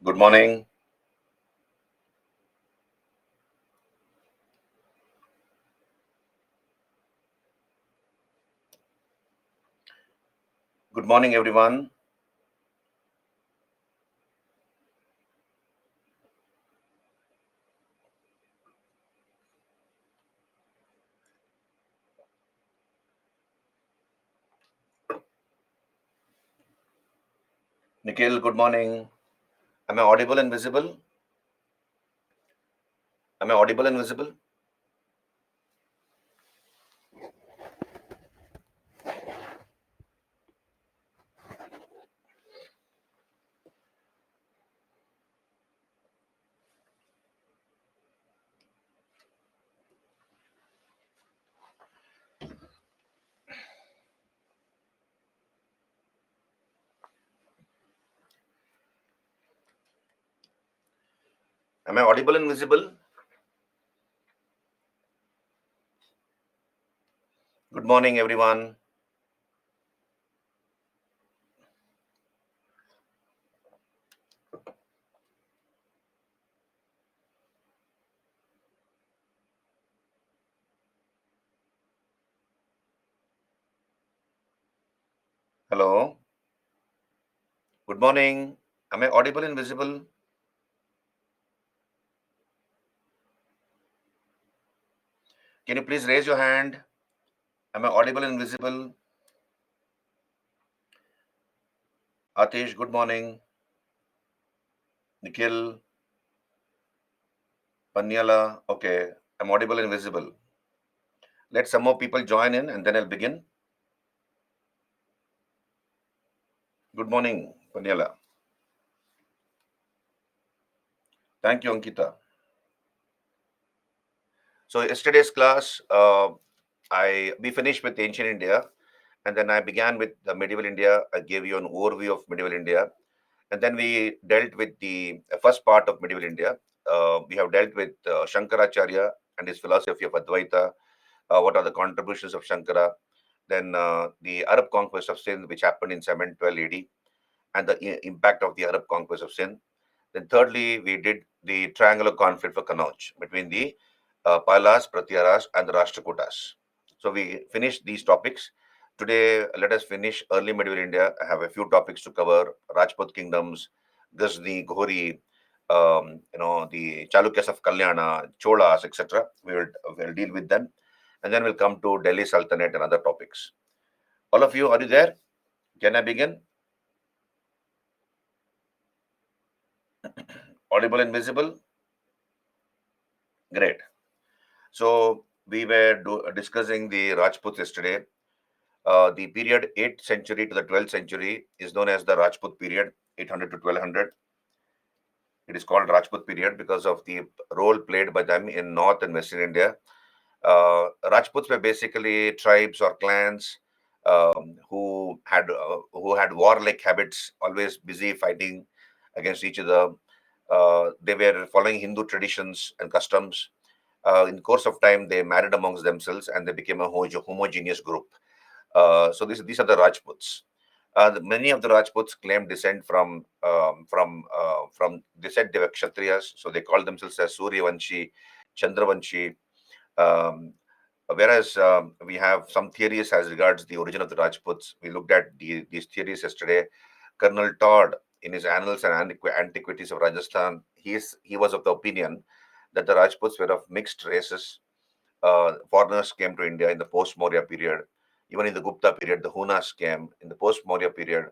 Good morning. Good morning, everyone. Nikhil, good morning. Am I audible and visible? Am I audible and visible? Am I audible and visible? Good morning, everyone. Hello. Good morning. Am I audible and visible? Can you please raise your hand? Am I audible and visible? Atish, good morning. Nikhil, Panyala, okay. I'm audible and visible. Let some more people join in and then I'll begin. Good morning, Panyala. Thank you, Ankita. So yesterday's class, we finished with ancient India, and then I began with the medieval India. I gave you an overview of medieval India, and then we dealt with the first part of medieval India. We have dealt with Shankaracharya and his philosophy of Advaita. What are the contributions of Shankara? Then the Arab conquest of Sindh, which happened in 712 AD, and the impact of the Arab conquest of Sindh. Then thirdly, we did the triangular conflict for Kannauj between the Palas, Pratyaras, and the Rashtrakutas. So we finished these topics. Today, let us finish early medieval India. I have a few topics to cover: Rajput kingdoms, Ghazni, Ghori, the Chalukyas of Kalyana, Cholas, etc. We'll deal with them, and then we'll come to Delhi Sultanate and other topics. All of you, are you there? Can I begin? Audible and visible? Great. So we were discussing the Rajputs yesterday. The period 8th century to the 12th century is known as the Rajput period, 800 to 1200. It is called Rajput period because of the role played by them in North and Western India. Rajputs were basically tribes or clans who had warlike habits, always busy fighting against each other. They were following Hindu traditions and customs. In the course of time, they married amongst themselves and they became a homogeneous group. So these are the Rajputs. Many of the Rajputs claim descent from they said they were Kshatriyas, so they called themselves as Suryavanshi, Chandravanshi. Um, Whereas we have some theories as regards the origin of the Rajputs. We looked at these theories yesterday. Colonel Todd, in his Annals and Antiquities of Rajasthan, he was of the opinion that the Rajputs were of mixed races. Foreigners came to India in the post-Maurya period. Even in the Gupta period, the Hunas came. In the post-Maurya period,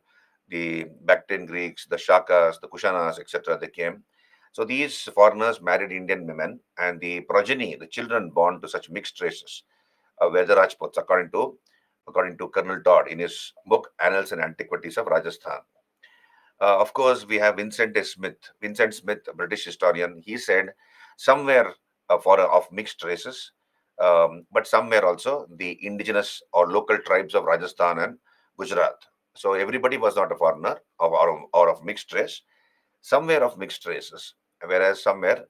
the Bactrian Greeks, the Shakas, the Kushanas, etc., they came. So these foreigners married Indian women, and the progeny, the children born to such mixed races, were the Rajputs, according to Colonel Todd in his book Annals and Antiquities of Rajasthan. Of course, we have Vincent A. Smith. Vincent Smith, a British historian, he said somewhere of mixed races, but somewhere also the indigenous or local tribes of Rajasthan and Gujarat. So everybody was not a foreigner or of mixed race, somewhere of mixed races, whereas somewhere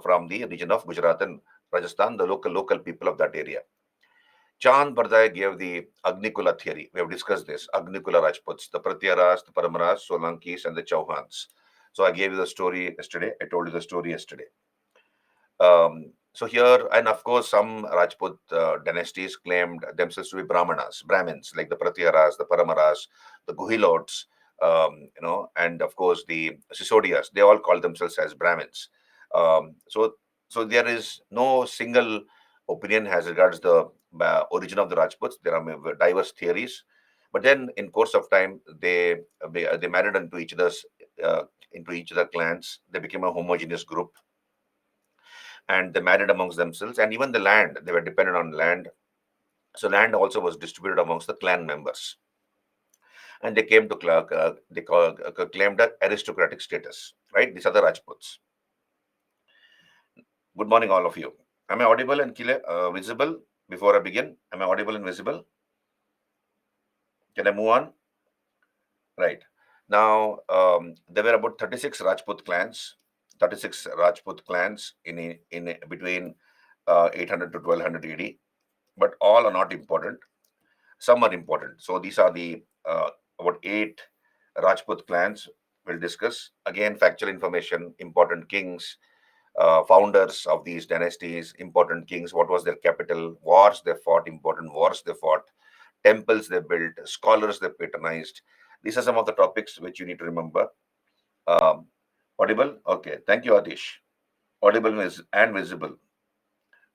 from the region of Gujarat and Rajasthan, the local people of that area. Chand Bardai gave the Agnikula theory. We have discussed this. Agnikula Rajputs, the Pratyaras, the Paramaras, Solankis, and the Chauhans. So I gave you the story yesterday. I told you the story yesterday. So here, and of course, some Rajput dynasties claimed themselves to be Brahmins, like the Pratiharas, the Paramaras, the Guhilots, and of course the Sisodias. They all call themselves as Brahmins. So there is no single opinion as regards the origin of the Rajputs. There are diverse theories, but then in course of time, they married uh, into each other clans. They became a homogeneous group, and they married amongst themselves, and even the land, they were dependent on land. So land also was distributed amongst the clan members, and they came to claimed a aristocratic status, right? These are the Rajputs. Good morning, all of you. Am I audible and clear, visible? Before I begin, am I audible and visible? Can I move on? Right. Now, there were about 36 Rajput clans, 36 Rajput clans in between 800 to 1200 AD, but all are not important. Some are important. So these are the about 8 Rajput clans we'll discuss. Again, factual information, important kings, founders of these dynasties, important kings, what was their capital, wars they fought, important wars they fought, temples they built, scholars they patronized. These are some of the topics which you need to remember. Um, Audible? Okay. Thank you, Adish. Audible and visible.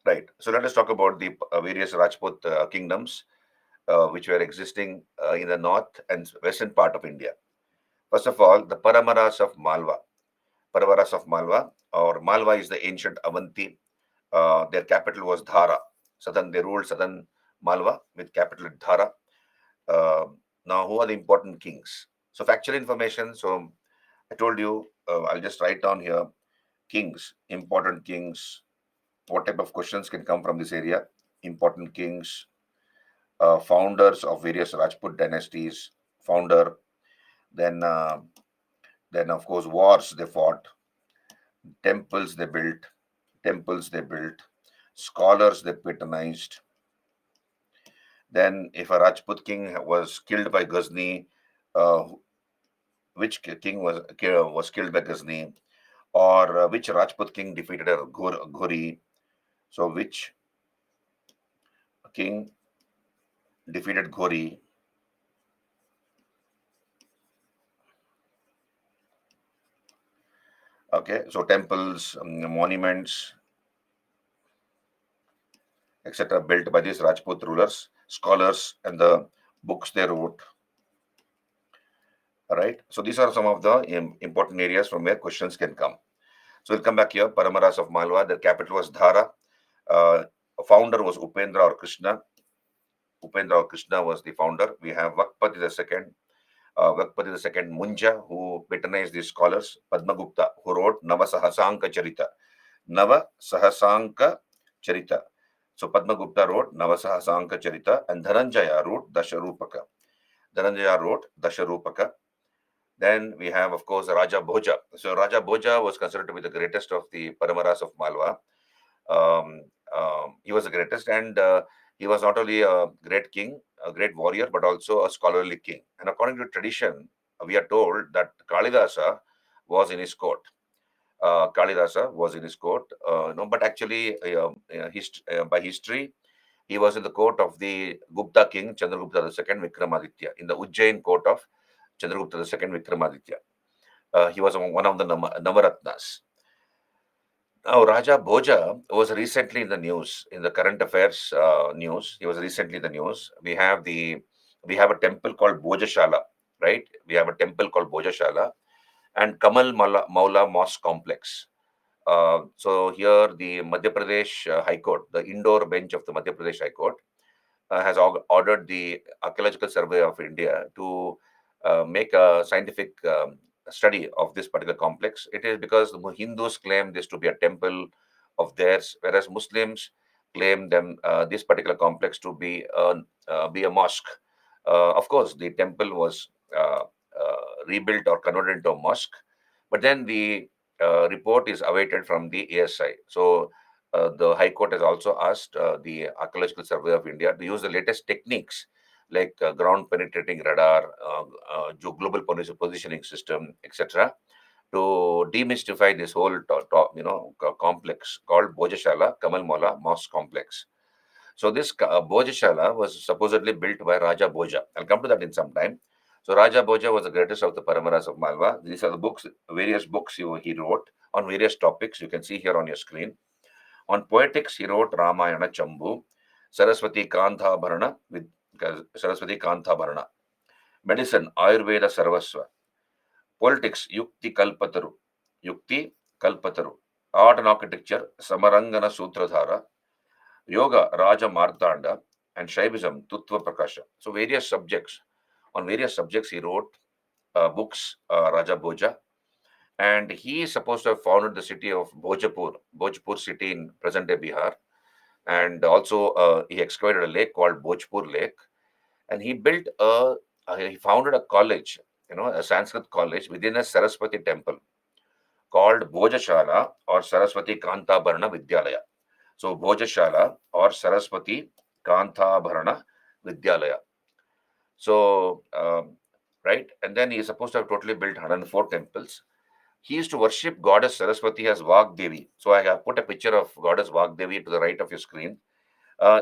Right. So let us talk about the various Rajput kingdoms which were existing in the north and western part of India. First of all, the Paramaras of Malwa. Paramaras of Malwa, or Malwa is the ancient Avanti. Their capital was Dhara. They ruled southern Malwa with capital at Dhara. Uh, Now, who are the important kings? So, factual information. So, I told you, I'll just write down here kings, important kings. What type of questions can come from this area? Important kings, founders of various Rajput dynasties, founder, then then of course wars they fought, temples they built, temples they built, scholars they patronized. Then, if a Rajput king was killed by Ghazni, uh, which king was killed by Ghazni, or which Rajput king defeated a Ghori? So, which king defeated Ghori? Okay, so temples, monuments, etc., built by these Rajput rulers, scholars, and the books they wrote. All right. So these are some of the important areas from where questions can come. So we'll come back here. Paramaras of Malwa. Their capital was Dhara. Founder was Upendra or Krishna. Upendra or Krishna was the founder. We have Vakpati II. Vakpati II Munja, who patronized these scholars. Padmagupta, who wrote Navasahasanka Charita. Navasahasanka Charita. So Padmagupta wrote Navasahasanka Charita, and Dhananjaya wrote Dasharupaka. Dhananjaya wrote Dasharupaka. Then we have, of course, Raja Bhoja. So Raja Bhoja was considered to be the greatest of the Paramaras of Malwa. Um, he was the greatest, and he was not only a great king, a great warrior, but also a scholarly king. And according to tradition, we are told that Kalidasa was in his court. Kalidasa was in his court, no, but actually, by history, he was in the court of the Gupta king, Chandragupta II, Vikramaditya, in the Ujjain court of Chandragupta II, Vikramaditya. He was one of the Navaratnas. Now, Raja Bhoja was recently in the news, in the current affairs news. He was recently in the news. We have a temple called Bhojashala, right? We have a temple called Bhojashala and Maula Mosque Complex. So here, the Madhya Pradesh High Court, the indoor bench of the Madhya Pradesh High Court, has ordered the Archaeological Survey of India to make a scientific study of this particular complex. It is because the Hindus claim this to be a temple of theirs, whereas Muslims claim this particular complex to be a mosque. Of course, the temple was rebuilt or converted into a mosque, but then the report is awaited from the ASI. So the High Court has also asked the Archaeological Survey of India to use the latest techniques like ground penetrating radar, global positioning system, etc., to demystify this whole complex called Bhojashala Kamal Mosque Complex. So this Bhojashala was supposedly built by Raja Bhoja. I'll come to that in some time. So Raja Bhoja was the greatest of the Paramaras of Malwa. These are the books, various books he wrote on various topics. You can see here on your screen. On poetics, he wrote Ramayana Chambu, Saraswati Kantha Bharana with Saraswati Kantha Bharana. Medicine, Ayurveda Sarvasva. Politics, Yukti Kalpataru. Yukti Kalpataru. Art and architecture, Samarangana Sutradhara. Yoga, Raja Martanda. And Shaivism, Tutva Prakasha. So various subjects. On various subjects, he wrote books, Raja Bhoja. And he is supposed to have founded the city of Bhojpur city in present-day Bihar. And also, he excavated a lake called Bhojpur Lake. And he founded a college, a Sanskrit college within a Saraswati temple called Bhojashala or Saraswati Kantabharana Vidyalaya. So Bhojashala or Saraswati Kantabharana Vidyalaya. So, right, and then he is supposed to have totally built 104 temples. He used to worship goddess Saraswati as Vagdevi. So I have put a picture of goddess Vagdevi to the right of your screen.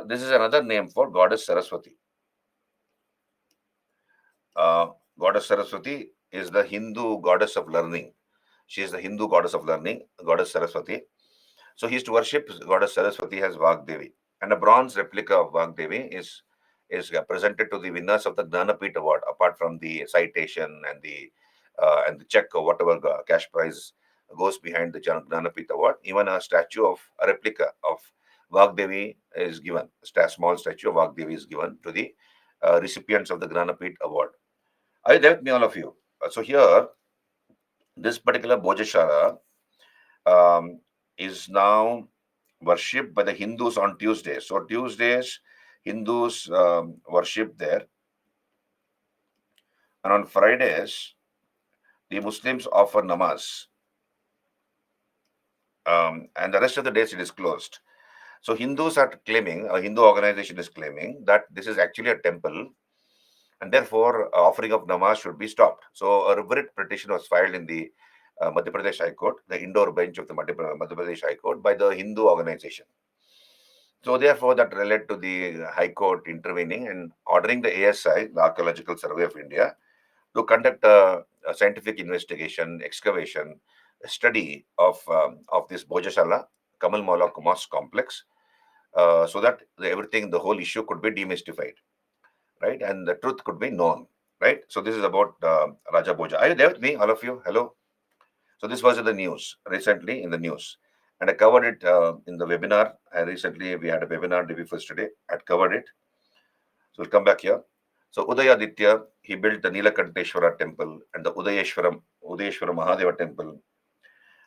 This is another name for goddess Saraswati. Uh, Goddess Saraswati is the Hindu goddess of learning. She is the Hindu goddess of learning, goddess Saraswati. So he used to worship goddess Saraswati as Vagdevi. And a bronze replica of Vagdevi is presented to the winners of the Gnanapith Award, apart from the citation and the check or whatever cash prize goes behind the Gnanapith Award. Even a replica of Vagdevi is given. A small statue of Vagdevi is given to the recipients of the Gnanapith Award. Are you there with me, all of you? So here, this particular Bhojashara is now worshipped by the Hindus on Tuesdays. So Tuesdays, Hindus worship there, and on Fridays, the Muslims offer namaz, and the rest of the days it is closed. So Hindus are claiming, a Hindu organization is claiming that this is actually a temple, and therefore offering of namaz should be stopped. So a writ petition was filed in the Madhya Pradesh High Court, the indoor bench of the Madhya Pradesh High Court, by the Hindu organization. So therefore, that led to the High Court intervening and ordering the ASI, the Archaeological Survey of India, to conduct a scientific investigation, excavation, a study of this Bhojashala, Kamal Mala Mosque complex, so that the whole issue could be demystified, right? And the truth could be known, right? So this is about Raja Bhoja. Are you there with me, all of you? Hello? So this was in the news, recently in the news. And I covered it in the webinar. We had a webinar day before yesterday. I had covered it. So we'll come back here. So Udayaditya, he built the Nilakanteshwara temple and the Udayeshwara Mahadeva temple.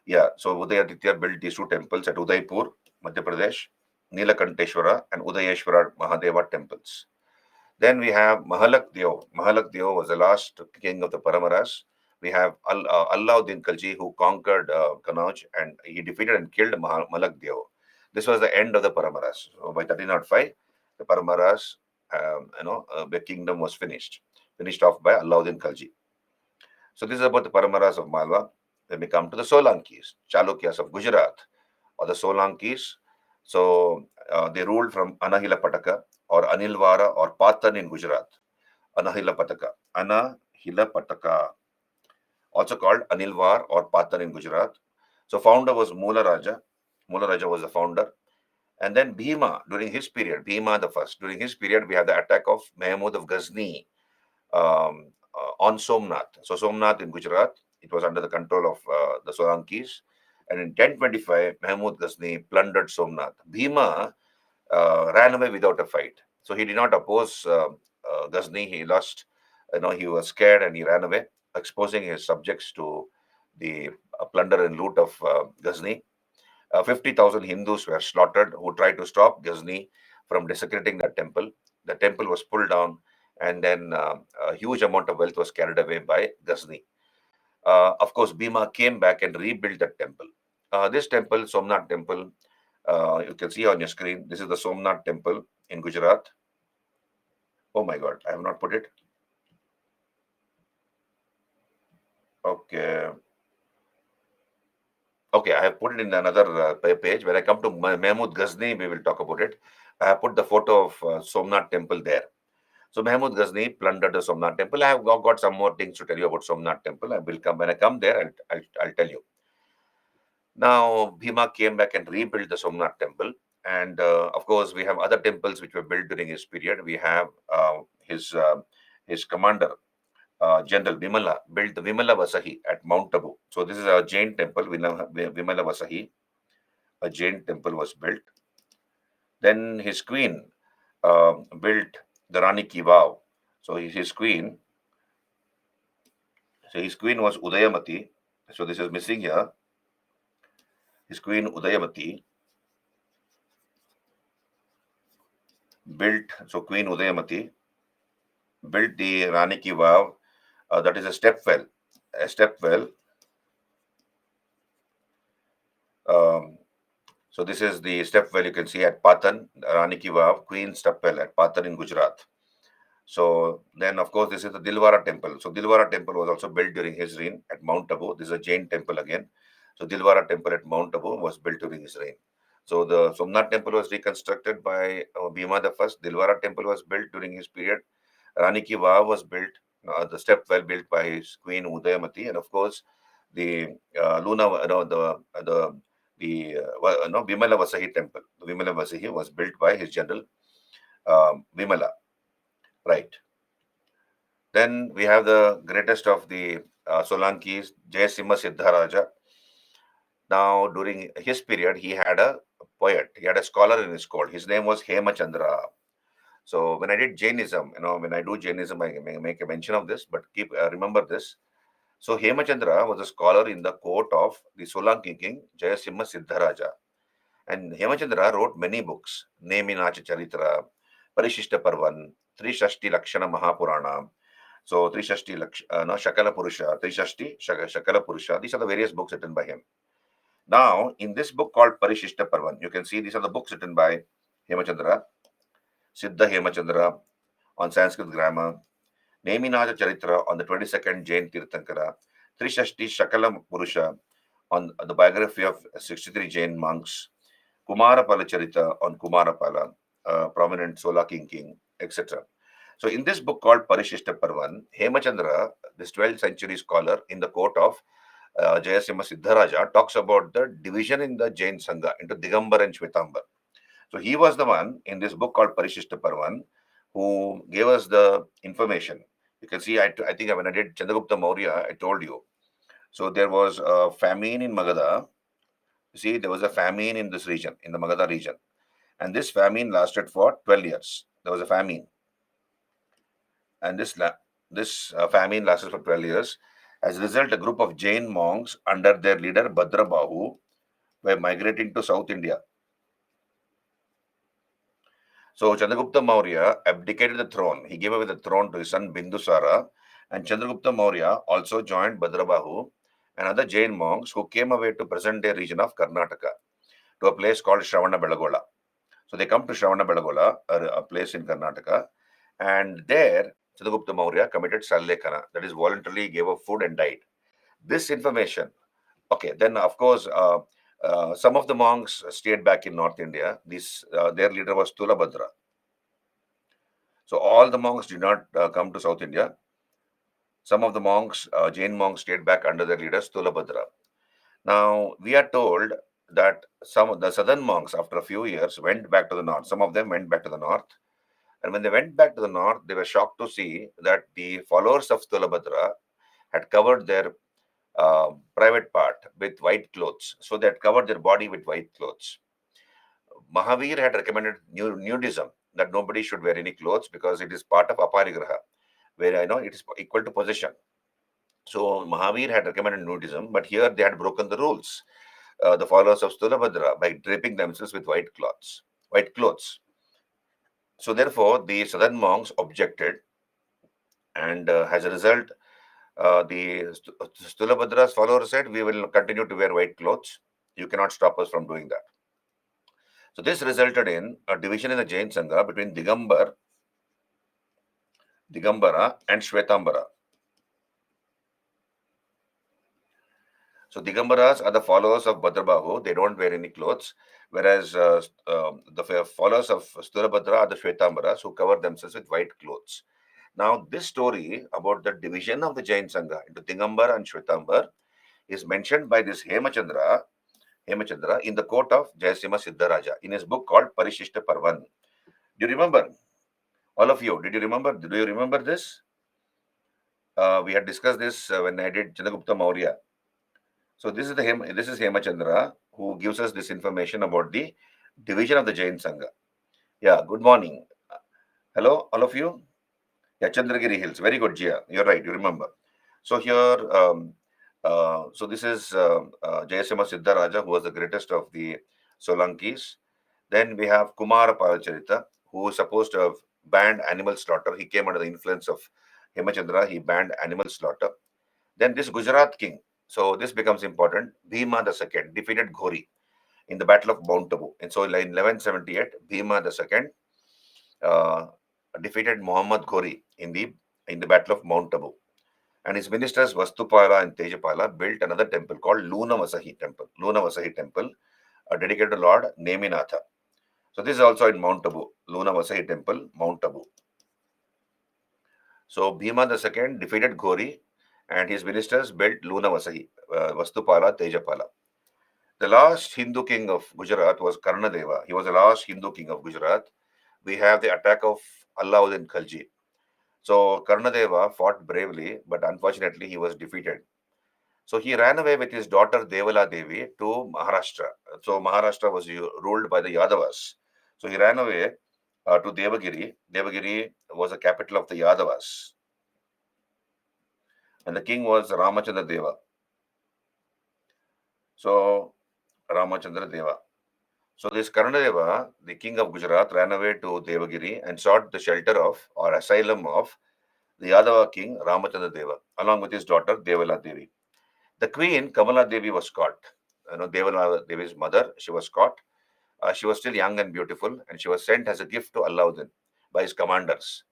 Yeah, so Udayaditya built these two temples at Udaipur, Madhya Pradesh, Nilakanteshwara and Udayeshwara Mahadeva temples. Then we have Mahalak Deo. Mahalak Deo was the last king of the Paramaras. We have Alauddin Khalji, who conquered Kannauj, and he defeated and killed Malak Deo. This was the end of the Paramaras. So by 1305, the Paramaras, the kingdom was finished off by Alauddin Khalji. So this is about the Paramaras of Malwa. Then we come to the Solankis, Chalukyas of Gujarat, or the Solankis. So they ruled from Anahila Pataka or Anilvara or Patan in Gujarat. Anahila Pataka, also called Anilvar or Patan in Gujarat. So founder was Mula Raja. Mula Raja was the founder. And then Bhima, during his period, Bhima the first, during his period, we have the attack of Mahmud of Ghazni on Somnath. So Somnath in Gujarat, it was under the control of the Solankis. And in 1025, Mahmud Ghazni plundered Somnath. Bhima ran away without a fight. So he did not oppose Ghazni. He lost, he was scared and he ran away, exposing his subjects to the plunder and loot of Ghazni. 50,000 Hindus were slaughtered who tried to stop Ghazni from desecrating that temple. The temple was pulled down, and then a huge amount of wealth was carried away by Ghazni. Of course, Bhima came back and rebuilt that temple. This temple, Somnath temple, you can see on your screen, this is the Somnath temple in Gujarat. Oh my God, I have not put it. Okay. Okay, I have put it in another page. When I come to Mahmud Ghazni, we will talk about it. I have put the photo of Somnath temple there. So Mahmud Ghazni plundered the Somnath temple. I have got some more things to tell you about Somnath temple. I will come when I come there. I'll tell you. Now Bhima came back and rebuilt the Somnath temple, and of course we have other temples which were built during his period. We have his commander, General Vimala, built the Vimala Vasahi at Mount Tabu. So this is a Jain temple. Vimala Vasahi, a Jain temple was built. Then his queen built the Rani Ki Vav. So his queen was Udayamati. So this is missing here. His queen Udayamati built. So Queen Udayamati built the Rani Ki Vav. That is a step well. A step well. Um, so this is the step well you can see at Patan, Rani Ki Vav, Queen step well at Patan in Gujarat. So then, of course, this is the Dilwara temple. So Dilwara temple was also built during his reign at Mount Abu. This is a Jain temple again. So Dilwara temple at Mount Abu was built during his reign. So the Somnath temple was reconstructed by Bhima the First. Dilwara temple was built during his period. Rani Ki Vav was built, the step well built by his queen Udayamati, and of course the Luna, Vimala Vasahi temple. The Vimala Vasahi was built by his general Vimala, right? Then we have the greatest of the Solankis, Jayasimha Siddharaja. Now, during his period, he had a poet, he had a scholar in his court. His name was Hemachandra. So when I did Jainism, when I do Jainism, I make a mention of this, but keep remember this. So Hemachandra was a scholar in the court of the Solanki king Jayasimha Siddharaja. And Hemachandra wrote many books, Neminacha Charitra, Parishishta Parvan, Trishashti Lakshana Mahapurana. So Trishashti no, Shakala Purusha, Shakala Purusha. These are the various books written by him. Now, in this book called Parishishta Parvan, you can see these are the books written by Hemachandra, Siddha Hemachandra on Sanskrit grammar, Neminaja Charitra on the 22nd Jain Tirthankara, Trishashti Shakala Purusha on the biography of 63 Jain monks, Kumarapala Charita on Kumarapala, prominent Solaki king, etc. So, in this book called Parishishta Parvan, Hemachandra, this 12th century scholar in the court of Jayasimha Siddharaja, talks about the division in the Jain Sangha into Digambar and Shvetambar. So, he was the one in this book called Parishishta Parvan who gave us the information. You can see, I think when I did Chandragupta Maurya, I told you. So, there was a famine in Magadha. You see, there was a famine in this region, in the Magadha region. And this famine lasted for 12 years. There was a famine. And this famine lasted for 12 years. As a result, a group of Jain monks under their leader Bhadrabahu were migrating to South India. So Chandragupta Maurya abdicated the throne. He gave away the throne to his son Bindusara, and Chandragupta Maurya also joined Bhadrabahu and other Jain monks who came away to present-day region of Karnataka to a place called Shravana Belagola. So they come to Shravana Belagola, a place in Karnataka, and there Chandragupta Maurya committed Sallekana, that is, voluntarily gave up food and died. This information, okay, then of course, some of the monks stayed back in North India. Their leader was Tulabhadra. So all the monks did not come to South India. Some of the monks, Jain monks, stayed back under their leader Tulabhadra. Now we are told that some of the southern monks, after a few years, went back to the north. Some of them went back to the north. And when they went back to the north, they were shocked to see that the followers of Tulabhadra had covered their private part with white clothes. So they had covered their body with white clothes. Mahavir had recommended nudism, that nobody should wear any clothes because it is part of aparigraha, where I know it is equal to possession. So Mahavir had recommended nudism, but here they had broken the rules. The followers of Stulabhadra by draping themselves with white clothes. So therefore, the southern monks objected, and as a result, the Stulabhadra's followers said, "We will continue to wear white clothes. You cannot stop us from doing that." So this resulted in a division in the Jain Sangha between Digambara and Shvetambara. So Digambaras are the followers of Bhadrabahu. They don't wear any clothes, whereas the followers of Sthulabhadra are the Shvetambaras who cover themselves with white clothes. Now, this story about the division of the Jain Sangha into Digambar and Shvetambar is mentioned by this Hemachandra in the court of Jayasimha Siddharaja in his book called Parishishta Parvan. Do you remember? All of you, did you remember? Do you remember this? We had discussed this when I did Chandragupta Maurya. So this is Hemachandra who gives us this information about the division of the Jain Sangha. Yeah, good morning. Hello, all of you. Yeah, Chandragiri Hills. Very good, Jia. You're right. You remember. So here, so this is Jayasimha Siddharaja, who was the greatest of the Solankis. Then we have Kumara Palacharita, who is supposed to have banned animal slaughter. He came under the influence of Hemachandra. He banned animal slaughter. Then this Gujarat king. So this becomes important. Bhima II defeated Ghori in the Battle of Mount Tabu. And so in 1178, Bhima II uh, defeated Muhammad Ghori in the Battle of Mount Tabu. And his ministers Vastupala and Tejapala built another temple called Luna Vasahi temple, dedicated to Lord Neminatha. So this is also in Mount Tabu, Luna Vasahi temple, Mount Tabu. So Bhima II defeated Ghori and his ministers built Luna Vasahi, Vastupala, Tejapala. The last Hindu king of Gujarat was Karnadeva. He was the last Hindu king of Gujarat. We have the attack of Alauddin Khalji. So Karnadeva fought bravely, but unfortunately he was defeated. So he ran away with his daughter Devala Devi to Maharashtra. So Maharashtra was ruled by the Yadavas. So he ran away to Devagiri. Devagiri was the capital of the Yadavas. And the king was Ramachandra Deva. So Ramachandra Deva. So this Karnadeva, the king of Gujarat, ran away to Devagiri and sought the shelter of or asylum of the Yadava king Ramachandra Deva, along with his daughter Devala Devi. The queen Kamala Devi was caught. Devala Devi's mother, she was caught. She was still young and beautiful, and she was sent as a gift to Alauddin by his commanders.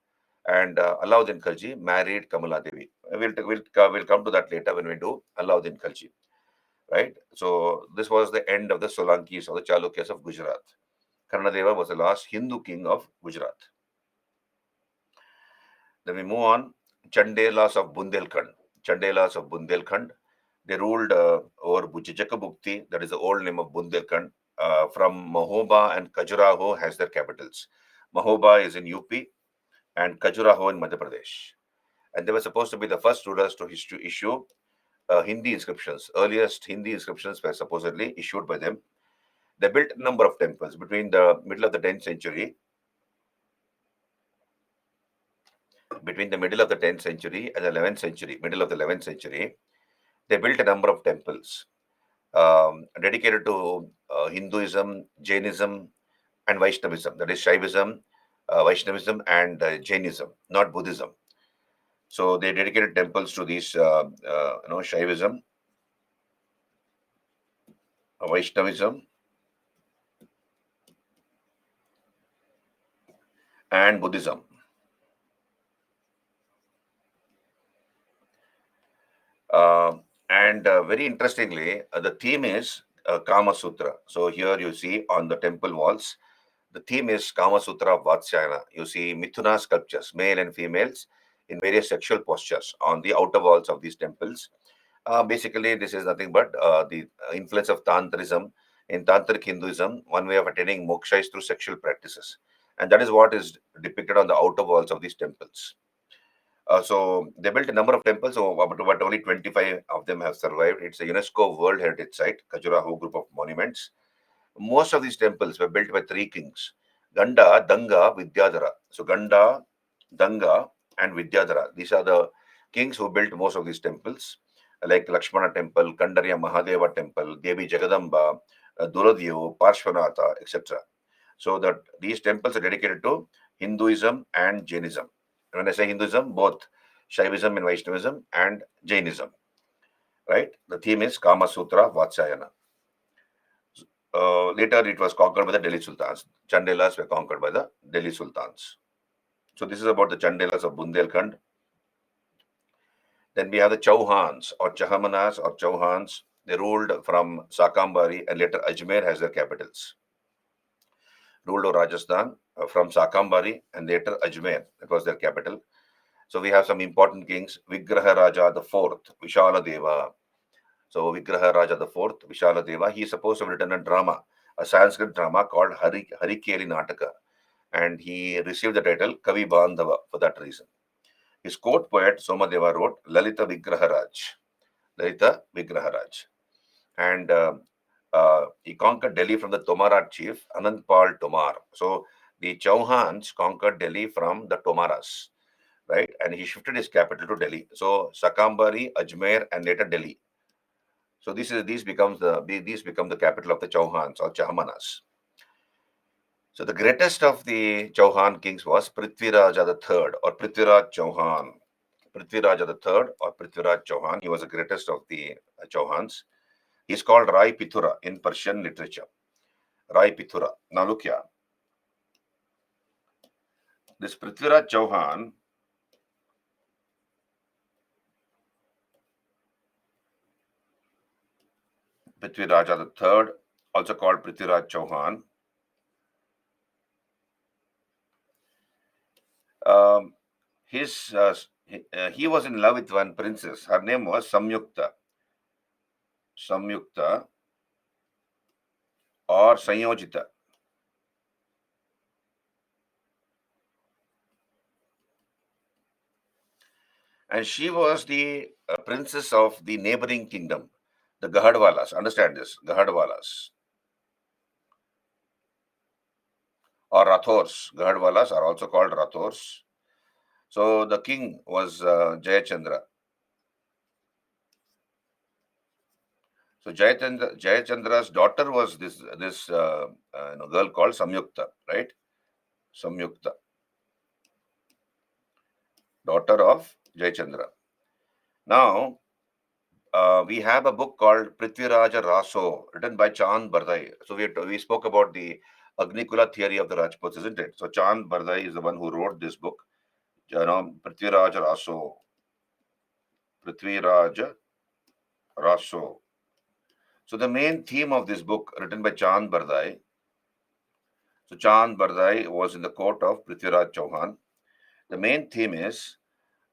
And Alauddin Khalji married Kamala Devi. We'll come to that later when we do Alauddin Khalji. Right? So this was the end of the Solankis or the Chalukyas of Gujarat. Karnadeva was the last Hindu king of Gujarat. Then we move on. Chandelas of Bundelkhand. Chandelas of Bundelkhand. They ruled over Jakabukti, that is the old name of Bundelkhand, from Mahoba and Khajuraho has their capitals. Mahoba is in UP and Khajuraho in Madhya Pradesh. And they were supposed to be the first rulers to issue Hindi inscriptions. Earliest Hindi inscriptions were supposedly issued by them. They built a number of temples between the middle of the 10th century. Between the middle of the 10th century and the 11th century, middle of the 11th century, they built a number of temples dedicated to Hinduism, Jainism, and Vaishnavism. That is Shaivism, Vaishnavism, and Jainism, not Buddhism. So they dedicated temples to these, Shaivism, Vaishnavism, and Buddhism. And very interestingly, the theme is Kama Sutra. So here you see on the temple walls, the theme is Kama Sutra Vatsyayana. You see Mithuna sculptures, male and females, in various sexual postures on the outer walls of these temples. Basically, this is nothing but the influence of Tantrism. In Tantric Hinduism, one way of attaining moksha is through sexual practices. And that is what is depicted on the outer walls of these temples. So they built a number of temples, but only 25 of them have survived. It's a UNESCO World Heritage Site, Khajuraho group of monuments. Most of these temples were built by three kings, Ganda, Danga, Vidyadhara. So Ganda, Danga, and Vidyadhara. These are the kings who built most of these temples, like Lakshmana Temple, Kandarya Mahadeva Temple, Devi Jagadamba, Duradiyo, Parshvanatha, etc. So that these temples are dedicated to Hinduism and Jainism. When I say Hinduism, both Shaivism and Vaishnavism and Jainism. Right? The theme is Kama Sutra Vatsyayana. Later, it was conquered by the Delhi Sultans. Chandelas were conquered by the Delhi Sultans. So this is about the Chandelas of Bundelkhand. Then we have the Chauhans or Chahamanas or Chauhans. They ruled from Sakambari and later Ajmer as their capitals. Ruled over Rajasthan from Sakambari and later Ajmer. That was their capital. So we have some important kings. Vigraha Raja the fourth, Vishala Deva. So Vigraha Raja the fourth, Vishala Deva. He is supposed to have written a drama, a Sanskrit drama called Harikeli Nataka. And he received the title Kavi Bandhava for that reason. His court poet Somadeva wrote Lalita Vigraharaj. Lalita Vigraharaj. And he conquered Delhi from the Tomara chief, Anandpal Tomar. So the Chauhans conquered Delhi from the Tomaras, right? And he shifted his capital to Delhi. So Sakambari, Ajmer, and later Delhi. So these become the capital of the Chauhans or Chahmanas. So the greatest of the Chauhan kings was Prithviraja III or Prithviraj Chauhan. Prithviraja III or Prithviraj Chauhan. He was the greatest of the Chauhans. He's called Rai Pithura in Persian literature. Rai Pithura. Now look here. This Prithviraj Chauhan, Prithviraja III, also called Prithviraj Chauhan. He was in love with one princess. Her name was Samyukta. Samyukta or Sanyojita. And she was the princess of the neighboring kingdom, the Gahadwalas. Understand this, Gahadwalas or Rathors. Gahadwalas are also called Rathors. So the king was Jayachandra. So Jayachandra's daughter was this girl called Samyukta, right? Samyukta, daughter of Jayachandra. Now, we have a book called Prithviraja Raso, written by Chand Bardai. So we spoke about the Agnikula theory of the Rajputs, isn't it? So Chand Bardai is the one who wrote this book. Prithviraja Raso. Prithviraja Raso. So the main theme of this book, written by Chand Bardai. So Chand Bardai was in the court of Prithviraj Chauhan. The main theme is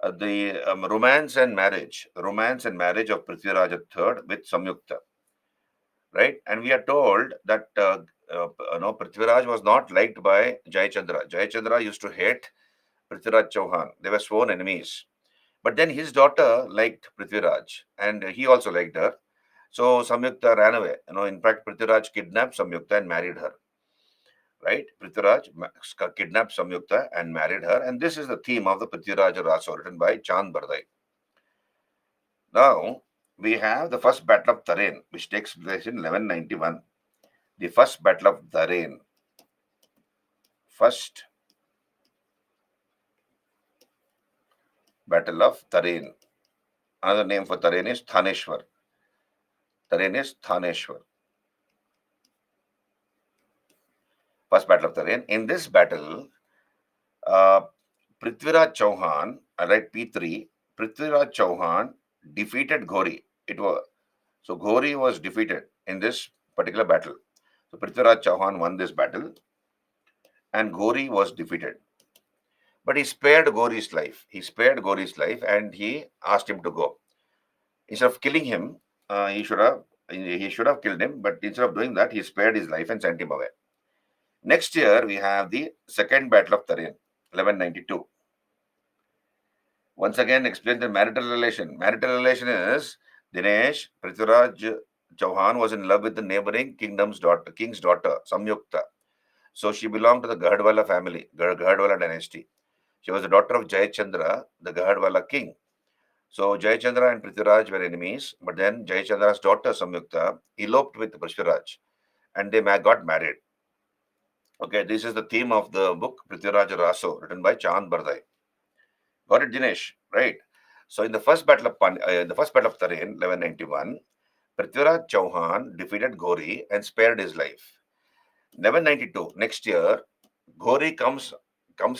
the romance and marriage of Prithviraj III with Samyukta, right? And we are told that Prithviraj was not liked by Jayachandra. Jayachandra used to hate Prithviraj Chauhan. They were sworn enemies. But then his daughter liked Prithviraj, and he also liked her. So Samyukta ran away. In fact, Prithviraj kidnapped Samyukta and married her. Right? Prithviraj kidnapped Samyukta and married her. And this is the theme of the Prithviraja Raso, written by Chand Bardai. Now, we have the first battle of Tarain, which takes place in 1191. The first battle of Tarain. First battle of Tarain. Another name for Tarain is Thaneshwar. Tarain is Thaneshwar. First battle of Tarain. In this battle, Prithviraj Chauhan, I write P3, Prithviraj Chauhan defeated Ghori. So Ghori was defeated in this particular battle. So Prithviraj Chauhan won this battle and Ghori was defeated. But he spared Ghori's life. And he asked him to go. Instead of killing him, he should have killed him, but instead of doing that, he spared his life and sent him away. Next year, we have the second battle of Tarain, 1192. Once again, explain the marital relation. Marital relation is Dinesh, Prithviraj Chauhan was in love with the neighboring king's daughter, Samyukta. So she belonged to the Gahadwala family, Gahadwala dynasty. She was the daughter of Jayachandra, the Gahadwala king. So Jayachandra and Prithviraj were enemies, but then Jayachandra's daughter Samyukta eloped with Prithviraj and they got married. Okay, this is the theme of the book Prithviraj Raso, written by Chand Bardai. Got it, Dinesh? Right. So in the first battle of Tarain, 1191, Prithviraj Chauhan defeated Ghori and spared his life. 1192, next year, Ghori comes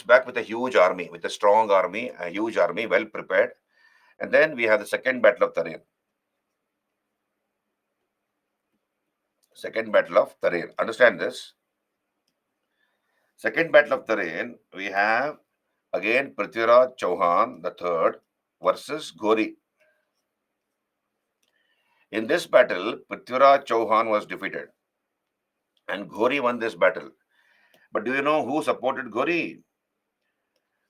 back with a huge army, with a strong army, a huge army, well prepared. And then we have the second battle of Tarain. Second Battle of Tarain. Understand this. Second Battle of Tarain, we have again Prithviraj Chauhan the third versus Ghori. In this battle, Prithviraj Chauhan was defeated and Ghori won this battle. But do you know who supported Ghori?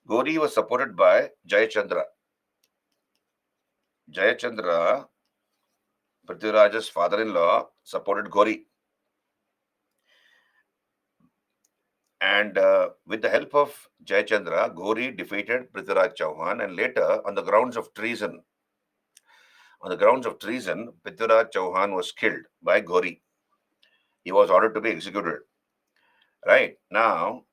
Ghori was supported by Jayachandra. Jayachandra, Prithviraj's father-in-law, supported Ghori. And with the help of Jayachandra, Ghori defeated Prithviraj Chauhan, and later, on the grounds of treason, Prithviraj Chauhan was killed by Ghori. He was ordered to be executed. Right now,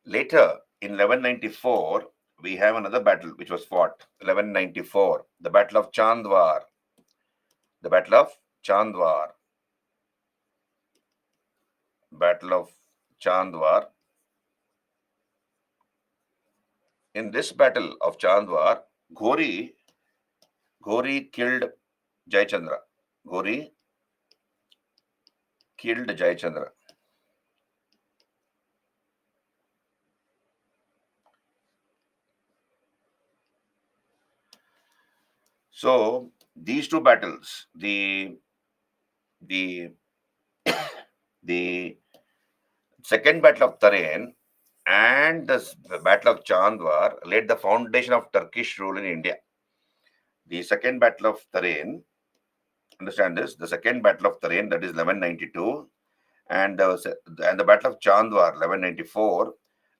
later in 1194, we have another battle which was fought. 1194, the Battle of Chandwar. The Battle of Chandwar. Battle of Chandwar. In this battle of Chandwar, Ghori killed Jayachandra. Ghori killed Jayachandra. So these two battles, the the second battle of Tarain and the battle of Chandwar laid the foundation of Turkish rule in India. The second battle of Tarain, understand this, the second battle of Tarain, that is 1192, and the battle of Chandwar 1194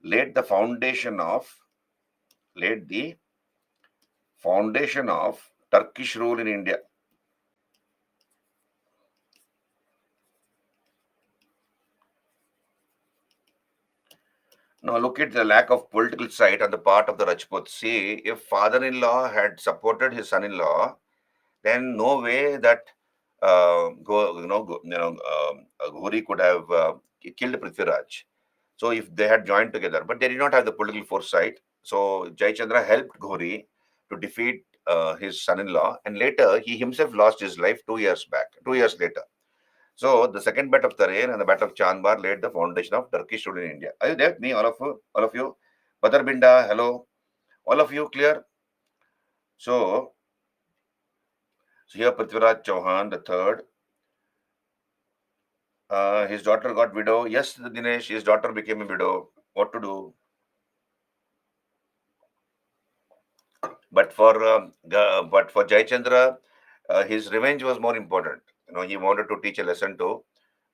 laid the foundation of Turkish rule in India. Now look at the lack of political sight on the part of the Rajputs. See, if father-in-law had supported his son-in-law, then no way that Ghori could have killed Prithviraj. So if they had joined together, but they did not have the political foresight. So Jayachandra helped Ghori to defeat his son-in-law, and later he himself lost his life 2 years back. 2 years later. So the second battle of Tarain and the battle of Chandwar laid the foundation of Turkish rule in India. Are you there with me, all of you? All of you? Badarbinda, hello. All of you clear? So here Prithviraj Chauhan the third. His daughter got widow. Yes, Dinesh, his daughter became a widow. What to do? But for Jayachandra, his revenge was more important. He wanted to teach a lesson to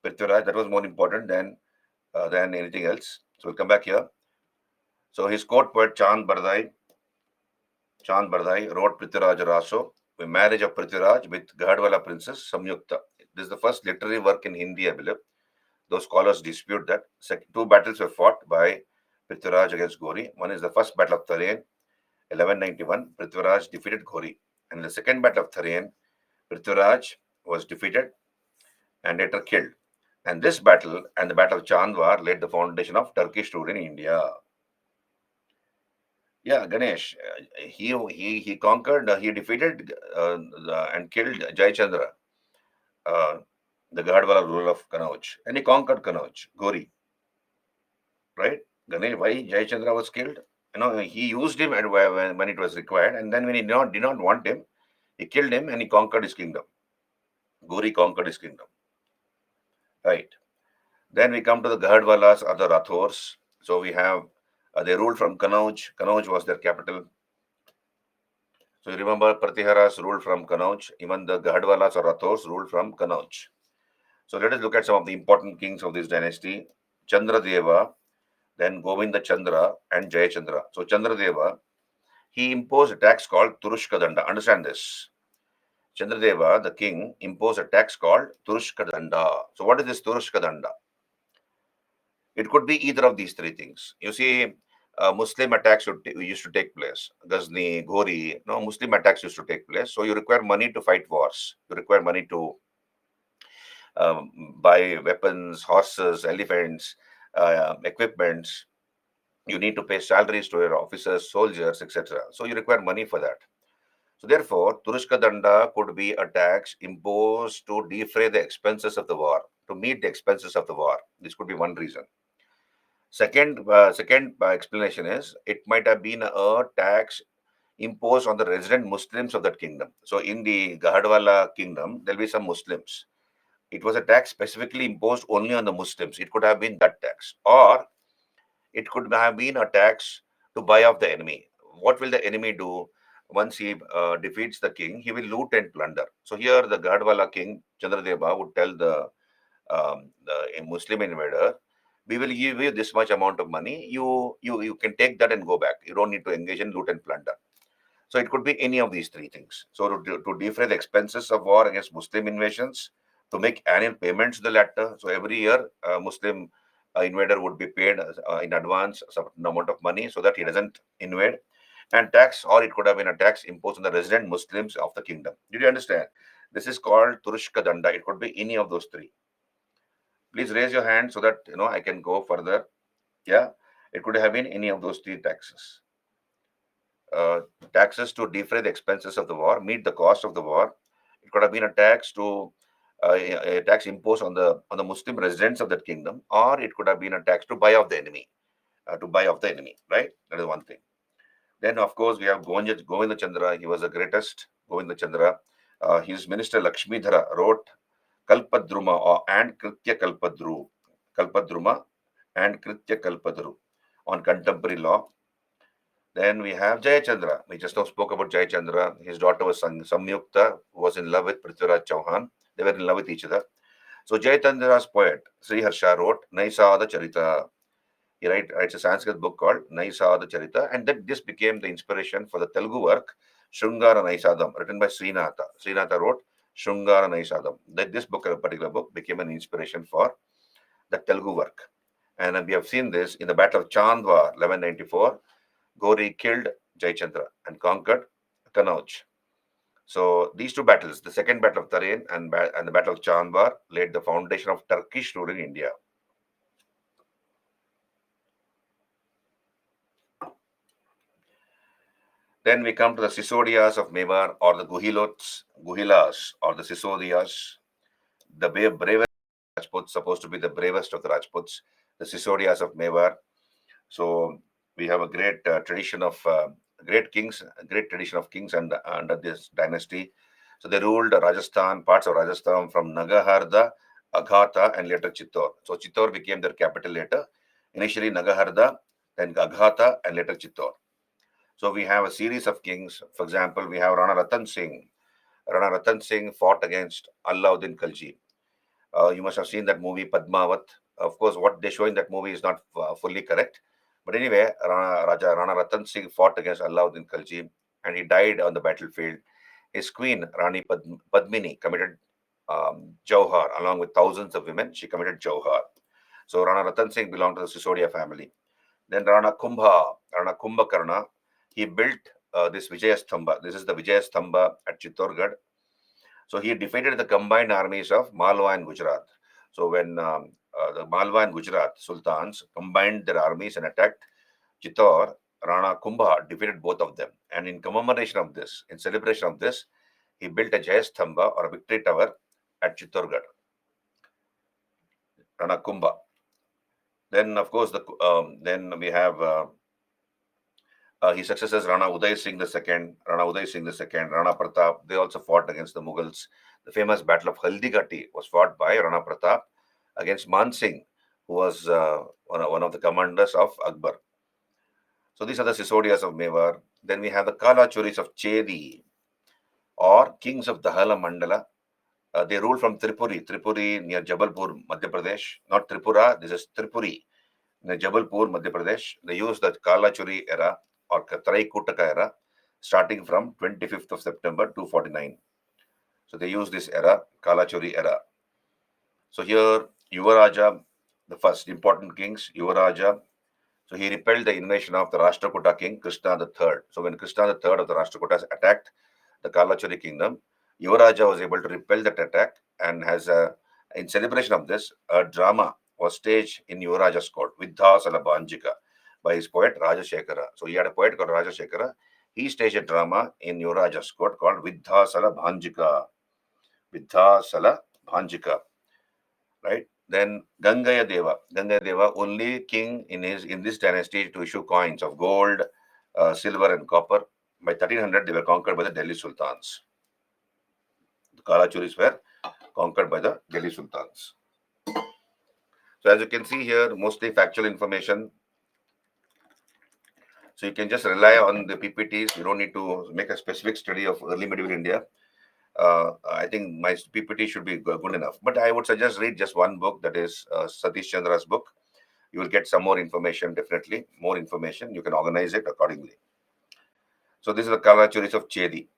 Prithviraj. That was more important than anything else. So we'll come back here. So his court poet Chand Bardai wrote Prithviraj Raso, the marriage of Prithviraj with Gahadwala princess Samyukta. This is the first literary work in Hindi, I believe. Those scholars dispute that. Two battles were fought by Prithviraj against Ghori. One is the first battle of Tarain, 1191. Prithviraj defeated Ghori. And in the second battle of Tarain, Prithviraj was defeated and later killed. And this battle and the battle of Chandwar laid the foundation of Turkish rule in India. Yeah, Ganesh, he conquered, he defeated and killed Jayachandra, uh, the Gahadwala ruler of Kanauj, and he conquered Kanauj, Gori, right? Ganesh, why Jayachandra was killed? He used him when it was required, and then when he did not want him, he killed him and he conquered his kingdom. Gori conquered his kingdom, right? Then we come to the Gahadwalas or the Rathors. So we have they ruled from Kanauj. Kanauj was their capital. So you remember Pratiharas ruled from Kanauj. Even the Gahadwalas or Rathors ruled from Kanauj. So let us look at some of the important kings of this dynasty. Chandradeva, then Govinda Chandra and Jayachandra. So Chandradeva, he imposed a tax called Turushka Danda. Understand this. Chandradeva, the king, imposed a tax called Turushka Danda. So what is this Turushka Danda? It could be either of these three things. You see, Muslim attacks used to take place. Ghazni, Ghori, no, Muslim attacks used to take place. So you require money to fight wars. You require money to buy weapons, horses, elephants, equipments. You need to pay salaries to your officers, soldiers, etc. So you require money for that. So therefore, Turushka Danda could be a tax imposed to defray the expenses of the war, to meet the expenses of the war. This could be one reason. Second explanation is it might have been a tax imposed on the resident Muslims of that kingdom. So in the Gahadwala kingdom, there'll be some Muslims. It was a tax specifically imposed only on the Muslims. It could have been that tax, or it could have been a tax to buy off the enemy. What will the enemy do once he defeats the king? He will loot and plunder. So here, the Gahadwala king Chandradeva would tell the Muslim invader, "We will give you this much amount of money. You can take that and go back. You don't need to engage in loot and plunder." So it could be any of these three things. So to defray the expenses of war against Muslim invasions, to make annual payments to the latter. So every year, a Muslim invader would be paid in advance a certain amount of money so that he doesn't invade. And tax, or it could have been a tax imposed on the resident Muslims of the kingdom. Did you understand? This is called Turushka Danda. It could be any of those three. Please raise your hand so that I can go further. Yeah, it could have been any of those three taxes. Taxes to defray the expenses of the war, meet the cost of the war. It could have been a tax a tax imposed on the Muslim residents of that kingdom, or it could have been a tax to buy off the enemy, right? That is one thing. Then, of course, we have Govinda Chandra. He was the greatest. Govinda Chandra. His minister Lakshmidhara wrote Kalpadruma and Kritya Kalpadruma and Kritya Kalpadru on contemporary law. Then we have Jayachandra. We just now spoke about Jayachandra. His daughter was Samyukta, who was in love with Prithviraj Chauhan. They were in love with each other. So Jayachandra's poet, Sri Harsha, wrote Naisada Charita. He writes a Sanskrit book called Naisada Charita, and then this became the inspiration for the Telugu work Shringara Naisadam, written by Srinatha. Srinatha wrote Shringara Naisadam. This book, a particular book, became an inspiration for the Telugu work. And we have seen this in the Battle of Chandwa, 1194. Gori killed Jayachandra and conquered Kanauj. So these two battles, the second battle of Tarain and the battle of Chandwa, laid the foundation of Turkish rule in India. Then we come to the Sisodias of Mewar, or the Guhilas, or the Sisodias, the bravest Rajputs, supposed to be the bravest of the Rajputs, the Sisodias of Mewar. So we have a great tradition of great kings, a great tradition of kings under this dynasty. So they ruled Rajasthan, parts of Rajasthan from Nagaharda, Aghata, and later Chittor. So Chittor became their capital later. Initially Nagaharda, then Aghata, and later Chittor. So we have a series of kings. For example, we have Rana Ratan Singh. Rana Ratan Singh fought against Alauddin Khalji. You must have seen that movie Padmavat. Of course, what they show in that movie is not fully correct. But anyway, Rana Ratan Singh fought against Alauddin Khalji, and he died on the battlefield. His queen, Rani Padmini, committed Jauhar along with thousands of women. She committed Jauhar. So Rana Ratan Singh belonged to the Sisodia family. Then Rana Kumbhakarna, he built this Vijayastamba. This is the Vijayastamba at Chittorgarh. So he defeated the combined armies of Malwa and Gujarat. So when the Malwa and Gujarat sultans combined their armies and attacked Chittor, Rana Kumbha defeated both of them. And in commemoration of this, in celebration of this, he built a Jayastamba, or a victory tower, at Chittorgarh. Rana Kumbha. Then, of course, then we have his successors, Rana Uday Singh II, Rana Pratap. They also fought against the Mughals. The famous Battle of Haldigati was fought by Rana Pratap against Man Singh, who was one of the commanders of Akbar. So these are the Sisodias of Mewar. Then we have the Kalachuris of Chedi, or kings of Dahala Mandala. They ruled from Tripuri near Jabalpur, Madhya Pradesh. Not Tripura, this is Tripuri, near Jabalpur, Madhya Pradesh. They used the Kalachuri era, or Traikutaka era, starting from 25th of September 249. So they used this era, Kalachuri era. So here, Yuvaraja, the first important kings, Yuvaraja. So he repelled the invasion of the Rashtrakuta king, Krishna III. So when Krishna III of the Rashtrakutas attacked the Kalachuri kingdom, Yuvaraja was able to repel that attack, and in celebration of this, a drama was staged in Yuvaraja's court, Viddhasala Bhanjika, by his poet Rajashekara. So he had a poet called Rajashekara. He staged a drama in Yuvaraja's court called Viddhasala Bhanjika. Viddhasala Bhanjika. right? Then Gangaya Deva. Gangaya Deva, only king in this dynasty to issue coins of gold, silver, and copper. By 1300, they were conquered by the Delhi Sultans. The Kalachuris were conquered by the Delhi Sultans. So as you can see here, mostly factual information. So you can just rely on the PPTs. You don't need to make a specific study of early medieval India. I think my PPT should be good enough. But I would suggest read just one book, that is Satish Chandra's book. You will get some more information, definitely more information. You can organize it accordingly. So this is the Kalachuris of Chedi.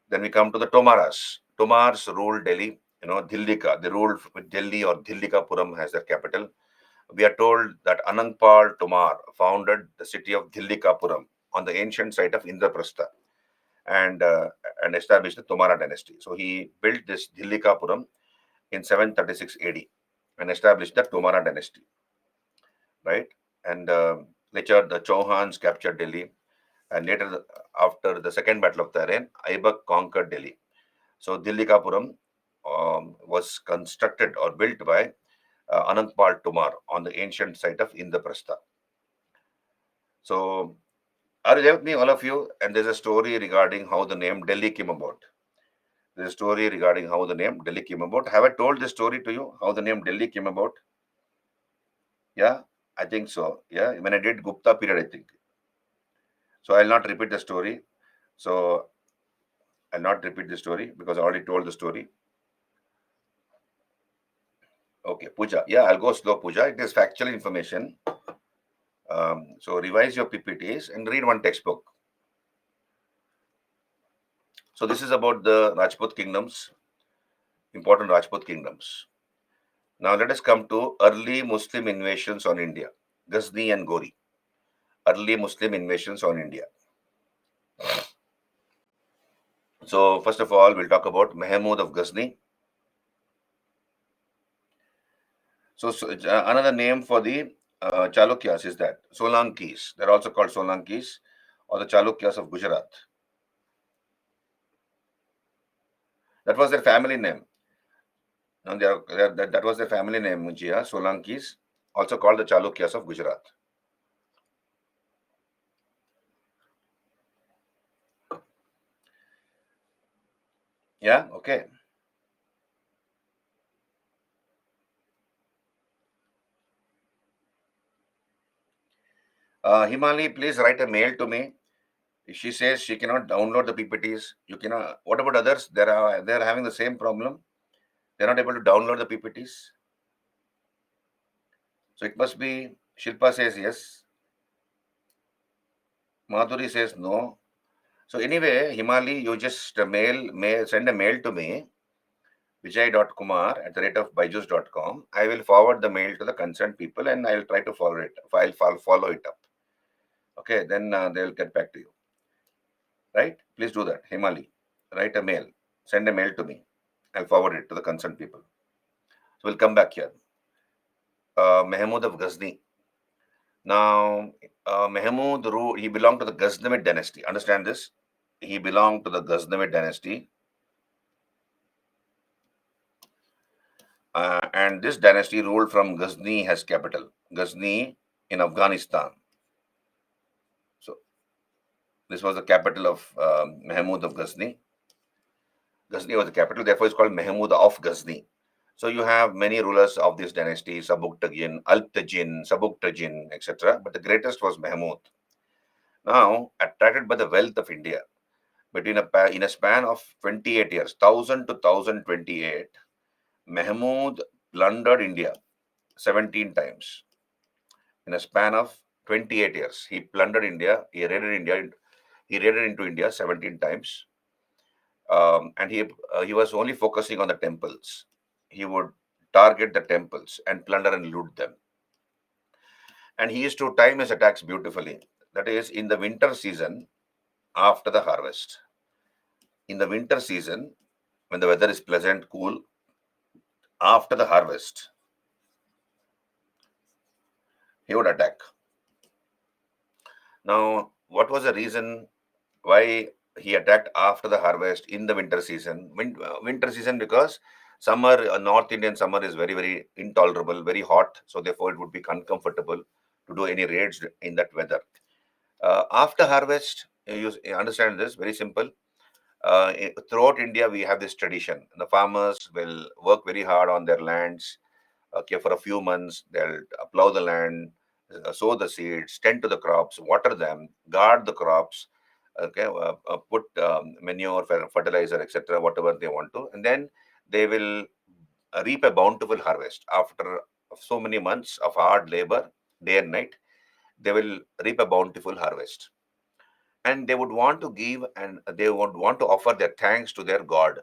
Then we come to the Tomaras. Tomars ruled Delhi. Dhillika. They ruled Delhi, or Dhillikapuram as their capital. We are told that Anangpal Tomar founded the city of Dhillikapuram on the ancient site of Indraprastha, and uh, and established the Tomara dynasty. So he built this Dhillikapuram in 736 AD and established the Tomara dynasty, right? And later the Chauhans captured Delhi, and later after the second battle of Tarin, Aibak conquered Delhi. So Dhillikapuram was constructed or built by Anangpal Tomar on the ancient site of Indraprastha. So are you there with me, all of you? And there's a story regarding how the name Delhi came about. There's a story regarding how the name Delhi came about. Have I told this story to you? How the name Delhi came about? Yeah, I think so. Yeah, when I did Gupta period, I think. So I'll not repeat the story. So I'll not repeat the story because I already told the story. Okay, Puja. Yeah, I'll go slow, Puja. It is factual information. So revise your PPTs and read one textbook. So this is about the Rajput kingdoms, important Rajput kingdoms. Now let us come to early Muslim invasions on India, Ghazni and Gori. Early Muslim invasions on India. So first of all, we'll talk about Mahmud of Ghazni. So another name for the Chalukyas is that Solankis. They're also called Solankis, or the Chalukyas of Gujarat. That was their family name. No, that was their family name, Mujia, Solankis, also called the Chalukyas of Gujarat. Yeah, okay. Himali, please write a mail to me. She says she cannot download the PPTs. You cannot. What about others? They're having the same problem. They're not able to download the PPTs. So it must be. Shilpa says yes. Madhuri says no. So anyway, Himali, you just send a mail to me, vijay.kumar@byju's.com. I will forward the mail to the concerned people and I'll try to follow it. I'll follow it up. Okay, then they'll get back to you. Right? Please do that, Himali. Write a mail. Send a mail to me. I'll forward it to the concerned people. So we'll come back here. Mahmud of Ghazni. Now, Mahmud, he belonged to the Ghaznamid dynasty. Understand this? He belonged to the Ghaznamid dynasty. And this dynasty ruled from Ghazni as capital. Ghazni in Afghanistan. So this was the capital of Mahmud of Ghazni. Ghazni was the capital, therefore it's called Mahmud of Ghazni. So you have many rulers of this dynasty, Sabuktagin, Alptagin, Sabuktagin, etc. But the greatest was Mahmud. Now, attracted by the wealth of India, in a span of 28 years, 1000 to 1028, Mahmud plundered India 17 times. In a span of 28 years, he plundered India. He raided India. He raided into India 17 times, and he was only focusing on the temples. He would target the temples and plunder and loot them. And he used to time his attacks beautifully. That is, in the winter season, after the harvest. In the winter season, when the weather is pleasant, cool, after the harvest, he would attack. Now, what was the reason why he attacked after the harvest in the winter season? Winter season because Summer, North Indian summer is very, very intolerable, very hot. So therefore, it would be uncomfortable to do any raids in that weather. After harvest, you understand this, very simple. Throughout India, we have this tradition. The farmers will work very hard on their lands. Okay, for a few months, they'll plow the land, sow the seeds, tend to the crops, water them, guard the crops. Okay, put manure, fertilizer, etc., whatever they want to, and then they will reap a bountiful harvest after so many months of hard labor, day and night. They will reap a bountiful harvest, and they would want to give and they would want to offer their thanks to their god.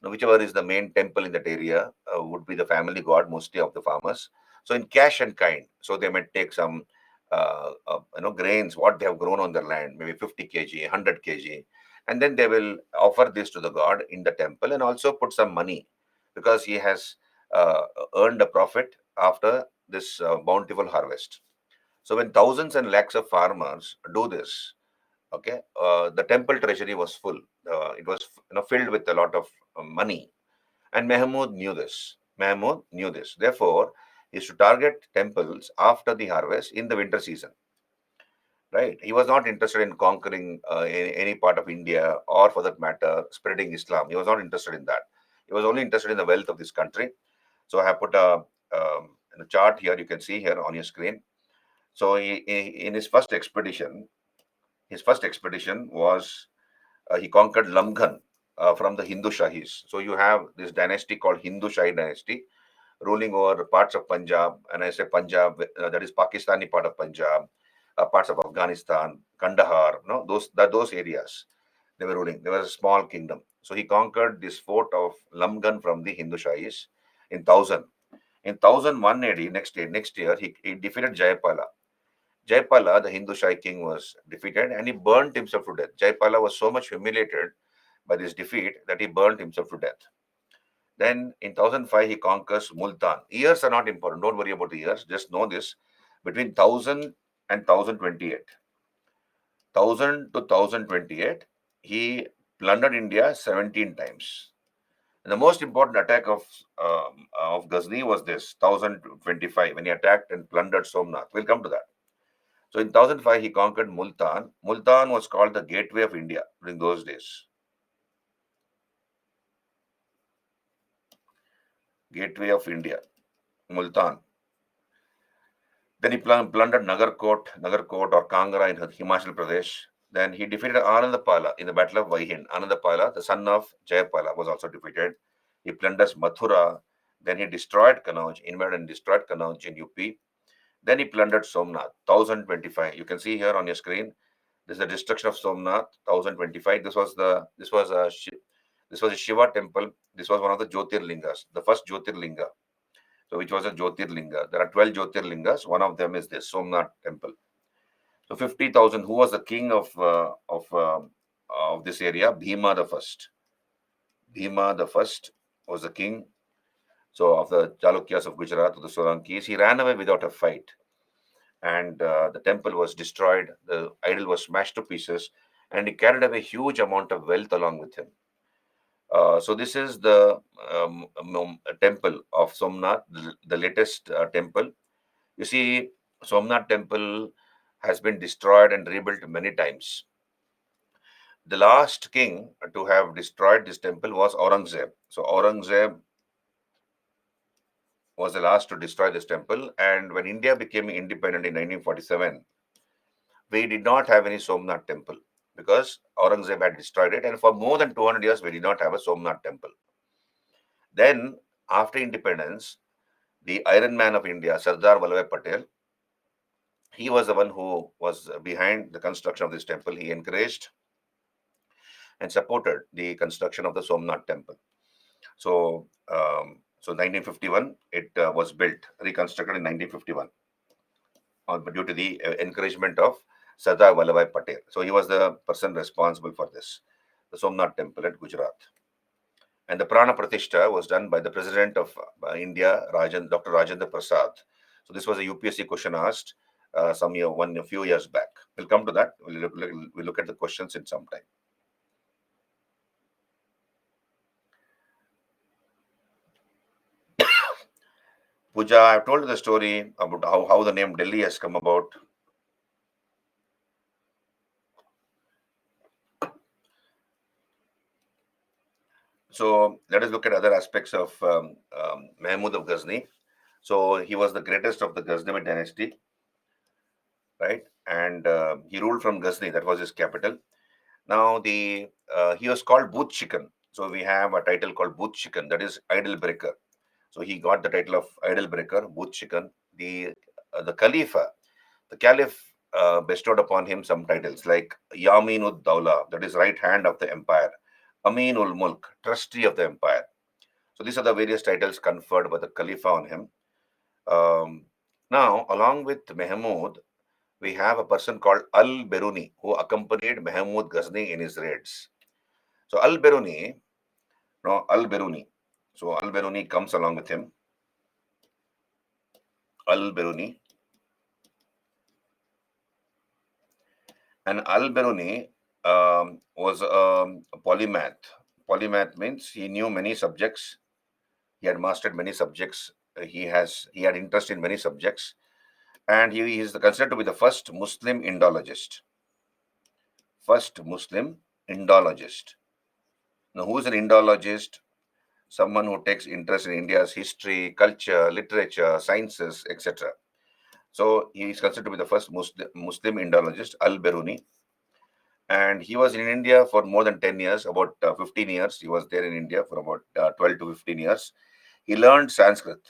Now, whichever is the main temple in that area would be the family god, mostly of the farmers. So in cash and kind, so they might take some grains what they have grown on their land, maybe 50 kg, 100 kg, and then they will offer this to the god in the temple, and also put some money because he has uh, earned a profit after this bountiful harvest. So when thousands and lakhs of farmers do this, okay, the temple treasury was full. It was filled with a lot of money, and Mahmud knew this. Mahmud knew this. Therefore, he used to target temples after the harvest in the winter season. Right? He was not interested in conquering any part of India, or, for that matter, spreading Islam. He was not interested in that. He was only interested in the wealth of this country. So I have put a chart here. You can see here on your screen. So in his first expedition was he conquered Lamghan from the Hindu Shahis. So you have this dynasty called Hindu Shahi dynasty ruling over parts of Punjab. And I say Punjab, that is Pakistani part of Punjab, parts of Afghanistan, Kandahar, those areas they were ruling. There was a small kingdom. So he conquered this fort of Lamghan from the Hindu Shahis in 1000. In 1001 AD, next year, he defeated Jayapala. Jaipala, the Hindu Shah king, was defeated and he burnt himself to death. Jaipala was so much humiliated by this defeat that he burnt himself to death. Then in 1005, he conquers Multan. Years are not important. Don't worry about the years. Just know this. Between 1000 and 1028, 1000 to 1028, he plundered India 17 times. And the most important attack of Ghazni was this 1025 when he attacked and plundered Somnath. We'll come to that. So in 1005, he conquered Multan. Multan was called the gateway of India during those days. Gateway of India, Multan. Then he plundered Nagarkot or Kangra in Himachal Pradesh. Then he defeated Anandapala in the Battle of Vaihin. Anandapala, the son of Jayapala, was also defeated. He plunders Mathura. Then he destroyed Kannauj, invaded and destroyed Kannauj in UP. Then he plundered Somnath, 1025. You can see here on your screen. This is the destruction of Somnath, 1025. This was a Shiva temple. This was one of the Jyotirlingas, the first Jyotirlinga. So, which was a Jyotirlinga. There are 12 Jyotirlingas. One of them is this Somnath temple. So, 50,000. Who was the king of this area? Bhima the first. Bhima the first was the king. So, of the Chalukyas of Gujarat, of the Solankis, he ran away without a fight, and the temple was destroyed. The idol was smashed to pieces, and he carried away a huge amount of wealth along with him. So this is the temple of Somnath, the latest temple. You see, Somnath temple has been destroyed and rebuilt many times. The last king to have destroyed this temple was Aurangzeb. So Aurangzeb was the last to destroy this temple. And when India became independent in 1947, we did not have any Somnath temple because Aurangzeb had destroyed it. And for more than 200 years, we did not have a Somnath temple. Then, after independence, the Iron Man of India, Sardar Vallabhbhai Patel, he was the one who was behind the construction of this temple. He encouraged and supported the construction of the Somnath temple. So 1951, it was built, reconstructed in 1951, due to the encouragement of Sardar Vallabhbhai Patel. So he was the person responsible for this, the Somnath temple at Gujarat. And the Prana Pratishtha was done by the President of India, Dr. Rajendra Prasad. So this was a UPSC question asked a few years back. We'll come to that. We'll look at the questions in some time. Pooja, I've told you the story about how the name Delhi has come about. So let us look at other aspects of Mahmud of Ghazni. So he was the greatest of the Ghaznimid dynasty, right? And he ruled from Ghazni. That was his capital. Now the he was called Booth Chicken. So we have a title called Booth Chicken. That is idol breaker. So he got the title of idol breaker, Booth Chicken. The Khalifa, the Caliph, bestowed upon him some titles like Yamin ud Dawla, that is right hand of the empire, Amin ul Mulk, trustee of the empire. So these are the various titles conferred by the Khalifa on him. Um, Now, along with Mahmud, we have a person called Al Beruni who accompanied Mahmud Ghazni in his raids. So Al Beruni, no Al Beruni. So Al Beruni comes along with him. Al Beruni and Al Beruni was a polymath. Polymath means he knew many subjects. He had mastered many subjects. He had interest in many subjects, and he is considered to be the first Muslim Indologist. First Muslim Indologist. Now, who is an Indologist? Someone who takes interest in India's history, culture, literature, sciences, etc. So he is considered to be the first Muslim Indologist, Al Beruni, and he was in India for more than 10 years, about 15 years. He was there in India for about 12 to 15 years. He learned Sanskrit.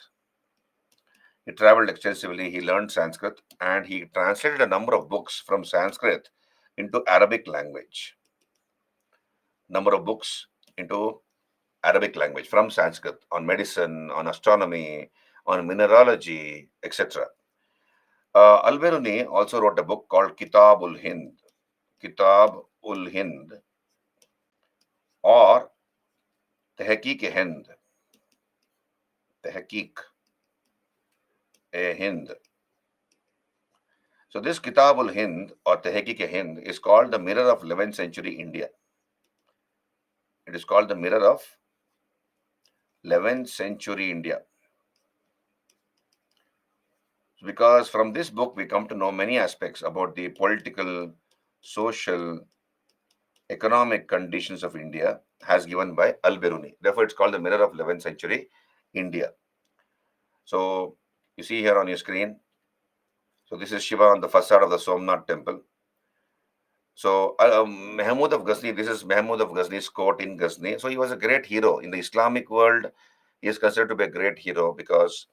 He traveled extensively. He learned Sanskrit and he translated a number of books from Sanskrit into Arabic language. Number of books into Arabic language from Sanskrit on medicine, on astronomy, on mineralogy, etc. Al-Biruni also wrote a book called Kitab ul Hind. Kitab ul Hind or Tehqiq e Hind. Tehqiq e Hind. So this Kitab ul Hind or Tehqiq e Hind is called the mirror of 11th century India. It is called the mirror of 11th century India. Because from this book we come to know many aspects about the political, social, economic conditions of India as given by Al-Biruni. Therefore, it's called the mirror of 11th century India. So you see here on your screen. So this is Shiva on the facade of the Somnath temple. So Mahmud of Ghazni, this is Mahmud of Ghazni's court in Ghazni. So he was a great hero in the Islamic world. He is considered to be a great hero because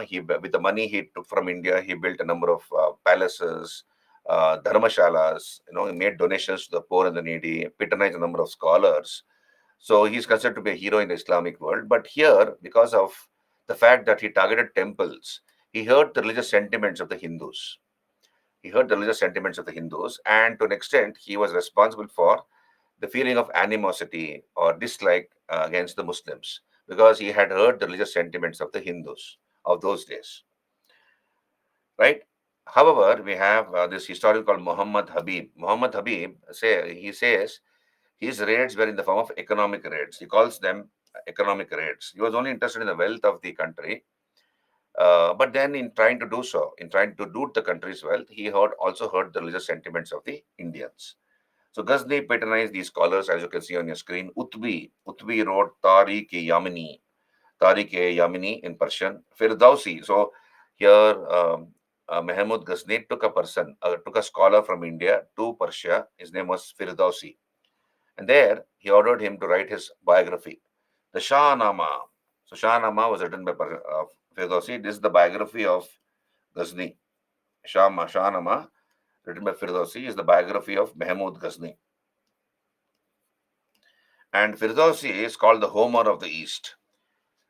he with the money he took from India, he built a number of palaces, dharmashalas. He made donations to the poor and the needy, patronized a number of scholars. So he's considered to be a hero in the Islamic world. But here, because of the fact that he targeted temples, he hurt the religious sentiments of the Hindus. He hurt the religious sentiments of the Hindus, and to an extent, he was responsible for the feeling of animosity or dislike against the Muslims because he had hurt the religious sentiments of the Hindus of those days, right? However, we have this historian called Muhammad Habib. Muhammad Habib says his raids were in the form of economic raids. He calls them economic raids. He was only interested in the wealth of the country, but then in trying to do so, in trying to loot the country's wealth, he also hurt the religious sentiments of the Indians. So Ghazni patronized these scholars, as you can see on your screen. Utbi wrote Tariq-e-Yamini in Persian. Firdausi. So here, Mahmud Ghazni took a scholar from India to Persia. His name was Firdausi. And there, he ordered him to write his biography, the Shahnama. So Shahnama was written by Firdausi. This is the biography of Ghazni. Shahnama, written by Firdausi, is the biography of Mahmud Ghazni. And Firdausi is called the Homer of the East.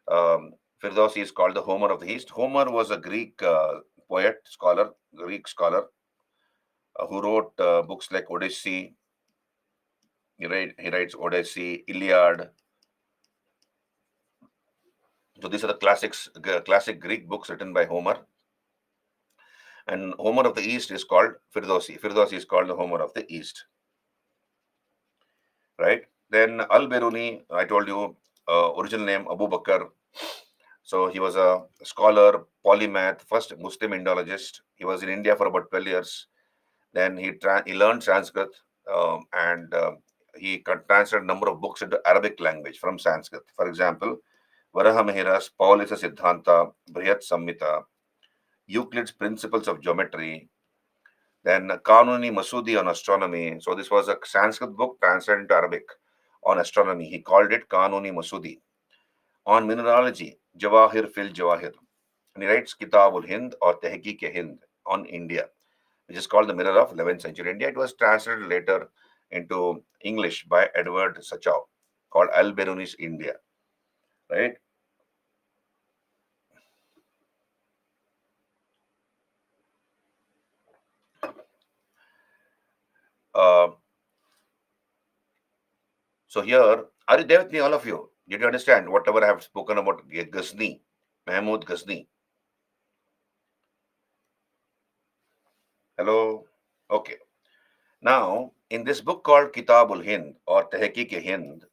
Firdausi is called the Homer of the East. Homer was a Greek Greek scholar, who wrote books like Odyssey. He writes Odyssey, Iliad. So these are the classic Greek books written by Homer. And Homer of the East is called Firdausi. Firdausi is called the Homer of the East. Right? Then Al-Biruni, I told you, original name Abu Bakr. So he was a scholar, polymath, first Muslim Indologist. He was in India for about 12 years. Then he learned Sanskrit, and he translated a number of books into Arabic language from Sanskrit. For example, Varahamihira's Paulisa Siddhanta, Brihat Samhita, Euclid's Principles of Geometry, then Kanuni Masudi on astronomy. So this was a Sanskrit book translated into Arabic on astronomy. He called it Kanuni Masudi. On mineralogy, Jawahir fil Jawahir. And he writes Kitabul Hind or Tehqiq-e-Hind on India, which is called the Mirror of 11th Century India. It was translated later into English by Edward Sachow, called Al-Biruni's India, right? Uh, so here, are you there with me, all of you? Did you understand whatever I have spoken about Ghazni, Mahmud Ghazni? Hello? Okay. Now, in this book called Kitabul Hind or Tehqiq-e-Hind,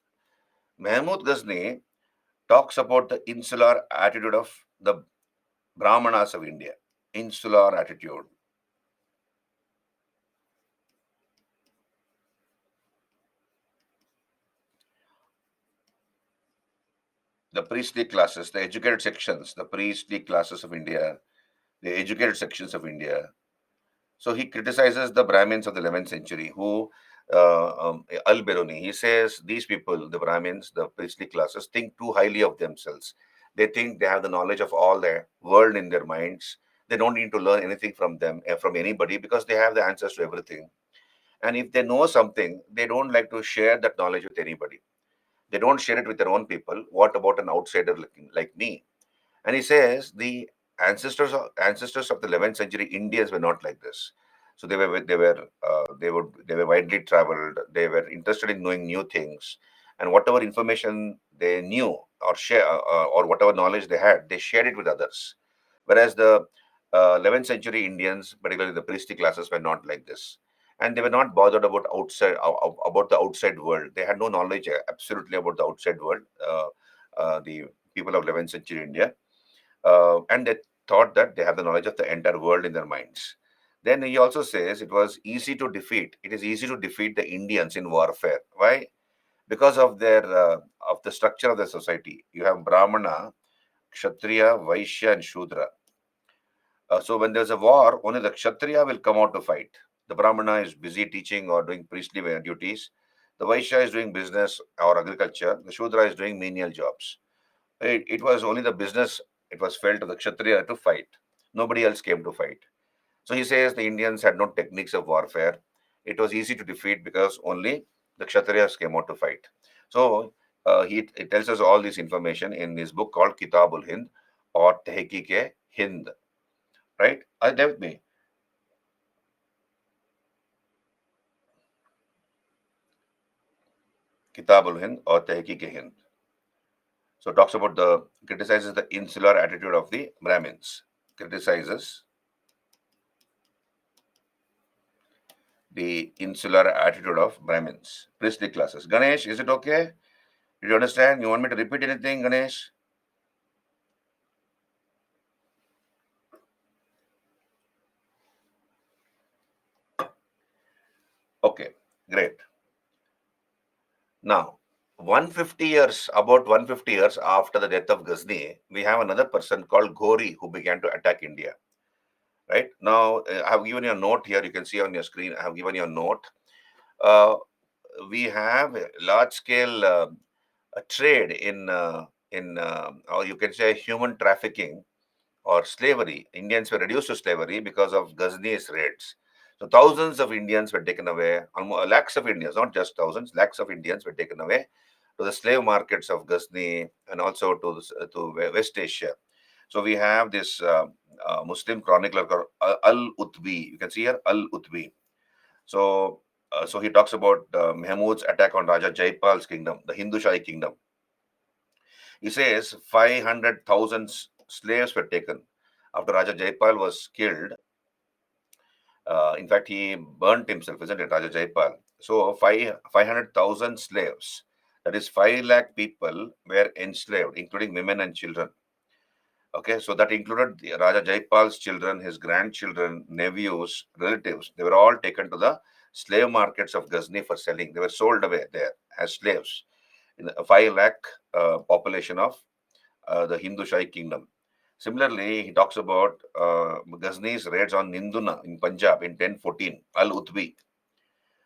Mahmud Ghazni talks about the insular attitude of the Brahmanas of India. Insular attitude. The priestly classes, the educated sections, the priestly classes of India, the educated sections of India. So he criticizes the Brahmins of the 11th century who, Al-Biruni, he says these people, the Brahmins, the priestly classes, think too highly of themselves. They think they have the knowledge of all the world in their minds. They don't need to learn anything from them, from anybody, because they have the answers to everything. And if they know something, they don't like to share that knowledge with anybody. They don't share it with their own people. What about an outsider like me? And he says the ancestors of the 11th century Indians were not like this. So they were widely traveled. They were interested in knowing new things, and whatever information they knew or or whatever knowledge they had, they shared it with others. Whereas the 11th century Indians, particularly the priestly classes, were not like this, and they were not bothered about the outside world. They had no knowledge absolutely about the outside world. The people of 11th century India, and they thought that they have the knowledge of the entire world in their minds. Then he also says it was easy to defeat. It is easy to defeat the Indians in warfare. Why? Because of their of the structure of the society. You have Brahmana, Kshatriya, Vaishya, and Shudra. So when there's a war, only the Kshatriya will come out to fight. The Brahmana is busy teaching or doing priestly duties. The Vaishya is doing business or agriculture. The Shudra is doing menial jobs. It was only the business, it was felt to the Kshatriya to fight. Nobody else came to fight. So he says the Indians had no techniques of warfare. It was easy to defeat because only the Kshatriyas came out to fight. So he tells us all this information in his book called Kitabul Hind or Tehqiq Hind. Right? Are you there with me? Kitabul Hind or Tehqiq Hind. So talks about criticizes the insular attitude of the Brahmins. Criticizes the insular attitude of Brahmins, priestly classes. Ganesh, is it okay? Did you understand? You want me to repeat anything, Ganesh? Okay, great. Now, about 150 years after the death of Ghazni, we have another person called Ghori who began to attack India. Right now, I have given you a note here. You can see on your screen. I have given you a note. Uh, we have a large-scale trade or you can say human trafficking or slavery. Indians were reduced to slavery because of Ghazni's raids. So thousands of Indians were taken away, almost lakhs of Indians, not just thousands, lakhs of Indians were taken away to the slave markets of Ghazni and also to West Asia. So we have this Muslim chronicler called Al-Utbi. You can see here Al-Utbi. So he talks about Mahmud's attack on Raja Jaipal's kingdom, the Hindu Shahi kingdom. He says 500,000 slaves were taken after Raja Jaipal was killed. In fact, he burnt himself, isn't it, Raja Jaipal? So 500,000 slaves, that is 5 lakh people, were enslaved, including women and children. Okay, so that included the Raja Jaipal's children, his grandchildren, nephews, relatives. They were all taken to the slave markets of Ghazni for selling. They were sold away there as slaves in a 5 lakh population of the Hindu Shahi kingdom. Similarly, he talks about Ghazni's raids on Ninduna in Punjab in 1014, Al Utbi.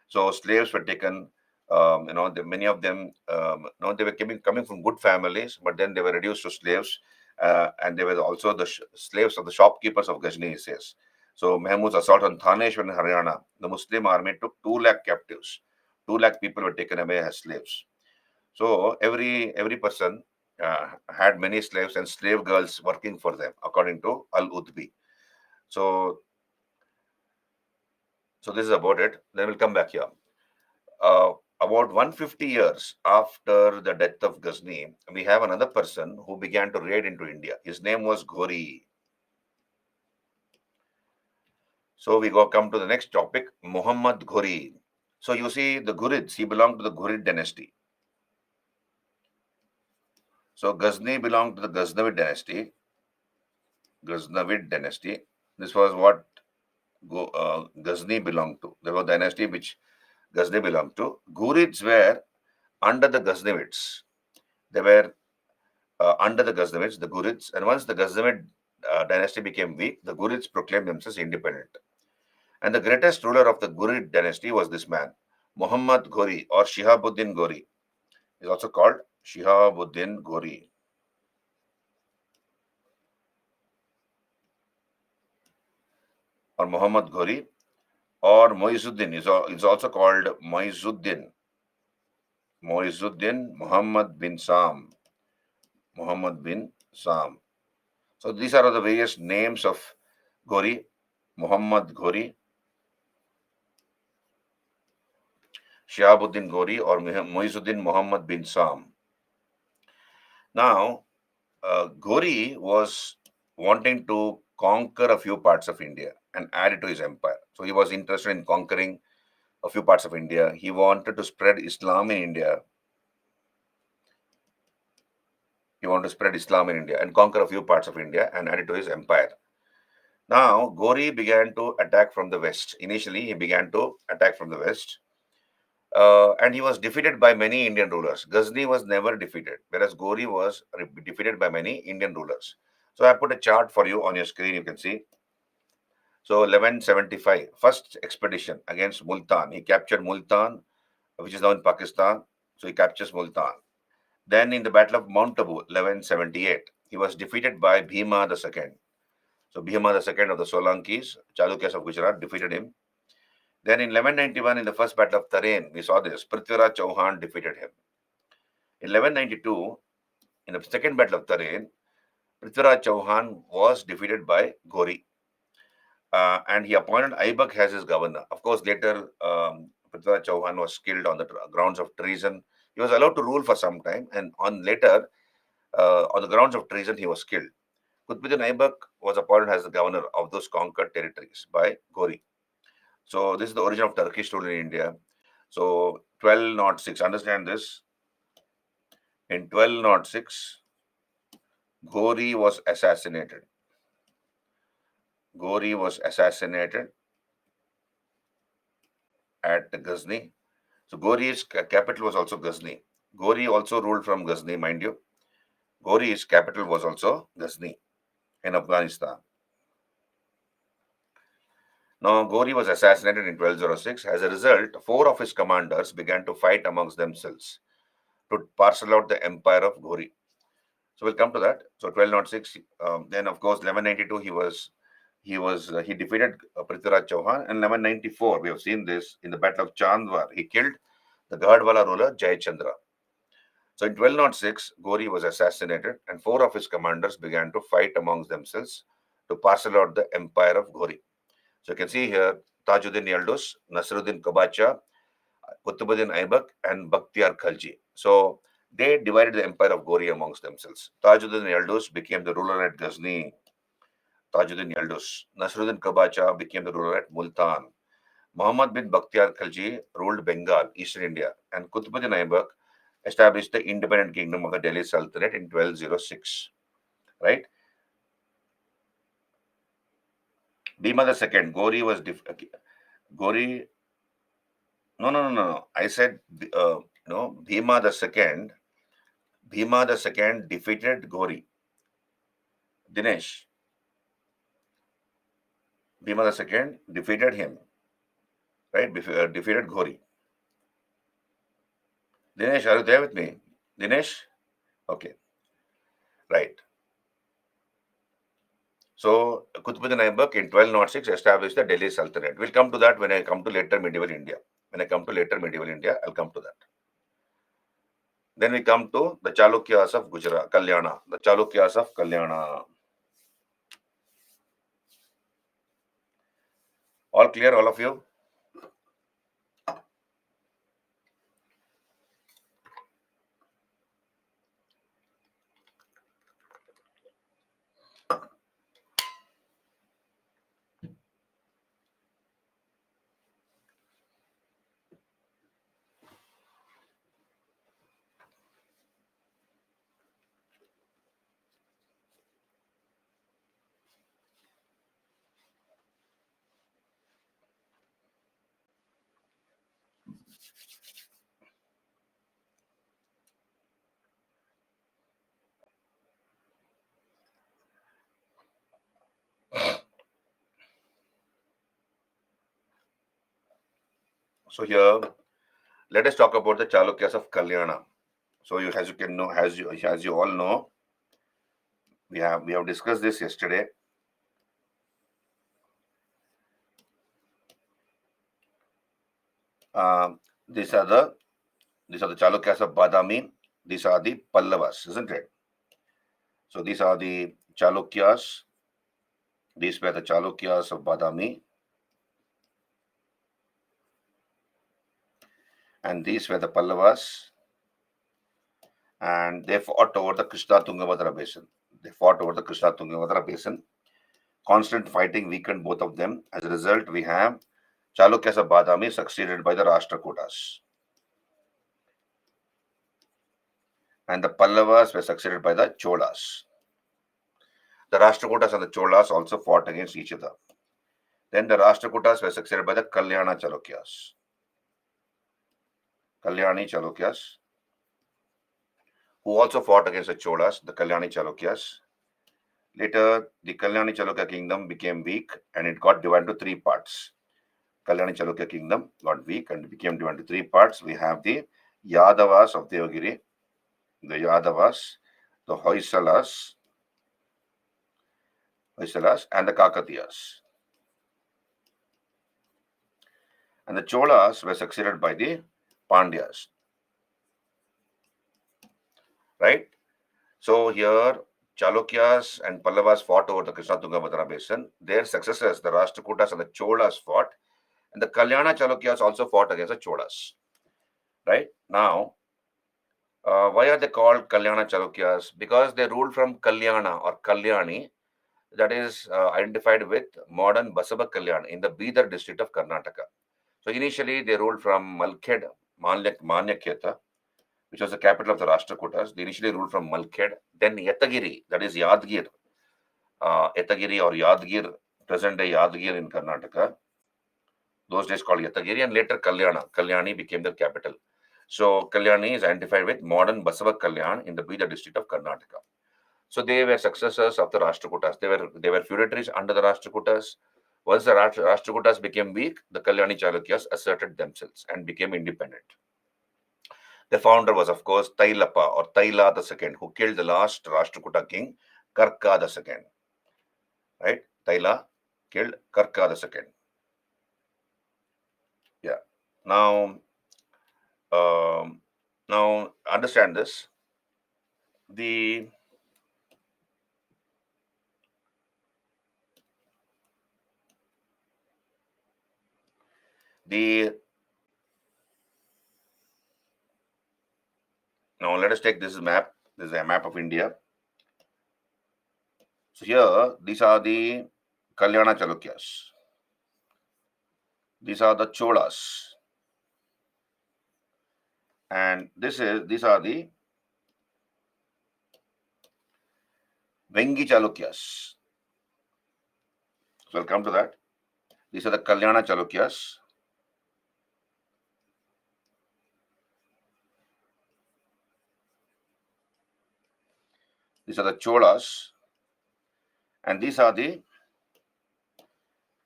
So slaves were taken. Many of them, they were coming from good families, but then they were reduced to slaves, and they were also the slaves of the shopkeepers of Ghazni. He says. So Mahmud's assault on Thaneshwar in Haryana, the Muslim army took 2 lakh captives. 2 lakh people were taken away as slaves. So every person had many slaves and slave girls working for them, according to Al Udbi. So so this is about it. Then we'll come back here. Uh, about 150 years after the death of Ghazni, we have another person who began to raid into India. His name was Ghori. So we go come to the next topic, Muhammad Ghori. So you see, the Ghurids, he belonged to the Ghurid dynasty. So Ghazni belonged to the Ghaznavid dynasty. Ghaznavid dynasty. This was what Ghazni belonged to. There was a dynasty which Ghazni belonged to. Ghurids were under the Ghaznavids. They were under the Ghaznavids, the Ghurids, and once the Ghaznavid dynasty became weak, the Ghurids proclaimed themselves independent. And the greatest ruler of the Ghurid dynasty was this man, Muhammad Ghori or Shihabuddin Ghori. He is also called Shihabuddin Ghori or Muhammad Ghori or Moizuddin is also called Moizuddin. Moizuddin Muhammad bin Sam. Muhammad bin Sam. So these are the various names of Ghori, Muhammad Ghori, Shihabuddin Ghori, or Moizuddin Muhammad bin Sam. Now, Ghori was wanting to conquer a few parts of India and add it to his empire. So he was interested in conquering a few parts of India. He wanted to spread Islam in India. He wanted to spread Islam in India and conquer a few parts of India and add it to his empire. Now, Ghori began to attack from the west. Initially, he began to attack from the west. And he was defeated by many Indian rulers. Ghazni was never defeated, whereas Ghori was defeated by many Indian rulers. So I put a chart for you on your screen, you can see. So 1175, first expedition against Multan. He captured Multan, which is now in Pakistan. So he captures Multan. Then in the Battle of Mount Abu, 1178, he was defeated by Bhima II. So Bhima II of the Solankis, Chalukyas of Gujarat, defeated him. Then in 1191, in the first Battle of Tarain, we saw this. Prithviraj Chauhan defeated him. In 1192, in the second Battle of Tarain, Prithviraj Chauhan was defeated by Ghori. And he appointed Aibak as his governor. Of course, later Prithviraj Chauhan was killed on the grounds of treason. He was allowed to rule for some time, and on the grounds of treason, he was killed. Qutbuddin Aibak was appointed as the governor of those conquered territories by Ghori. So this is the origin of Turkish rule in India. So 1206, understand this. In 1206, Ghori was assassinated. Ghori was assassinated at Ghazni. So Ghori's capital was also Ghazni. Ghori also ruled from Ghazni, mind you. Ghori's capital was also Ghazni in Afghanistan. Now, Ghori was assassinated in 1206. As a result, 4 of his commanders began to fight amongst themselves to parcel out the empire of Ghori. So we'll come to that. So 1206. Then, of course, 1192 he defeated Prithviraj Chauhan. And 1194 we have seen this in the Battle of Chandwar. He killed the Gadwala ruler Jayachandra. So in 1206, Ghori was assassinated, and 4 of his commanders began to fight amongst themselves to parcel out the empire of Ghori. So you can see here Tajuddin Yildiz, Nasruddin Kabacha, Qutbuddin Aibak, and Bakhtiar Khalji. So they divided the empire of Ghori amongst themselves. Tajuddin Yildiz became the ruler at Ghazni. Tajuddin Yildiz. Nasruddin Kabacha became the ruler at Multan. Muhammad bin Bakhtiar Khalji ruled Bengal, eastern India, and Qutbuddin Aibak established the independent kingdom of the Delhi Sultanate in 1206. Right? Bhima the second. Gori. No, no, no, no, no. I said, no, Bhima the second. Bhima the second defeated Gori. Dinesh. Bhima the second defeated him. Right? Defeated Gori. Dinesh, are you there with me? Dinesh? Okay. Right. So, Qutbuddin Aibak in 1206 established the Delhi Sultanate. We'll come to that when I come to later medieval India. When I come to later medieval India, I'll come to that. Then we come to the Chalukyas of Gujarat, Kalyana. The Chalukyas of Kalyana. All clear, all of you? So here, let us talk about the Chalukyas of Kalyana. So you, as you can know, as you all know, we have discussed this yesterday. These are the Chalukyas of Badami. These are the Pallavas, isn't it? So these are the Chalukyas. These were the Chalukyas of Badami, and these were the Pallavas. And they fought over the Krishna Tungabhadra basin. Constant fighting weakened both of them. As a result, we have Chalukyas of Badami succeeded by the Rashtrakutas. And the Pallavas were succeeded by the Cholas. The Rashtrakutas and the Cholas also fought against each other. Then the Rashtrakutas were succeeded by the Kalyana Chalukyas. Kalyani Chalukyas, who also fought against the Cholas, the Kalyani Chalukyas. Later, the Kalyani Chalukya kingdom became weak and it got divided into three parts. Kalyani Chalukya kingdom got weak and became divided into three parts. We have the Yadavas of Devagiri, the Yadavas, the Hoysalas, and the Kakatiyas. And the Cholas were succeeded by the Pandyas. Right? So here, Chalukyas and Pallavas fought over the Krishna Tungabhadra basin. Their successors, the Rashtrakutas and the Cholas, fought. And the Kalyana Chalukyas also fought against the Cholas. Right? Now, why are they called Kalyana Chalukyas? Because they ruled from Kalyana or Kalyani, that is identified with modern Basava Kalyan in the Bidar district of Karnataka. So initially they ruled from Malkhed, Manyakheta, which was the capital of the Rashtrakutas. They initially ruled from Malkhed, then Yatagiri, that is Yadgir, Yatagiri or Yadgir, present day Yadgir in Karnataka. Those days called Yatagiri, and later Kalyani became the capital. So Kalyani is identified with modern Basava Kalyan in the Bidar district of Karnataka. So they were successors of the Rashtrakutas. They were feudatories under the Rashtrakutas. Once the Rashtrakutas became weak, the Kalyani Chalukyas asserted themselves and became independent. The founder was, of course, Tailapa or Taila II, who killed the last Rashtrakuta king, Karka II. Right? Taila killed Karka II. Yeah. Now, now understand this. The now let us take this map. This is a map of India. So here, these are the Kalyana Chalukyas. These are the Cholas. And these are the Vengi Chalukyas. So I'll come to that. These are the Kalyana Chalukyas. These are the Cholas. And these are the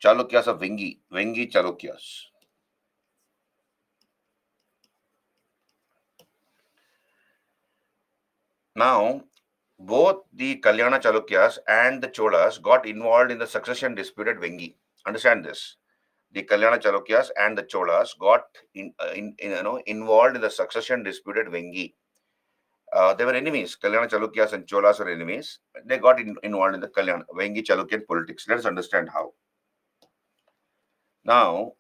Chalukyas of Vengi Chalukyas. Now, both the Kalyana Chalukyas and the Cholas got involved in the succession dispute at Vengi. Understand this. The Kalyana Chalukyas and the Cholas got involved in the succession dispute at Vengi. They were enemies. Kalyana Chalukyas and Cholas were enemies. They got involved in the Vengi Chalukyan politics. Let us understand how. Now,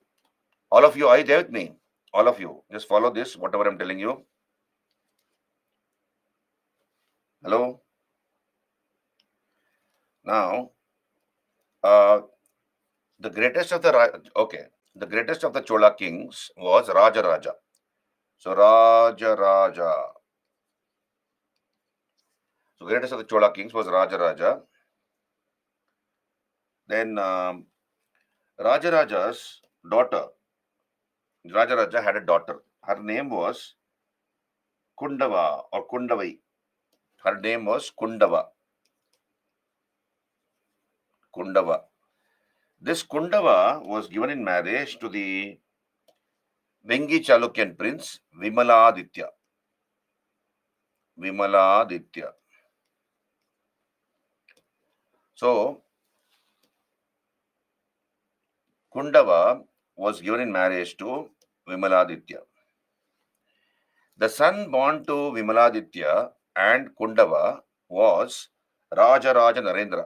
all of you, are you there with me? All of you, just follow this, whatever I'm telling you. Hello? Now, the greatest of the Chola kings was Raja Raja. So Raja Raja. So greatest of the Chola kings was Raja Raja. Then Raja Raja's daughter, Raja Raja had a daughter. Her name was Kundava or Kundavai. Her name was Kundava. Kundava. This Kundava was given in marriage to the Vengi Chalukyan prince Vimaladitya. Vimaladitya. So Kundava was given in marriage to Vimaladitya. The son born to Vimaladitya and Kundava was Raja Raja Narendra.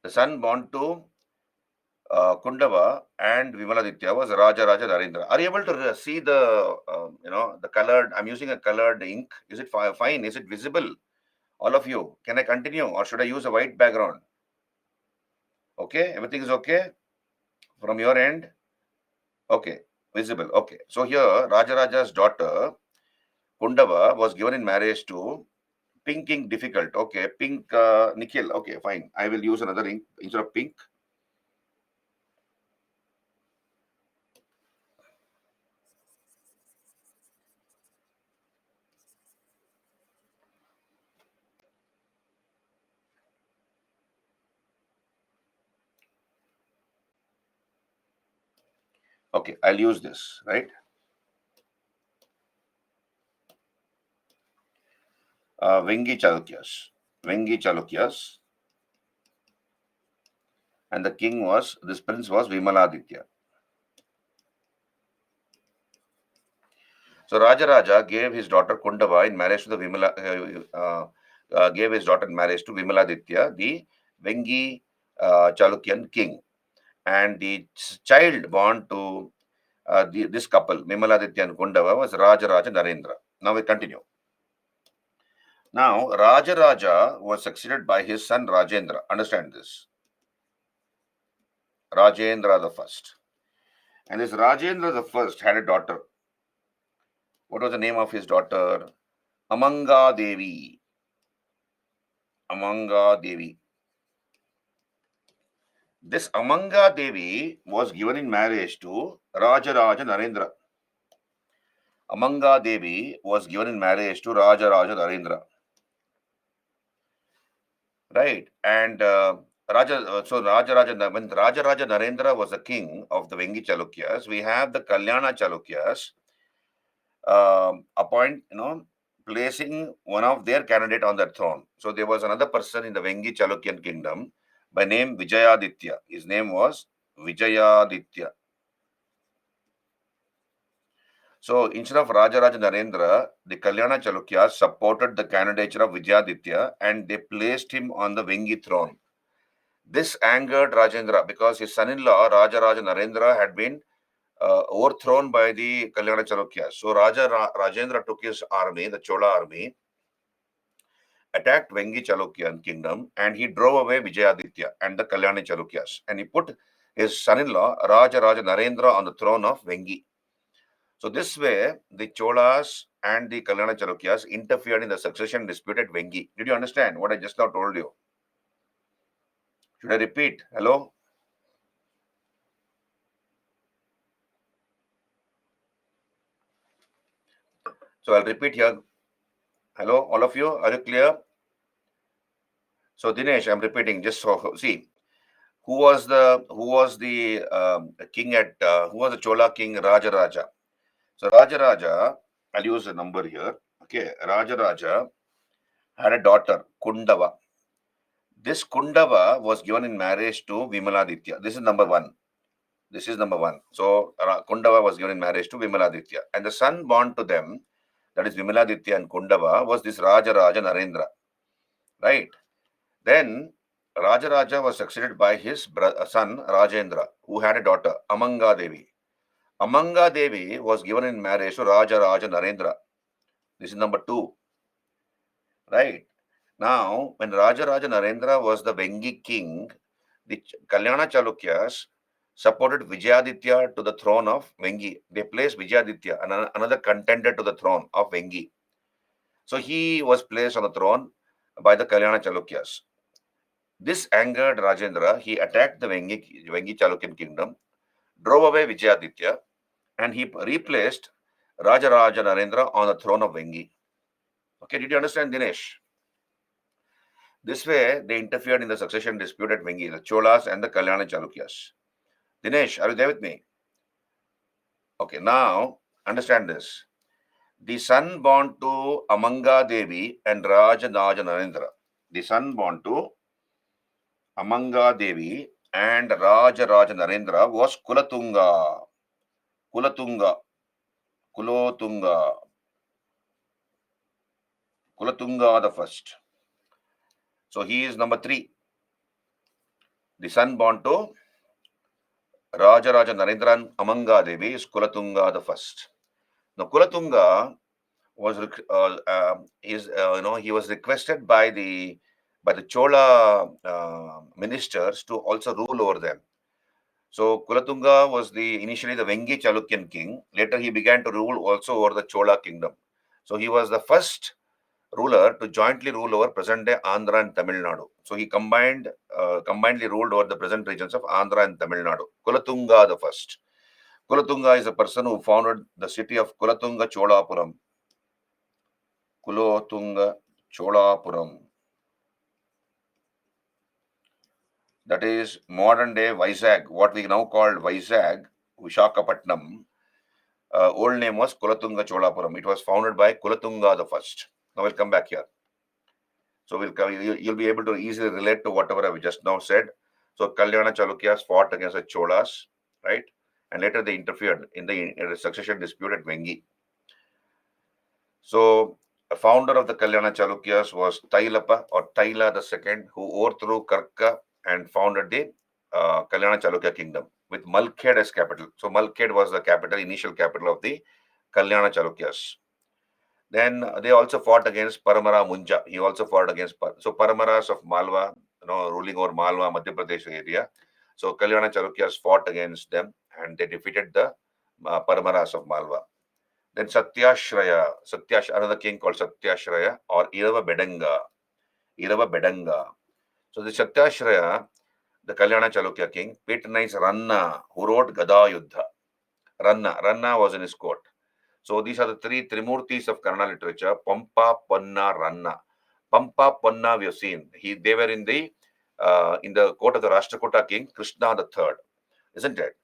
The son born to Kundava and Vimaladitya was Raja Raja Narendra. Are you able to see the the colored? I'm using a colored ink. Is it fine? Is it visible? All of you, can I continue or should I use a white background? Okay, everything is okay from your end. Okay, visible. Okay, so here Raja Raja's daughter Kundava was given in marriage to Pink ink difficult. Okay, pink Nikhil. Okay, fine. I will use another ink instead of pink. Okay, I'll use this, right? Vengi Chalukyas. Vengi Chalukyas. And the king was, this prince was Vimaladitya. So Raja Raja gave his daughter Kundava in marriage to the gave his daughter in marriage to Vimaladitya, the Vengi Chalukyan king. And the child born to this couple, Vimaladitya and Kundava, was Raja Raja Narendra. Now we continue. Now, Raja Raja was succeeded by his son Rajendra. Understand this. Rajendra the first. And this Rajendra the first had a daughter. What was the name of his daughter? Amanga Devi. Amanga Devi. This Amanga Devi was given in marriage to Raja Raja Narendra. Amanga Devi was given in marriage to Raja Raja Narendra. Right. And when Raja Raja Narendra was the king of the Vengi Chalukyas, we have the Kalyana Chalukyas placing one of their candidate on that throne. So there was another person in the Vengi Chalukyan kingdom by name Vijayaditya. His name was Vijayaditya. So instead of Raja Raja Narendra, the Kalyana Chalukyas supported the candidature of Vijayaditya and they placed him on the Vengi throne. This angered Rajendra because his son-in-law Raja Raja Narendra had been overthrown by the Kalyana Chalukyas. So Rajendra took his army, the Chola army, attacked Vengi Chalukyan kingdom and he drove away Vijayaditya and the Kalyani Chalukyas. And he put his son-in-law Raja Raja Narendra on the throne of Vengi. So this way, the Cholas and the Kalyana Chalukyas interfered in the succession dispute at Vengi. Did you understand what I just now told you? Should I repeat? Hello? So I'll repeat here. Hello, all of you, are you clear? So Dinesh, I'm repeating. Just so see, who was the king at who was the Chola king Raja Raja? So Raja Raja, I'll use a number here. Okay, Raja Raja had a daughter Kundava. This Kundava was given in marriage to Vimaladitya. This is number one. This is number one. So Kundava was given in marriage to Vimaladitya, and the son born to them, that is Vimaladitya and Kundava, was this Raja Raja Narendra. Right. Then Raja Raja was succeeded by his son Rajendra, who had a daughter Amanga Devi. Amanga Devi was given in marriage to Raja Raja Narendra. This is number two. Right. Now, when Raja Raja Narendra was the Vengi king, the Kalyana Chalukyas supported Vijayaditya to the throne of Vengi. They placed Vijayaditya, another contender to the throne of Vengi. So he was placed on the throne by the Kalyana Chalukyas. This angered Rajendra. He attacked the Vengi Chalukyan kingdom, drove away Vijayaditya, and he replaced Rajaraja Narendra on the throne of Vengi. Okay, did you understand, Dinesh? This way, they interfered in the succession dispute at Vengi, the Cholas and the Kalyana Chalukyas. Dinesh, are you there with me? Okay, now understand this. The son born to Amanga Devi and Rajaraja Narendra. The son born to Amanga Devi and Rajaraja Narendra was Kulatunga. Kulatunga. Kulotunga. Kulatunga the first. So he is number three. The son born to Rajaraja Narendra Amanga Devi is Kulatunga the first. Now Kulatunga was he was requested by the Chola ministers to also rule over them. So Kulatunga was initially the Vengi Chalukyan king. Later he began to rule also over the Chola kingdom. So he was the first ruler to jointly rule over present-day Andhra and Tamil Nadu. So he combinedly ruled over the present regions of Andhra and Tamil Nadu. Kulatunga the first. Kulatunga is a person who founded the city of Kulatunga Cholapuram. Kulotunga Cholapuram. That is modern-day Vizag, what we now call Vizag, Vishakhapatnam. Old name was Kulatunga Cholapuram. It was founded by Kulatunga the first. Now we'll come back here. So you'll be able to easily relate to whatever I've just now said. So Kalyana Chalukyas fought against the Cholas, right? And later they interfered in the succession dispute at Vengi. So a founder of the Kalyana Chalukyas was Tailapa or Taila II, who overthrew Karka and founded the Kalyana Chalukya kingdom with Malkhed as capital. So Malkhed was the initial capital of the Kalyana Chalukyas. Then they also fought against Paramara Munja. He also fought against Paramaras of Malwa, ruling over Malwa, Madhya Pradesh area. So Kalyana Chalukyas fought against them and they defeated the Paramaras of Malwa. Then Satyashraya, another king called Satyashraya or Irava Bedanga. So the Satyashraya, the Kalyana Chalukya king, patronized Ranna, who wrote Gada Yuddha. Ranna was in his court. So these are the three Trimurtis of Kannada literature: Pampa, Panna, Ranna. Pampa, Panna, we have seen. They were in the court of the Rashtrakuta king Krishna III, isn't it?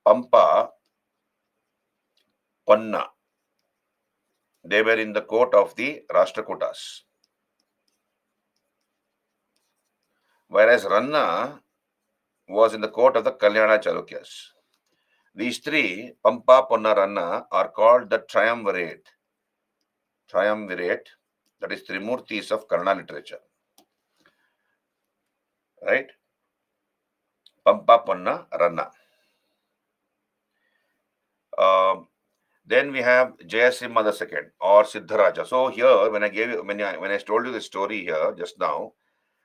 Pampa, Panna. They were in the court of the Rashtrakutas. Whereas Ranna was in the court of the Kalyana Chalukyas. These three, Pampa, Panna, Ranna, are called the triumvirate. That is Trimurtis of Kannada literature. Right? Pampa, Panna, Ranna. Then we have Jayasimha II or Siddharaja. So here, when I told you the story here just now,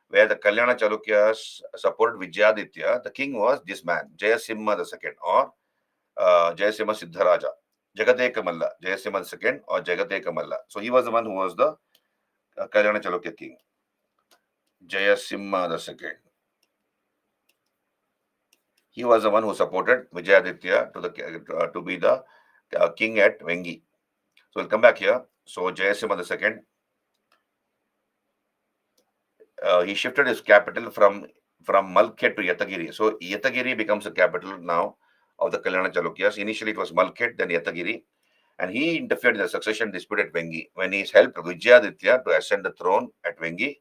where the Kalyana Chalukyas supported Vijayaditya, the king was this man, Jayasimha II or Jayasimha Siddharaja. Jagadeka Malla, Jayasimha II or Jagadeka Malla. So he was the one who was the Kalyana Chalukya king. Jayasimha II. He was the one who supported Vijayaditya to be the king at Vengi. So we'll come back here. So Jayasimha II, he shifted his capital from Malkhed to Yatagiri. So Yatagiri becomes the capital now of the Kalyana Chalukyas. Initially it was Malkhed, then Yatagiri. And he interfered in the succession dispute at Vengi when he helped Vijayaditya to ascend the throne at Vengi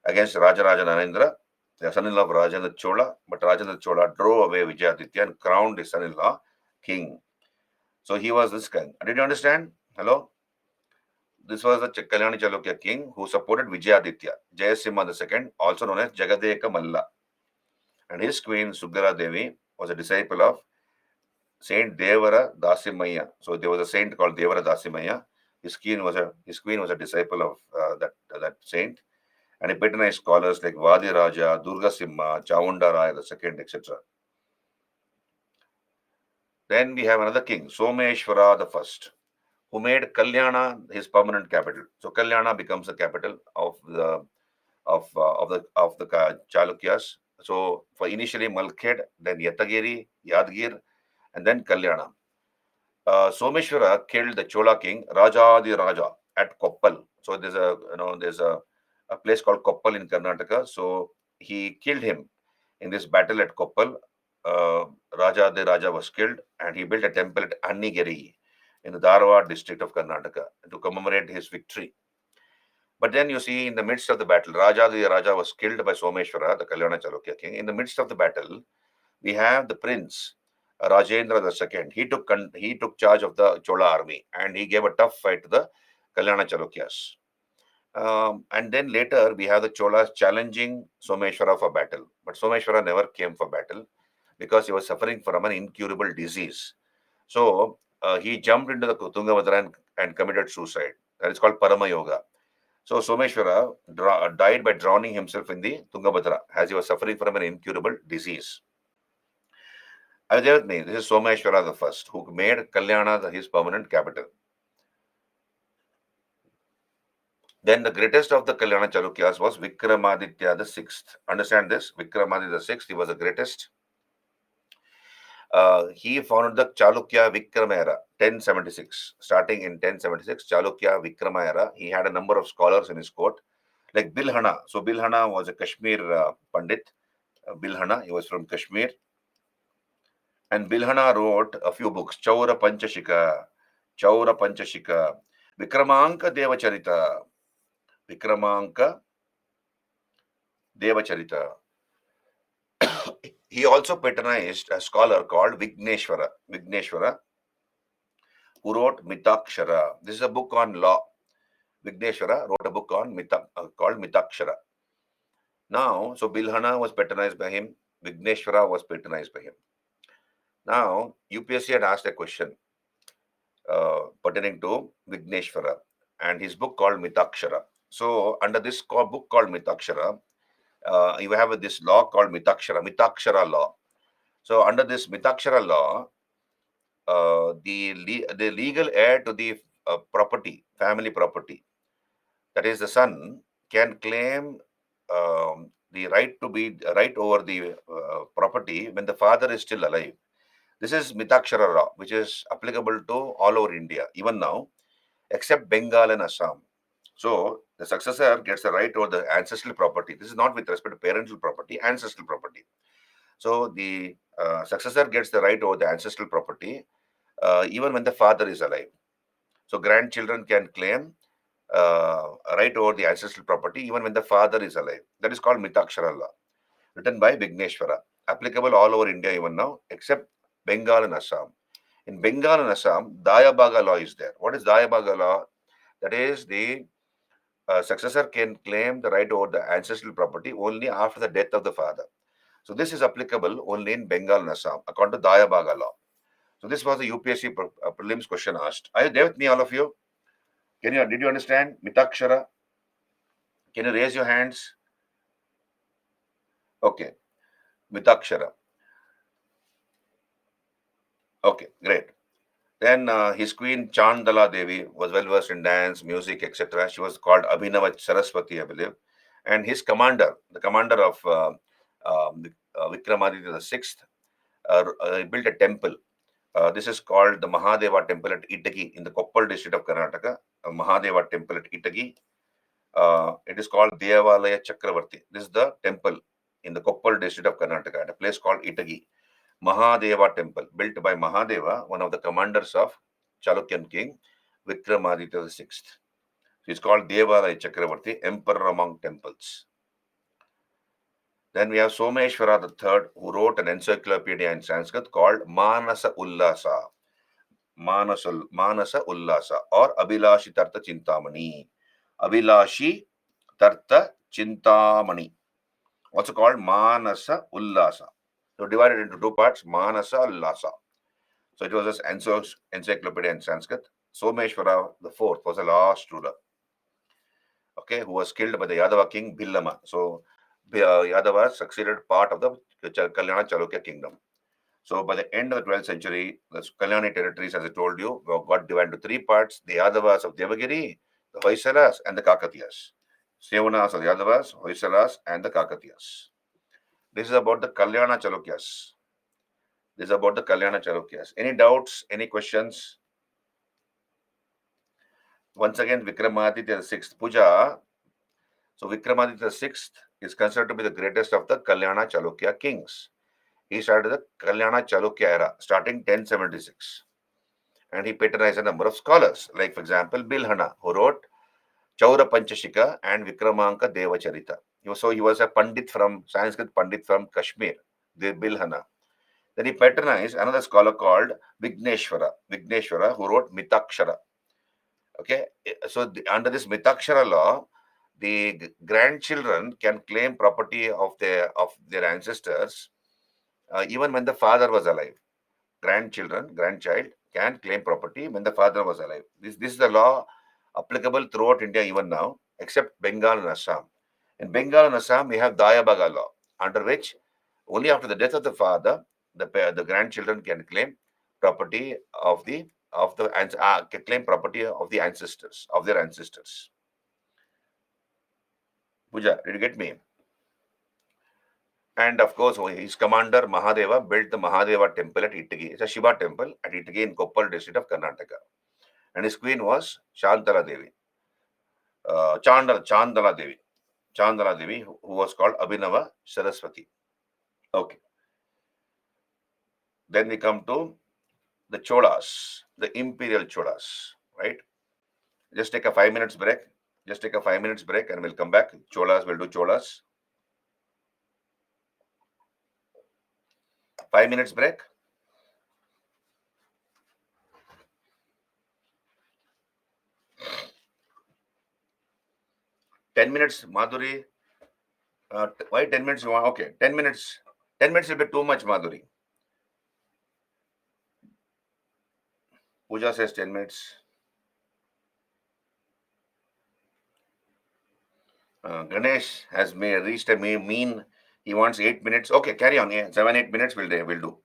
against Rajaraja Narendra, the son-in-law of Rajendra Chola. But Rajendra Chola drove away Vijayaditya and crowned his son-in-law king. So he was this king. Did you understand? Hello? This was the Kalyani Chalukya king who supported Vijayaditya, Jayasimha II, also known as Jagadeka Malla. And his queen Sugara Devi was a disciple of Saint Devara Dasimaya. So there was a saint called Devara Dasimaya. His queen was a disciple of that saint, and he patronized scholars like Vadi Raja, Durga Simha, Chaunda Raya II, etc. Then we have another king, Someshwara I, who made Kalyana his permanent capital. So Kalyana becomes the capital of the Chalukyas. So for initially Malkhed, then Yatagiri, Yadgir, and then Kalyana. Someshwara killed the Chola king Rajadi Raja at Koppal. So there's a place called Koppal in Karnataka. So he killed him in this battle at Koppal. Rajadi Raja was killed, and he built a temple at Annigiri in the Dharwad district of Karnataka to commemorate his victory. But then you see, in the midst of the battle, Rajadi Raja was killed by Someshwara, the Kalyana Chalukya king. In the midst of the battle, we have the prince Rajendra II. He took charge of the Chola army, and he gave a tough fight to the Kalyana Chalukyas. And then later we have the Cholas challenging Someshwara for battle, but Someshwara never came for battle because he was suffering from an incurable disease. So he jumped into the Tungabhadra and committed suicide. That is called Parama Yoga. So Someshwara died by drowning himself in the Tungabhadra as he was suffering from an incurable disease. Are you there with me? This is Someshwara the first, who made Kalyana his permanent capital. Then the greatest of the Kalyana Chalukyas was Vikramaditya the sixth. Understand this? Vikramaditya the sixth, he was the greatest. He founded the Chalukya Vikrama era, 1076. Starting in 1076, Chalukya Vikrama era, he had a number of scholars in his court, like Bilhana. So Bilhana was a Kashmir Pandit. Bilhana, he was from Kashmir. And Bilhana wrote a few books, Chaura Panchashika, Vikramanka Devacharita. He also patronized a scholar called Vigneshwara, who wrote Mitakshara. This is a book on law. Vigneshwara wrote a book on called Mitakshara. Now, so Bilhana was patronized by him. Vigneshwara was patronized by him. Now, UPSC had asked a question pertaining to Vigneshwara and his book called Mitakshara. So, under this book called Mitakshara, you have this law called Mitakshara law. So, under this Mitakshara law, the legal heir to the family property, that is the son, can claim the right over the property when the father is still alive. This is Mitakshara law, which is applicable to all over India, even now, except Bengal and Assam. So the successor gets the right over the ancestral property. This is not with respect to parental property, ancestral property. So the successor gets the right over the ancestral property even when the father is alive. So grandchildren can claim a right over the ancestral property even when the father is alive. That is called Mitakshara law, written by Vigneshwara, applicable all over India even now, except Bengal and Assam. In Bengal and Assam, Dayabaga law is there. What is Dayabaga law? That is, the successor can claim the right over the ancestral property only after the death of the father. So this is applicable only in Bengal and Assam, according to Dayabaga law. So this was the UPSC prelims question asked. Are you there with me, all of you? Did you understand Mitakshara? Can you raise your hands? Okay, Mitakshara. Okay, great. Then his queen Chandala Devi was well versed in dance, music, etc. She was called Abhinava Saraswati, I believe. And his commander, the commander of Vikramaditya the sixth, built a temple. This is called the Mahadeva temple at Itagi in the Koppal district of Karnataka. Mahadeva temple at Itagi. It is called Devalaya Chakravarti. This is the temple in the Koppal district of Karnataka at a place called Itagi. Mahadeva temple, built by Mahadeva, one of the commanders of Chalukyan king Vikramaditya VI. So it's called Devalaya Chakravarti, emperor among temples. Then we have Someshwara III, who wrote an encyclopedia in Sanskrit called Manasa Ullasa. Manasa Ullasa or Abhilashi Tartha Chintamani. Abhilashi Tartha Chintamani. Also called Manasa Ullasa. So divided into two parts, Manasa Ullasa. So it was an encyclopedia in Sanskrit. Someshwara the fourth was the last ruler, okay, who was killed by the Yadava king Billama. So Yadava succeeded part of the Kalyana Chalukya kingdom. So by the end of the 12th century, the Kalyani territories, as I told you, got divided into three parts: the Yadavas of Devagiri, the Hoysalas, and the Kakatiyas. Sevanas of the Yadavas, Hoysalas, and the Kakatiyas. This is about the Kalyana Chalukyas. This is about the Kalyana Chalukyas. Any doubts? Any questions? Once again, Vikramaditya VI Puja. So Vikramaditya VI is considered to be the greatest of the Kalyana Chalukya kings. He started the Kalyana Chalukya era, starting 1076. And he patronized a number of scholars, like, for example, Bilhana, who wrote Chaura Panchashika and Vikramanka Devacharita. He was a Pandit from Sanskrit Pandit from Kashmir, the Bilhana. Then he patronized another scholar called Vigneshwara, who wrote Mitakshara. Okay, so under this Mitakshara law, the grandchildren can claim property of their ancestors even when the father was alive. Grandchild can claim property when the father was alive. This is the law applicable throughout India even now, except Bengal and Assam. In Bengal and Assam, we have Dayabaga law, under which only after the death of the father, the grandchildren can claim property can claim property of the ancestors of their ancestors. Puja, did you get me? And of course, his commander Mahadeva built the Mahadeva temple at Itagi. It's a Shiva temple at Itagi in Koppal district of Karnataka. And his queen was Shantala Devi, Chandala Devi, who was called Abhinava Saraswati. Okay. Then we come to the Cholas, the imperial Cholas, right? Just take a 5 minutes break. Just take a 5 minutes break and we'll come back. Cholas, we'll do Cholas. 5 minutes break. 10 minutes, Madhuri. Why 10 minutes you want? Okay, 10 minutes. 10 minutes will be too much, Madhuri. Pooja says 10 minutes. Ganesh has reached a mean. He wants 8 minutes. Okay, carry on. Yeah, 7, 8 minutes we'll do.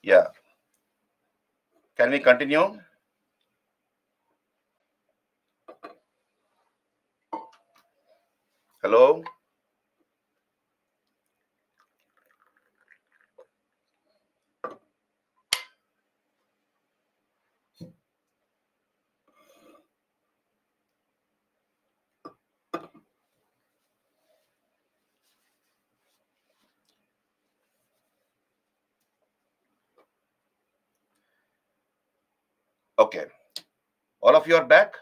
Yeah. Can we continue? Hello? Okay. All of you are back?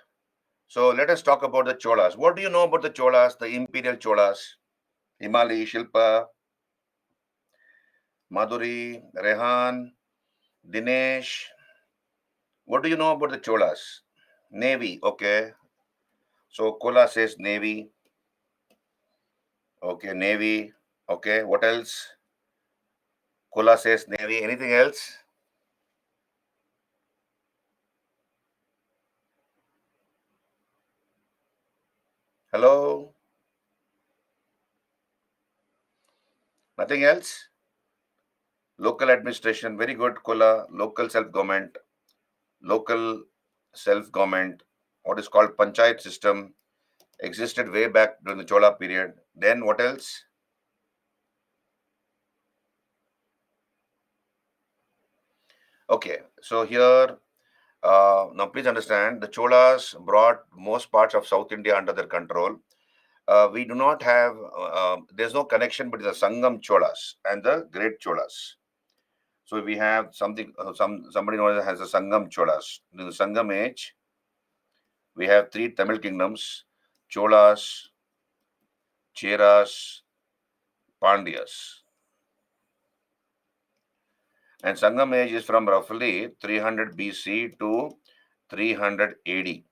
So let us talk about the Cholas. What do you know about the Cholas, the imperial Cholas? Himali, Shilpa, Madhuri, Rehan, Dinesh. What do you know about the Cholas? Navy, okay. So Kola says Navy. Okay, Navy. Okay, what else? Kola says Navy. Anything else? Hello? Nothing else? Local administration, very good, Kola. Local self-government, local self-government, what is called panchayat system, existed way back during the Chola period. Then what else? Okay, so here, now please understand, the Cholas brought most parts of South India under their control. We do not have, there's no connection between the Sangam Cholas and the Great Cholas. So we have something, somebody knows as the Sangam Cholas. In the Sangam age, we have three Tamil kingdoms: Cholas, Cheras, Pandyas. And Sangam age is from roughly 300 BC to 300 AD.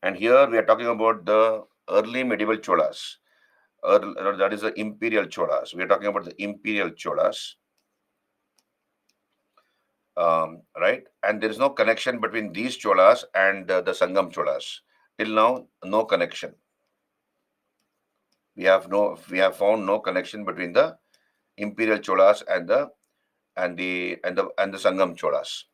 And here we are talking about the early medieval Cholas. That is the imperial Cholas. We are talking about the imperial Cholas. Right? And there is no connection between these Cholas and the Sangam Cholas. Till now, no connection. We have found no connection between the imperial Cholas and the Sangam Cholas.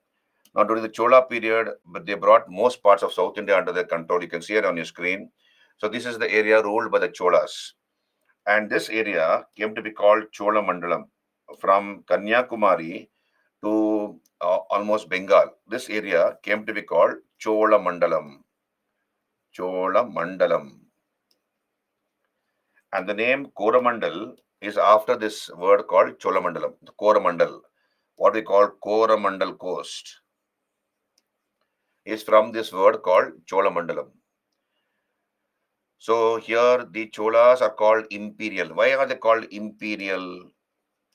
Now, during the Chola period, but they brought most parts of South India under their control. You can see it on your screen. So this is the area ruled by the Cholas, and this area came to be called Chola Mandalam, from Kanyakumari to almost Bengal. This area came to be called Chola Mandalam. Chola Mandalam. And the name Coromandel is after this word called Cholamandalam, the Coromandel. What we call Coromandel coast is from this word called Cholamandalam. So here the Cholas are called imperial. Why are they called imperial?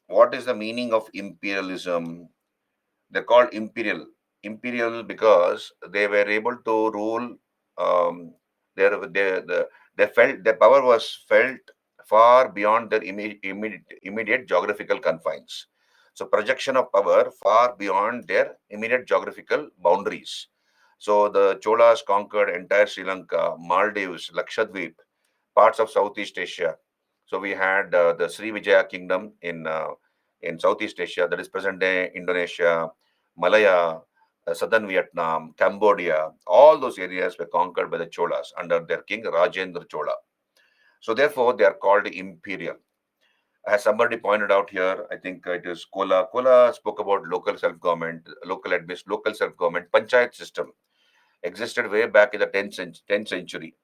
What is the meaning of imperialism? They're called imperial. Imperial because they were able to rule. Um, they felt their power was felt far beyond their immediate geographical confines. So projection of power far beyond their immediate geographical boundaries. So the Cholas conquered entire Sri Lanka, Maldives, Lakshadweep, parts of Southeast Asia. So we had the Sri Vijaya Kingdom in Southeast Asia, that is present day Indonesia, Malaya, southern Vietnam, Cambodia. All those areas were conquered by the Cholas under their king Rajendra Chola. So therefore, they are called imperial. As somebody pointed out here, I think it is Kola. Kola spoke about local self-government, local self-government, panchayat system existed way back in the 10th century.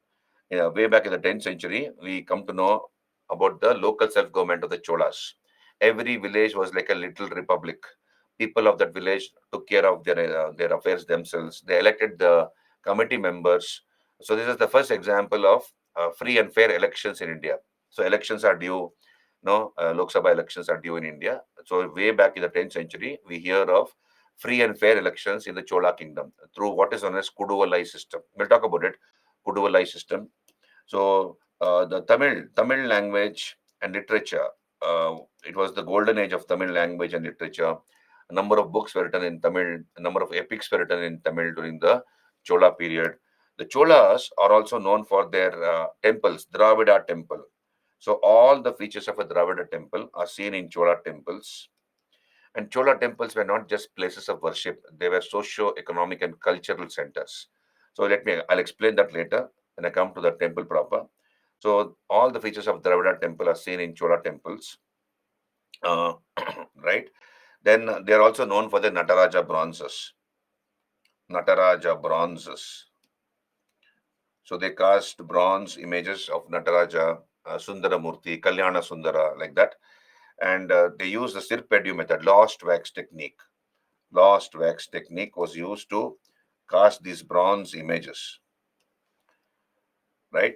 Way back in the 10th century, we come to know about the local self-government of the Cholas. Every village was like a little republic. People of that village took care of their affairs themselves. They elected the committee members. So this is the first example of free and fair elections in India. So elections are due. No, Lok Sabha elections are due in India. So way back in the 10th century, we hear of free and fair elections in the Chola kingdom through what is known as Kuduvalai system. We'll talk about it. Kuduvalai system. So the Tamil language and literature, it was the golden age of Tamil language and literature. A number of books were written in Tamil. A number of epics were written in Tamil during the Chola period. The Cholas are also known for their temples, Dravida temple. So all the features of a Dravida temple are seen in Chola temples. And Chola temples were not just places of worship; they were socio-economic and cultural centers. So I'll explain that later when I come to the temple proper. So all the features of Dravida temple are seen in Chola temples, uh, right? Then they are also known for the Nataraja bronzes. Nataraja bronzes. So they cast bronze images of Nataraja, Sundara Murti, Kalyana Sundara, like that. And they use the Sirpedu method, lost wax technique. Lost wax technique was used to cast these bronze images, right?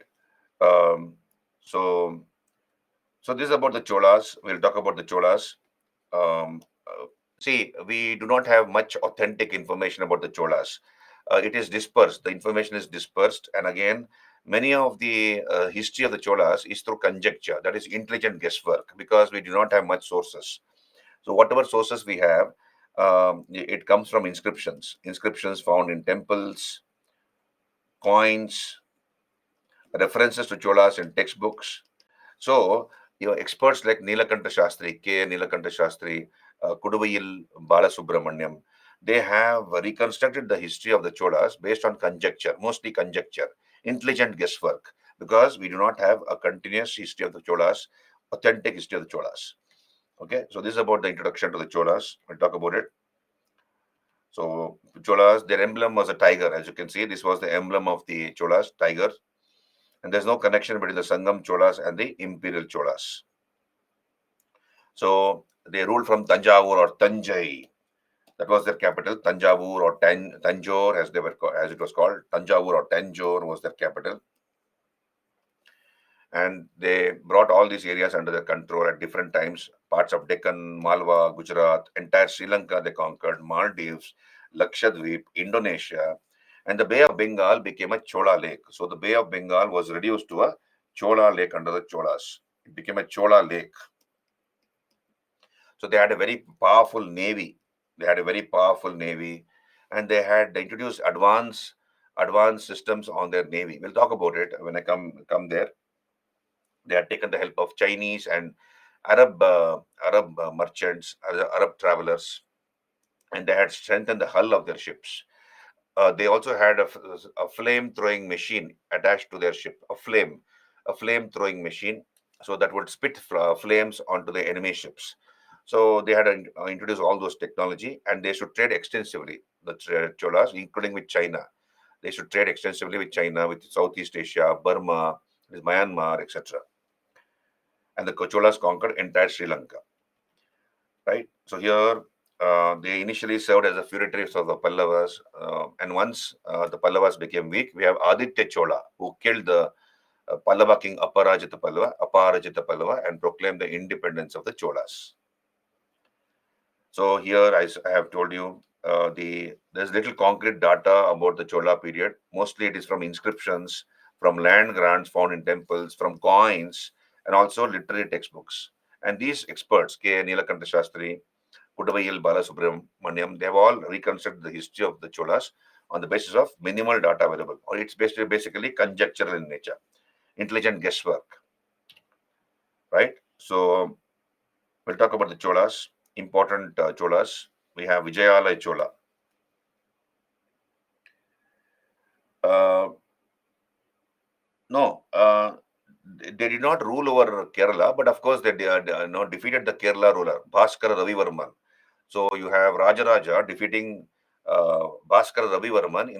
Um, so, so this is about the Cholas. We'll talk about the Cholas. Um, uh, See, we do not have much authentic information about the Cholas. It is dispersed. The information is dispersed, and again, many of the history of the Cholas is through conjecture. That is intelligent guesswork because we do not have much sources. So whatever sources we have, it comes from inscriptions. Inscriptions found in temples, coins, references to Cholas in textbooks. So, experts like Nilakanta Shastri, K. Nilakanta Shastri, Kuduvayil Balasubramanyam, they have reconstructed the history of the Cholas based on conjecture, mostly conjecture, intelligent guesswork, because we do not have a continuous history of the Cholas, authentic history of the Cholas. Okay, so this is about the introduction to the Cholas. We'll talk about it. So, Cholas, their emblem was a tiger. As you can see, this was the emblem of the Cholas, tiger. And there's no connection between the Sangam Cholas and the Imperial Cholas. So they ruled from Tanjavur or Tanjai. That was their capital. Tanjavur or Tanjore, as it was called. Tanjavur or Tanjore was their capital. And they brought all these areas under their control at different times. Parts of Deccan, Malwa, Gujarat, entire Sri Lanka they conquered, Maldives, Lakshadweep, Indonesia, and the Bay of Bengal became a Chola lake. So the Bay of Bengal was reduced to a Chola lake under the Cholas. It became a Chola lake. So they had a very powerful navy. They had a very powerful navy, and they introduced advanced systems on their navy. We'll talk about it when I come there. They had taken the help of Chinese and Arab merchants, Arab travelers, and they had strengthened the hull of their ships. They also had a flame throwing machine attached to their ship. A flame throwing machine, so that would spit flames onto the enemy ships. So they had introduced all those technology, and they should trade extensively. The Cholas, including with China, they should trade extensively with China, with Southeast Asia, Burma, with Myanmar, etc. And the Cholas conquered entire Sri Lanka. Right. So here they initially served as the feudatories of the Pallavas, and once the Pallavas became weak, we have Aditya Chola who killed the Pallava king Aparajita Pallava, and proclaimed the independence of the Cholas. So here I have told you there's little concrete data about the Chola period. Mostly it is from inscriptions, from land grants found in temples, from coins, and also literary textbooks. And these experts, K. Nilakanta Shastri, Kudavayil Balasubramaniam, they have all reconstructed the history of the Cholas on the basis of minimal data available, or it's basically conjectural in nature, intelligent guesswork, right? So we'll talk about the Cholas, important Cholas. We have Vijayalaya Chola. Uh, no, they did not rule over Kerala, but of course they defeated the Kerala ruler, Bhaskara Ravivarman. So you have Rajaraja defeating Bhaskara Ravivarman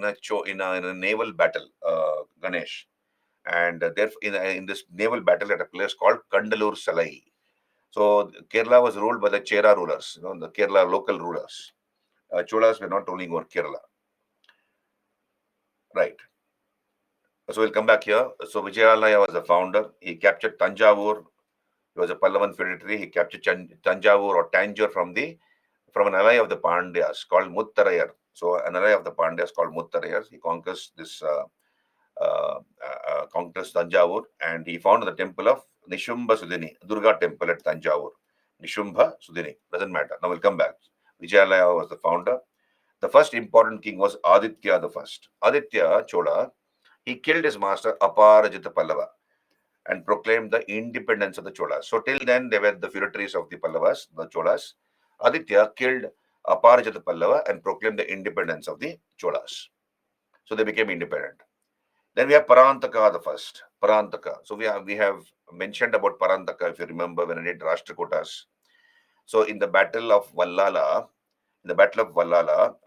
in a naval battle, Ganesh. And therefore, in this naval battle at a place called Kandalur Salai. So Kerala was ruled by the Chera rulers, the Kerala local rulers. Cholas were not ruling over Kerala. Right. So we'll come back here. So Vijayalaya was the founder. He captured Tanjavur. He was a Pallavan feudatory. He captured Tanjavur or Tanjore from an ally of the Pandyas called Muttarayar. So an ally of the Pandyas called Muttarayar. He conquers Tanjavur, and he founded the temple of Nishumbha Sudini, Durga temple at Tanjavur. Nishumbha Sudini, doesn't matter. Now we'll come back. Vijayalaya was the founder. The first important king was Aditya the first. Aditya Chola, he killed his master Aparajita Pallava and proclaimed the independence of the Cholas. So till then they were the feudatories of the Pallavas, the Cholas. Aditya killed Aparajita Pallava and proclaimed the independence of the Cholas. So they became independent. Then we have Parantaka the first. Parantaka. So we have mentioned about Parantaka, if you remember, when I did Rashtrakutas. So in the Battle of Vallala,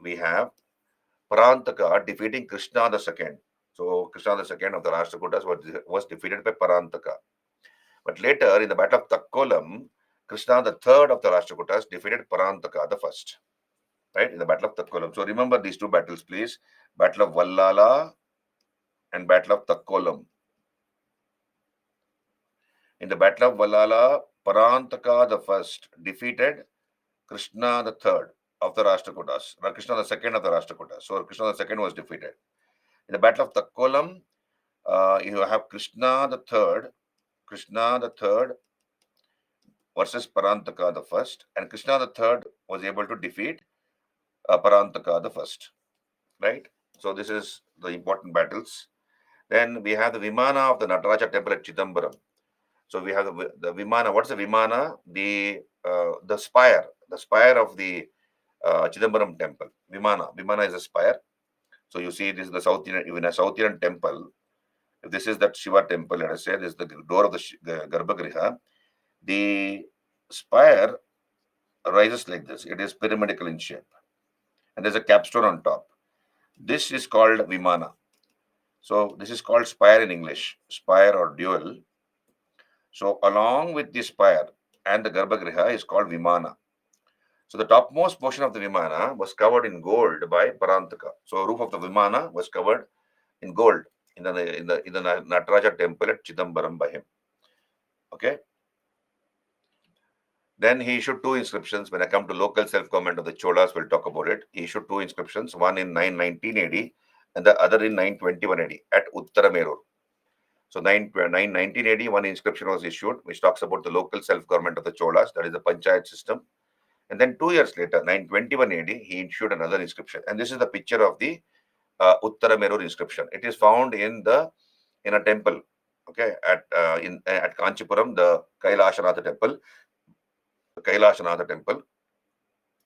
we have Parantaka defeating Krishna the second. So Krishna the second of the Rashtrakutas was defeated by Parantaka. But later in the Battle of Takkolam, Krishna the third of the Rashtrakutas defeated Parantaka the first. Right, in the Battle of Takkolam. So remember these two battles, please. Battle of Vallala and Battle of Takkolam. In the Battle of Vallala, Parantaka the first defeated Krishna the third of the Rashtrakutas, Krishna the second of the Rashtrakutas. So Krishna the second was defeated. In the Battle of Takkolam, you have Krishna the third versus Parantaka the first, and Krishna the third was able to defeat Parantaka the first. Right. So this is the important battles. Then we have the Vimana of the Nataraja temple at Chidambaram. So we have the Vimana. What's the Vimana? The spire of the Chidambaram temple. Vimana is a spire. So you see, this is the South Indian, in a South Indian temple. If this is that Shiva temple, let us say, this is the door of the Garbhagriha. The spire rises like this. It is pyramidical in shape, and there's a capstone on top. This is called Vimana. So this is called spire in English, spire or dual. So along with the spire and the Garbhagriha is called Vimana. So the topmost portion of the Vimana was covered in gold by Parantaka. So roof of the Vimana was covered in gold in the Nataraja temple at Chidambaram by him. Okay. Then he issued two inscriptions. When I come to local self-government of the Cholas, we'll talk about it. He issued two inscriptions, one in 919 AD and the other in 921 AD at Uttaramerur. So 919 AD, one inscription was issued, which talks about the local self-government of the Cholas, that is the Panchayat system. And then 2 years later, 921 AD, he issued another inscription. And this is the picture of the Uttaramerur inscription. It is found in a temple, okay, at Kanchipuram, the Kailashanatha temple.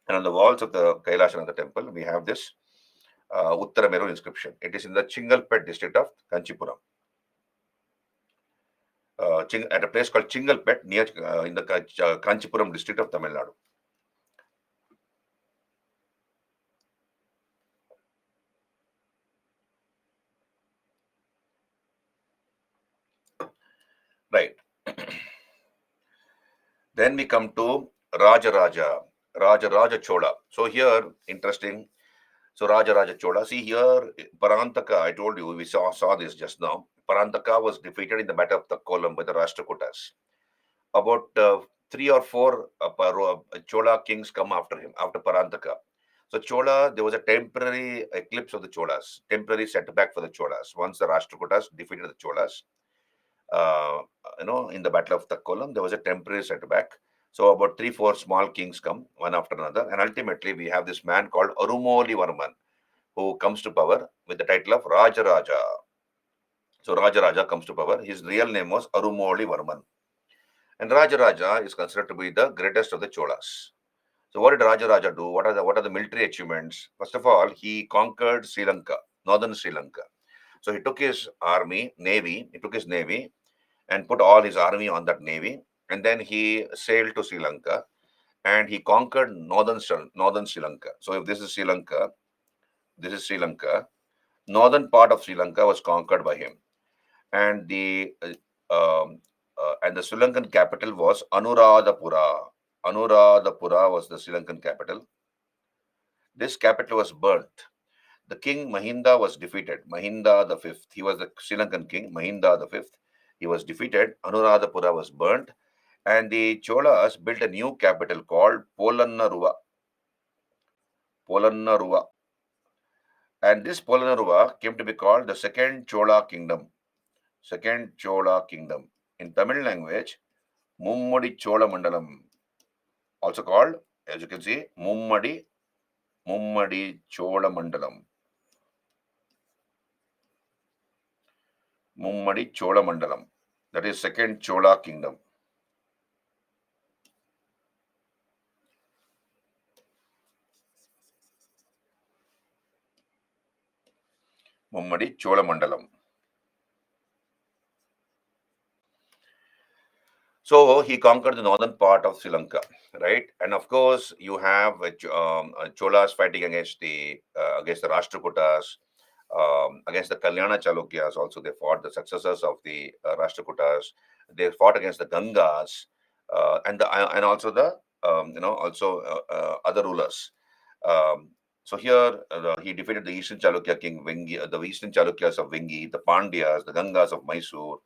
And on the walls of the Kailashanatha temple, we have this Uttaramerur inscription. It is in the Chingalpet district of Kanchipuram. At a place called Chingalpet near in the Kanchipuram district of Tamil Nadu. Right. Then we come to Raja Chola. So here, interesting. So Raja Chola. See here, Parantaka, I told you, we saw this just now. Parantaka was defeated in the Battle of Takkolam by the Rashtrakutas. About 3 or 4 Chola kings come after him, after Parantaka. So Chola, there was a temporary eclipse of the Cholas, temporary setback for the Cholas. Once the Rashtrakutas defeated the Cholas, in the Battle of Takkolam, there was a temporary setback. So about 3, 4 small kings come, one after another. And ultimately, we have this man called Arumoli Varman, who comes to power with the title of Raja. So Raja comes to power. His real name was Arumoli Varman. And Raja is considered to be the greatest of the Cholas. So what did Raja do? What are the military achievements? First of all, he conquered Sri Lanka, northern Sri Lanka. So he took his navy, and put all his army on that navy. And then he sailed to Sri Lanka and he conquered northern Sri Lanka. So if this is Sri Lanka, northern part of Sri Lanka was conquered by him. And the Sri Lankan capital was Anuradhapura. Anuradhapura was the Sri Lankan capital. This capital was burnt. The king Mahinda was defeated. Mahinda the fifth. He was the Sri Lankan king, Mahinda the fifth. He was defeated. Anuradhapura was burnt. And the Cholas built a new capital called Polannaruva. And this Polannaruva came to be called the Second Chola Kingdom. In Tamil language, Mummadi Chola Mandalam. Also called, as you can see, Mummadi Chola Mandalam. Mummadi Chola Mandalam. That is Second Chola Kingdom. Mummadi Cholamandalam. So he conquered the northern part of Sri Lanka, right? And of course, you have Cholas fighting against the Rashtrakutas, against the Kalyana Chalukyas. Also, they fought the successors of the Rashtrakutas. They fought against the Gangas, and also the other rulers. Um, so here he defeated the Eastern Chalukya king Vengi, the Eastern Chalukyas of Vengi, the Pandyas, the Gangas of Mysore,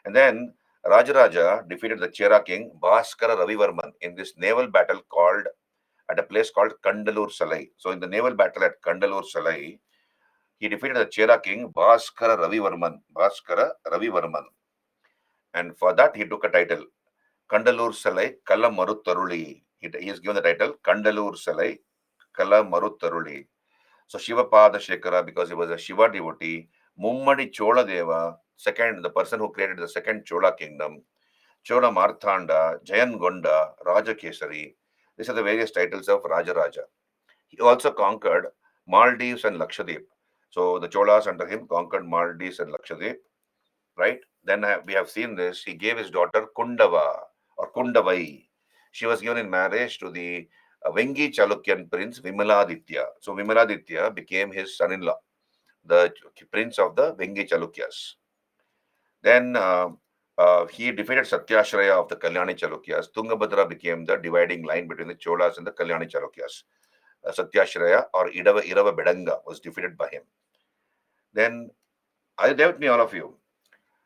and then Rajaraja defeated the Chera king Bhaskara Ravivarman in this naval battle called at a place called Kandalur Salai. So in the naval battle at Kandalur Salai, he defeated the Chera king Bhaskara Ravivarman. Bhaskara Ravivarman. And for that he took a title. Kandalur Salai Kala Maruttaruli. He is given the title Kandalur Salai Kala Maruttaruli. So Shivapada Shekara, because he was a Shiva devotee, Mummadi Chola Deva, second, the person who created the second Chola kingdom, Chola Marthanda, Jayangonda, Raja Kesari. These are the various titles of Rajaraja. He also conquered Maldives and Lakshadweep. So the Cholas under him conquered Maldives and Lakshadweep, right? Then we have seen this. He gave his daughter Kundava or Kundavai. She was given in marriage to the Vengi Chalukyan prince Vimaladitya. So Vimaladitya became his son-in-law, the prince of the Vengi Chalukyas. Then he defeated Satyashraya of the Kalyani Chalukyas. Tungabhadra became the dividing line between the Cholas and the Kalyani Chalukyas. Satyashraya or Irava Bedanga was defeated by him. Then I there with me, all of you.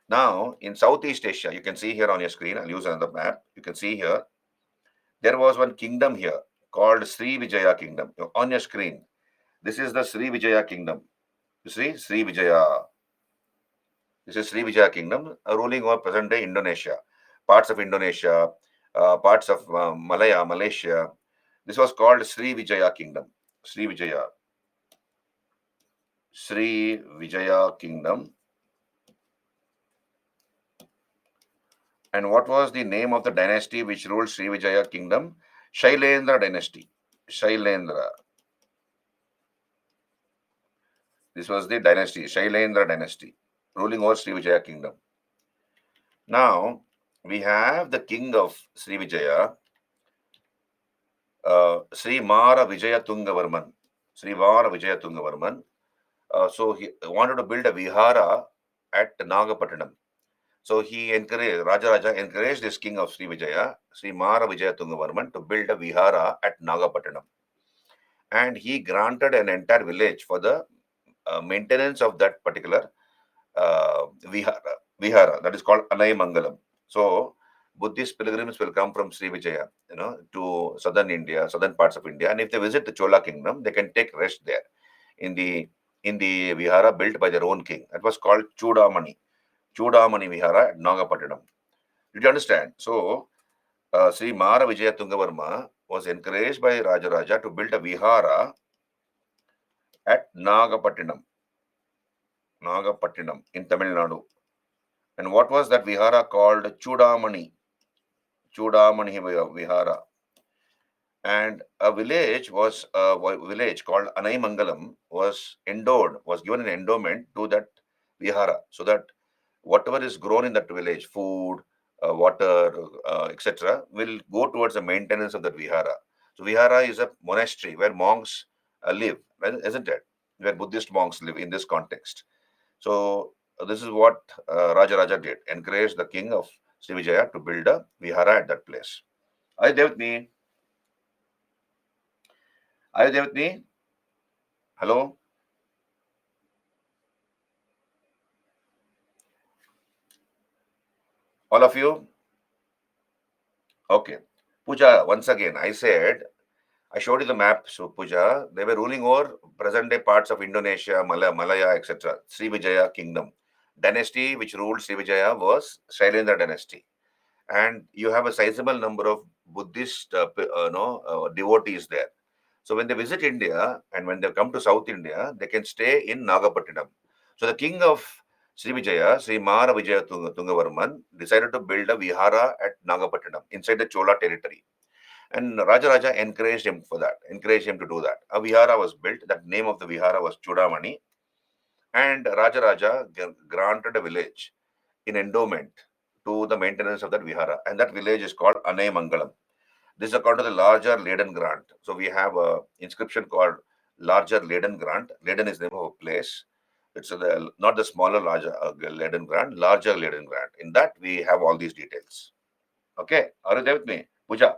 Now, in Southeast Asia, you can see here on your screen, I'll use another map. You can see here, there was one kingdom here called Sri Vijaya Kingdom. On your screen, this is the Sri Vijaya Kingdom. You see, Sri Vijaya. This is Sri Vijaya Kingdom, ruling over present-day Indonesia, parts of Indonesia, parts of Malaya, Malaysia. This was called Sri Vijaya Kingdom. Sri Vijaya. Sri Vijaya Kingdom. And what was the name of the dynasty which ruled Sri Vijaya Kingdom? Shailendra dynasty. Shailendra. This was the dynasty, Shailendra dynasty, ruling over Sri Vijaya Kingdom. Now, we have the king of Sri Vijaya, Sri Mara Vijaya Tungavarman. Sri Mara Vijaya Tungavarman. So he wanted to build a vihara at Nagapattinam. So he encouraged, Rajaraja encouraged this king of Sri Vijaya, Sri Mara Vijaya Tungavarman, to build a vihara at Nagapattinam. And he granted an entire village for the maintenance of that particular vihara, that is called Anai Mangalam. So Buddhist pilgrims will come from Sri Vijaya, to southern India, southern parts of India, and if they visit the Chola kingdom, they can take rest there in the vihara built by their own king. That was called Chudamani Vihara at Nagapattinam. Did you understand? So Sri Mara Vijaya Tungavarma was encouraged by Rajaraja to build a vihara at Nagapattinam in Tamil Nadu. And what was that vihara called? Chudamani Vihara. And a village called Anaimangalam was given an endowment to that vihara, so that whatever is grown in that village, food, water, etc., will go towards the maintenance of that vihara. So vihara is a monastery where monks live, right? Isn't it? Where Buddhist monks live in this context. So this is what Rajaraja did, encouraged the king of Srivijaya to build a vihara at that place. Are you there with me? Are you there with me? Hello? All of you? Okay. Puja, once again, I showed you the map, so Puja. They were ruling over present day parts of Indonesia, Malaya, etc. Srivijaya kingdom. Dynasty which ruled Srivijaya was Shailendra dynasty. And you have a sizable number of Buddhist devotees there. So when they visit India and when they come to South India, they can stay in Nagapattinam. So the king of Srivijaya, Sri Mara Vijaya Tungavarman, decided to build a vihara at Nagapattinam inside the Chola territory. And Rajaraja encouraged him to do that. A vihara was built. That name of the vihara was Chudamani. And Rajaraja granted a village in endowment to the maintenance of that vihara, and that village is called Mangalam. This is according to the larger Leiden grant. So we have a inscription called larger Leiden grant. Leiden is the name of a place. It's not the smaller, larger Leiden grant, larger Leiden grant. In that, we have all these details. Okay, are you there with me? Puja.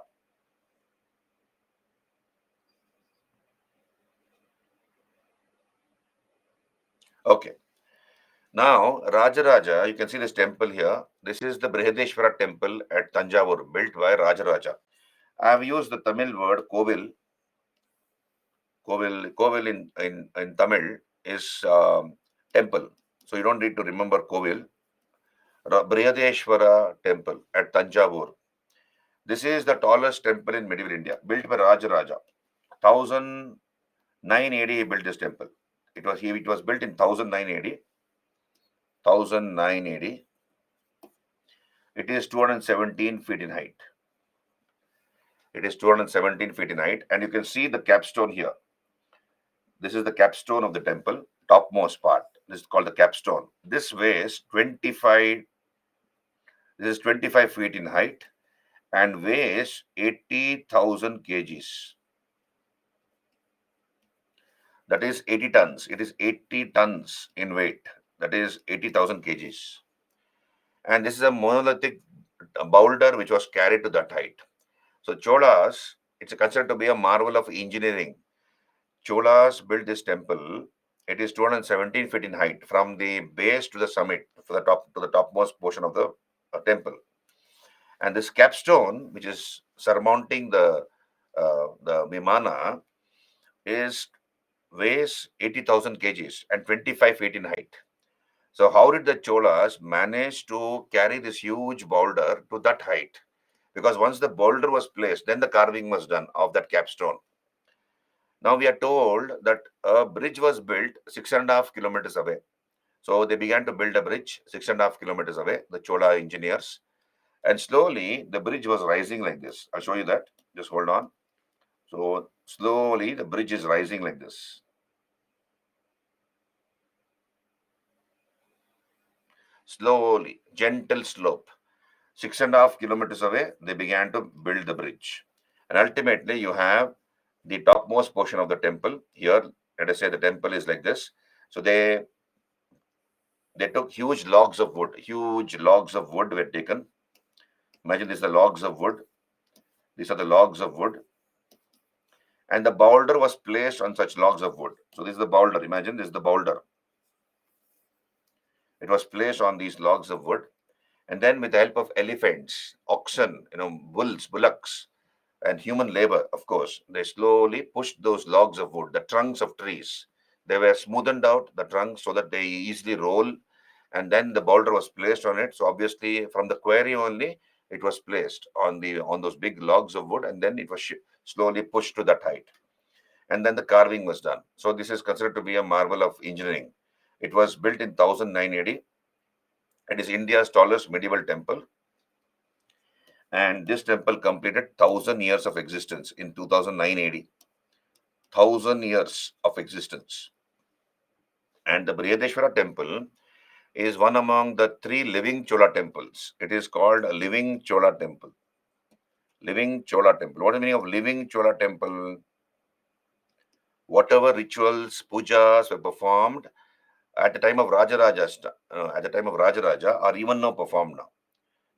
Okay. Now, Rajaraja, you can see this temple here. This is the Brihadeshwara temple at Tanjavur, built by Rajaraja. I have used the Tamil word Kovil. Kovil in Tamil is temple. So you don't need to remember Kovil. Brihadeshwara temple at Tanjavur. This is the tallest temple in medieval India, built by Rajaraja. 1900 AD he built this temple. It was built in 1900 AD. 1900 AD. It is 217 feet in height. It is 217 feet in height, and you can see the capstone here. This is the capstone of the temple, topmost part. This is called the capstone. This weighs 25. This is 25 feet in height and weighs 80,000 kgs. That is 80 tons. It is 80 tons in weight. That is 80,000 kgs. And this is a monolithic boulder which was carried to that height. So Cholas, it's considered to be a marvel of engineering. Cholas built this temple. It is 217 feet in height from the base to the summit, to the topmost portion of the and this capstone, which is surmounting the Vimana, is weighs 80,000 kgs and 25 feet in height. So how did the Cholas manage to carry this huge boulder to that height? Because once the boulder was placed, then the carving was done of that capstone. Now we are told that a bridge was built 6.5 kilometers away. So they began to build a bridge 6.5 kilometers away, the Chola engineers. And slowly the bridge was rising like this. I'll show you that. Just hold on. So slowly the bridge is rising like this. Slowly, gentle slope. 6.5 kilometers away, they began to build the bridge. And ultimately, you have the topmost portion of the temple here. Let us say the temple is like this. So they took huge logs of wood. Huge logs of wood were taken. Imagine these are the logs of wood. These are the logs of wood. And the boulder was placed on such logs of wood. So this is the boulder. Imagine this is the boulder. It was placed on these logs of wood. And then with the help of elephants, oxen, bulls, bullocks, and human labor, of course, they slowly pushed those logs of wood, the trunks of trees. They were smoothened out, the trunks, so that they easily roll. And then the boulder was placed on it. So obviously, from the quarry only, it was placed on those big logs of wood, and then it was slowly pushed to that height. And then the carving was done. So this is considered to be a marvel of engineering. It was built in 1980. It is India's tallest medieval temple. And this temple completed 1,000 years of existence in 2009 AD. 1,000 years of existence. And the Brihadeshwara temple is one among the three living Chola temples. It is called a living Chola temple. Living Chola temple. What is the meaning of living Chola temple? Whatever rituals, pujas were performed at the time of Rajaraja are even now performed now.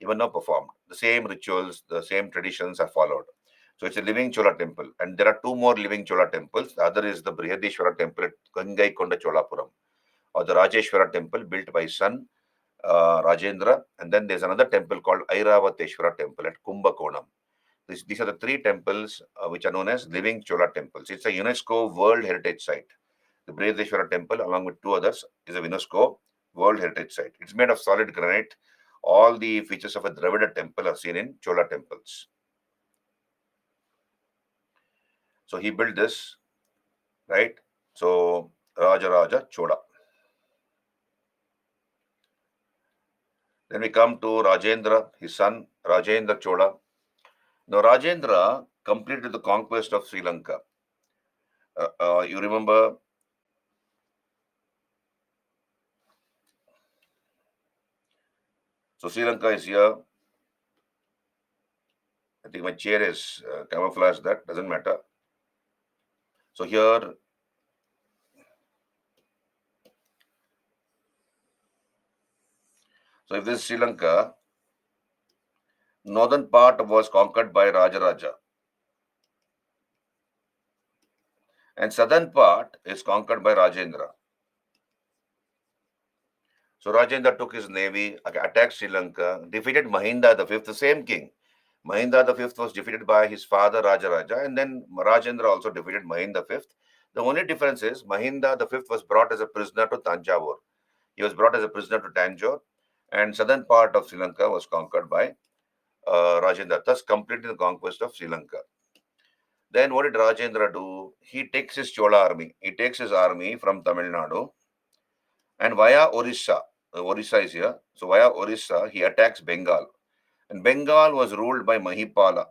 Even now performed. The same rituals, the same traditions are followed. So it's a living Chola temple. And there are two more living Chola temples. The other is the Brihadeshwara temple at Gangaikonda Cholapuram, or the Rajeshwara temple built by his son Rajendra. And then there's another temple called Airavateshwara temple at Kumbakonam. These are the three temples which are known as living Chola temples. It's a UNESCO World Heritage Site. The Brihadeshwara temple, along with two others, is a UNESCO World Heritage Site. It's made of solid granite. All the features of a Dravida temple are seen in Chola temples. So he built this, right? So Rajaraja Chola. Then we come to Rajendra, his son, Rajendra Chola. Now, Rajendra completed the conquest of Sri Lanka. You remember So Sri Lanka is here. I think my chair is camouflaged. That doesn't matter. So here, so if this is Sri Lanka, northern part was conquered by Rajaraja, and southern part is conquered by Rajendra. So Rajendra took his navy, attacked Sri Lanka, defeated Mahinda the fifth, the same king. Mahinda the fifth was defeated by his father Rajaraja, and then Rajendra also defeated Mahinda the fifth. The only difference is Mahinda the fifth was brought as a prisoner to Tanjavur. He was brought as a prisoner to Tanjore, and southern part of Sri Lanka was conquered by Rajendra, thus completing the conquest of Sri Lanka. Then what did Rajendra do? He takes his Chola army. He takes his army from Tamil Nadu and via Orissa. Orissa is here. So via Orissa, he attacks Bengal. And Bengal was ruled by Mahipala,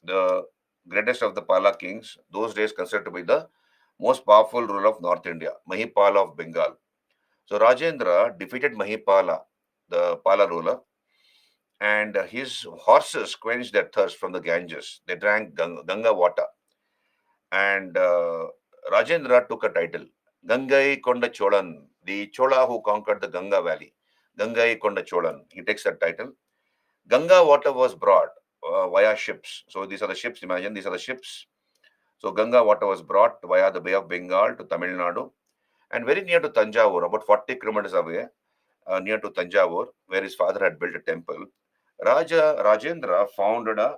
the greatest of the Pala kings, those days considered to be the most powerful ruler of North India, Mahipala of Bengal. So Rajendra defeated Mahipala, the Pala ruler, and his horses quenched their thirst from the Ganges. They drank Ganga water. And Rajendra took a title, Gangai Konda Cholan, the Chola who conquered the Ganga Valley. Gangai Konda Cholan. He takes that title. Ganga water was brought via ships. So these are the ships. Imagine these are the ships. So Ganga water was brought via the Bay of Bengal to Tamil Nadu and very near to Tanjavur, about 40 kilometers away, near to Tanjavur, where his father had built a temple. Rajendra founded a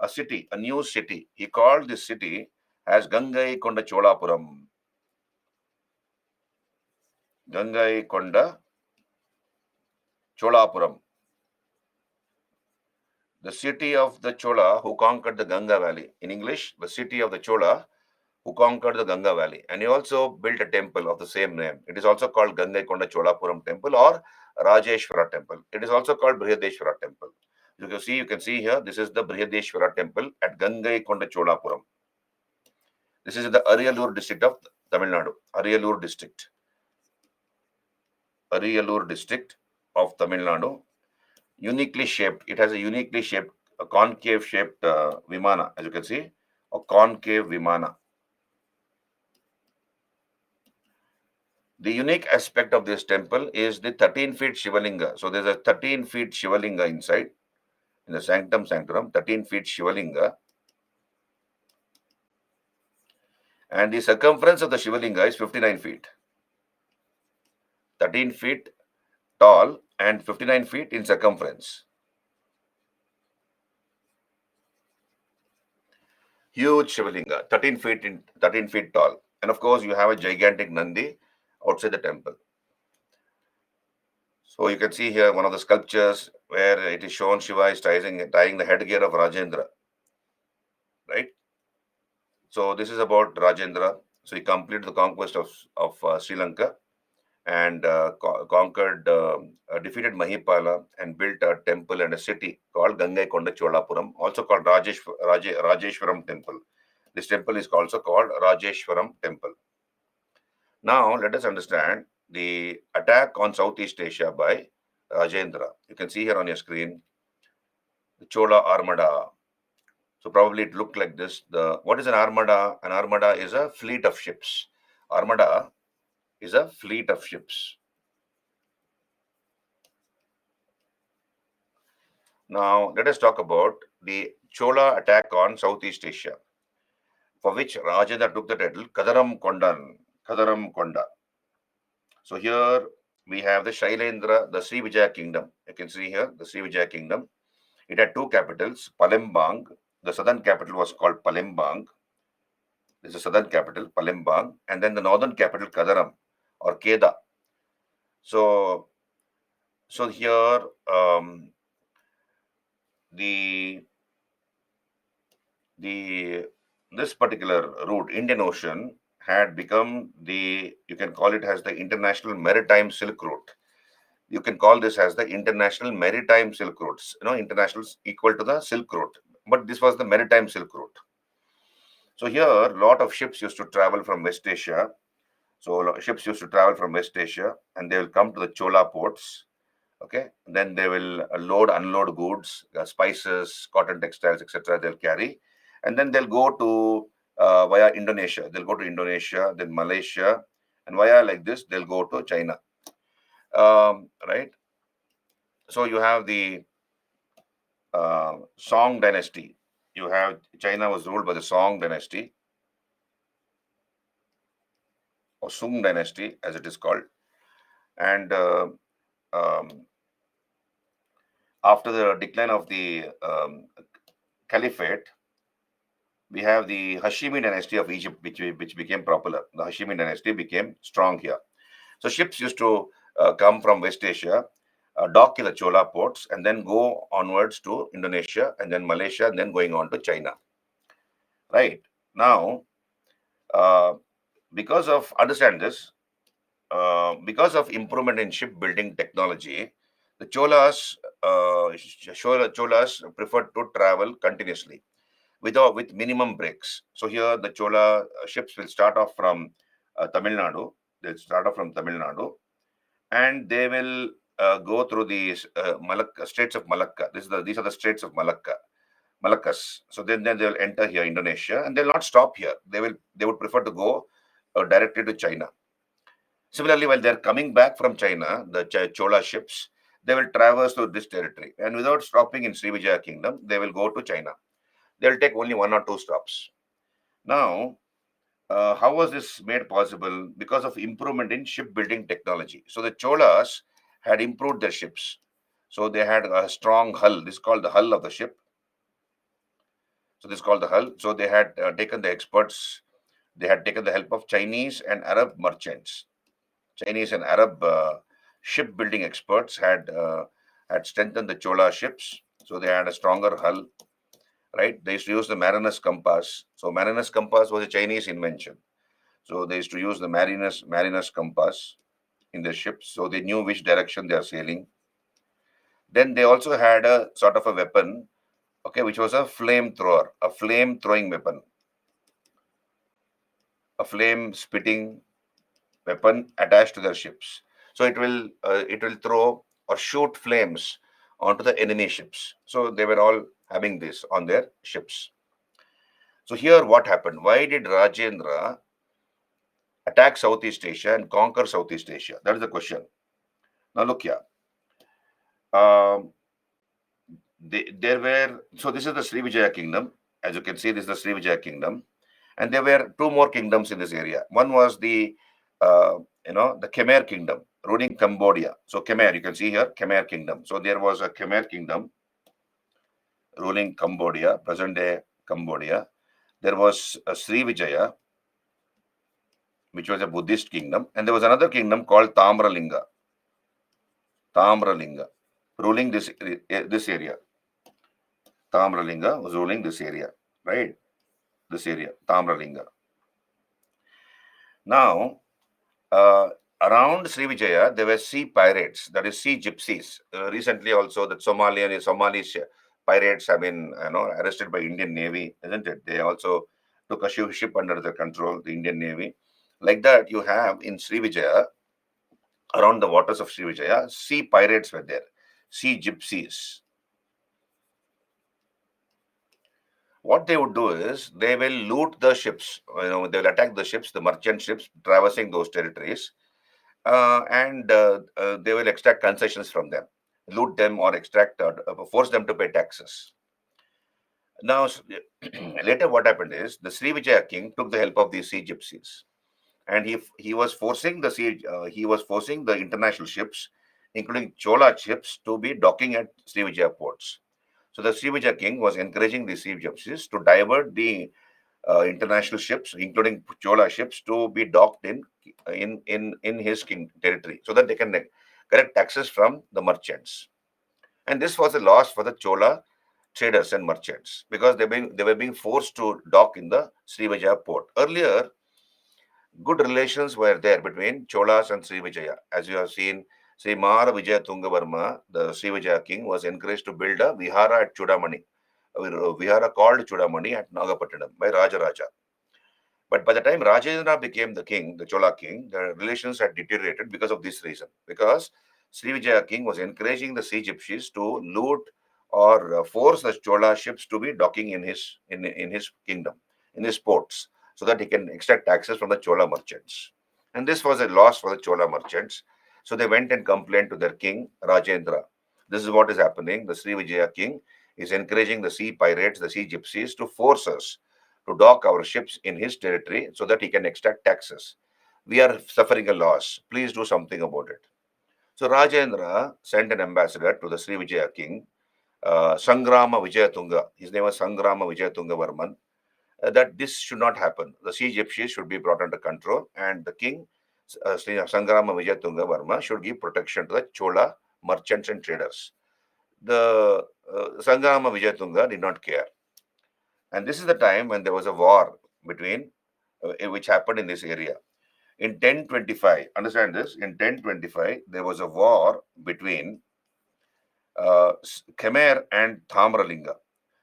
city, a new city. He called this city as Gangai Konda Cholapuram. Gangai Konda Cholapuram. The city of the Chola who conquered the Ganga Valley. In English, the city of the Chola who conquered the Ganga Valley. And he also built a temple of the same name. It is also called Gangai Konda Cholapuram Temple or Rajeshwara Temple. It is also called Brihadeshwara Temple. You can see here, this is the Brihadeshwara Temple at Gangai Konda Cholapuram. This is in the Ariyalur district of Tamil Nadu. Ariyalur district. Ariyalur district of Tamil Nadu. Uniquely shaped. It has a uniquely shaped, a concave shaped Vimana, as you can see, a concave Vimana. The unique aspect of this temple is the 13 feet Shivalinga. So there's a 13 feet Shivalinga inside, in the sanctum sanctorum, 13 feet Shivalinga. And the circumference of the Shivalinga is 59 feet. 13 feet tall and 59 feet in circumference. Huge Shivalinga, 13 feet tall. And of course, you have a gigantic Nandi outside the temple. So you can see here one of the sculptures where it is shown Shiva is tying the headgear of Rajendra, right? So this is about Rajendra. So he completed the conquest of Sri Lanka and conquered, defeated Mahipala and built a temple and a city called Gangai Konda Cholapuram, also called Rajeshwaram Temple. This temple is also called Rajeshwaram Temple. Now let us understand the attack on Southeast Asia by Rajendra. You can see here on your screen the Chola Armada. So probably it looked like this. What is an armada? An armada is a fleet of ships. Armada is a fleet of ships. Now let us talk about the Chola attack on Southeast Asia, for which Rajendra took the title Kadaram Kondan. Kadaram Konda. So here we have the Shailendra, the Sri Vijaya kingdom. You can see here the Sri Vijaya kingdom. It had two capitals, Palembang. The southern capital was called Palembang. This is the southern capital, Palembang. And then the northern capital, Kadaram or Keda. So here this particular route, Indian Ocean, had become you can call it as the international maritime Silk Route. You can call this as the international maritime Silk Routes. International equal to the Silk Route, but this was the maritime Silk Route. So here, a lot of ships used to travel from West Asia. So ships used to travel from West Asia, and they will come to the Chola ports, Okay, then they will load, unload goods, spices, cotton textiles, etc. They'll carry, and then they'll go to via Indonesia. They'll go to Indonesia, then Malaysia, and via like this they'll go to China. Right. So you have the Song dynasty. You have China was ruled by the Song dynasty or Sung dynasty, as it is called, and um, after the decline of the caliphate, we have the Hashemi dynasty of Egypt, which became popular. The Hashemi dynasty became strong here. So ships used to come from West Asia, dock in the Chola ports, and then go onwards to Indonesia, and then Malaysia, and then going on to China. Right now, uh, because of understand this, because of improvement in shipbuilding technology, the Cholas preferred to travel continuously with minimum breaks. So here the Chola ships will start off from Tamil Nadu. They'll start off from Tamil Nadu, and they will go through the Malacca, Straits of Malacca. These are the Straits of Malacca, Malaccas. So then they will enter here Indonesia, and they'll not stop here. They would prefer to go directly to China. Similarly, while they're coming back from China, the Chola ships, they will traverse through this territory, and without stopping in Srivijaya Kingdom, they will go to China. They'll take only one or two stops. Now, how was this made possible? Because of improvement in shipbuilding technology. So the Cholas had improved their ships. So they had a strong hull. This is called the hull of the ship. So this is called the hull. So they had taken the experts. They had taken the help of Chinese and Arab merchants. Chinese and Arab shipbuilding experts had strengthened the Chola ships. So they had a stronger hull. Right? They used to use the mariner's compass. So mariner's compass was a Chinese invention. So they used to use the mariner's compass in their ships, so they knew which direction they are sailing. Then they also had a sort of a weapon, okay, which was a flamethrower, a flame throwing weapon, a flame spitting weapon attached to their ships. So it will throw or shoot flames onto the enemy ships. So they were all having this on their ships. So here, what happened? Why did Rajendra attack Southeast Asia and conquer Southeast Asia? That is the question. Now look here. Um, there were, so this is the Srivijaya kingdom. As you can see, this is the Srivijaya kingdom, and there were two more kingdoms in this area. One was the the Khmer kingdom ruling Cambodia. So Khmer, you can see here, Khmer kingdom. So there was a Khmer kingdom ruling Cambodia, present day Cambodia. There was a Srivijaya, which was a Buddhist kingdom, and there was another kingdom called Tamralinga, ruling this area. Tamralinga was ruling this area, right? This area, Tamralinga. Now, around Srivijaya, there were sea pirates, that is sea gypsies. Recently, also, the Somali pirates have been, arrested by Indian Navy, isn't it? They also took a ship under their control, the Indian Navy. Like that, you have in Srivijaya, around the waters of Srivijaya, sea pirates were there, sea gypsies. What they would do is they will loot the ships. They will attack the ships, the merchant ships traversing those territories, and they will extract concessions from them, loot them, or force them to pay taxes. Now, later, what happened is the Srivijaya king took the help of these sea gypsies, and he was forcing the international ships, including Chola ships, to be docking at Srivijaya ports. So the Srivijaya king was encouraging the sea gypsies to divert the international ships, including Chola ships, to be docked in his king territory, so that they can collect taxes from the merchants. And this was a loss for the Chola traders and merchants because they were being forced to dock in the Srivijaya port. Earlier, good relations were there between Cholas and Srivijaya. As you have seen, Sri Mara Vijaya Tungavarma, the Srivijaya king, was encouraged to build a vihara at Chudamani, a vihara called Chudamani at Nagapattinam by Rajaraja. But by the time Rajendra became the king, the Chola king, the relations had deteriorated because of this reason. Because Srivijaya king was encouraging the sea gypsies to loot or force the Chola ships to be docking in his kingdom, in his ports, so that he can extract taxes from the Chola merchants. And this was a loss for the Chola merchants. So they went and complained to their king Rajendra. This is what is happening. The Srivijaya king is encouraging the sea pirates, the sea gypsies, to force us to dock our ships in his territory so that he can extract taxes. We are suffering a loss. Please do something about it. So Rajendra sent an ambassador to the Srivijaya king, Sangrama Vijayatunga. His name was Sangrama Vijayatunga Varman. That this should not happen. The sea gypsies should be brought under control, and the king, Sri Sangrama Vijayatunga Varma, should give protection to the Chola merchants and traders. The Sangrama Vijayatunga did not care. And this is the time when there was a war between, which happened in this area. In 1025, understand this, in 1025, there was a war between Khmer and Thamralinga.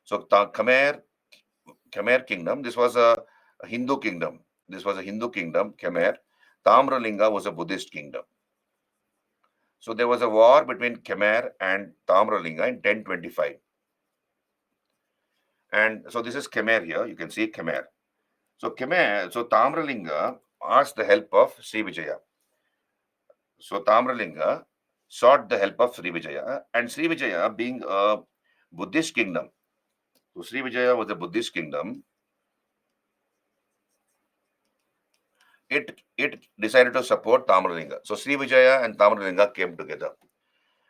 So Khmer kingdom, this was a Hindu kingdom. This was a Hindu kingdom, Khmer. Tamralinga was a Buddhist kingdom. So there was a war between Khmer and Tamralinga in 1025. And so this is Khmer here. You can see Khmer. So Tamralinga asked the help of Srivijaya. So Tamralinga sought the help of Srivijaya. And Srivijaya being a Buddhist kingdom. So Srivijaya was a Buddhist kingdom. It decided to support Tamralinga. So Srivijaya and Tamralinga came together.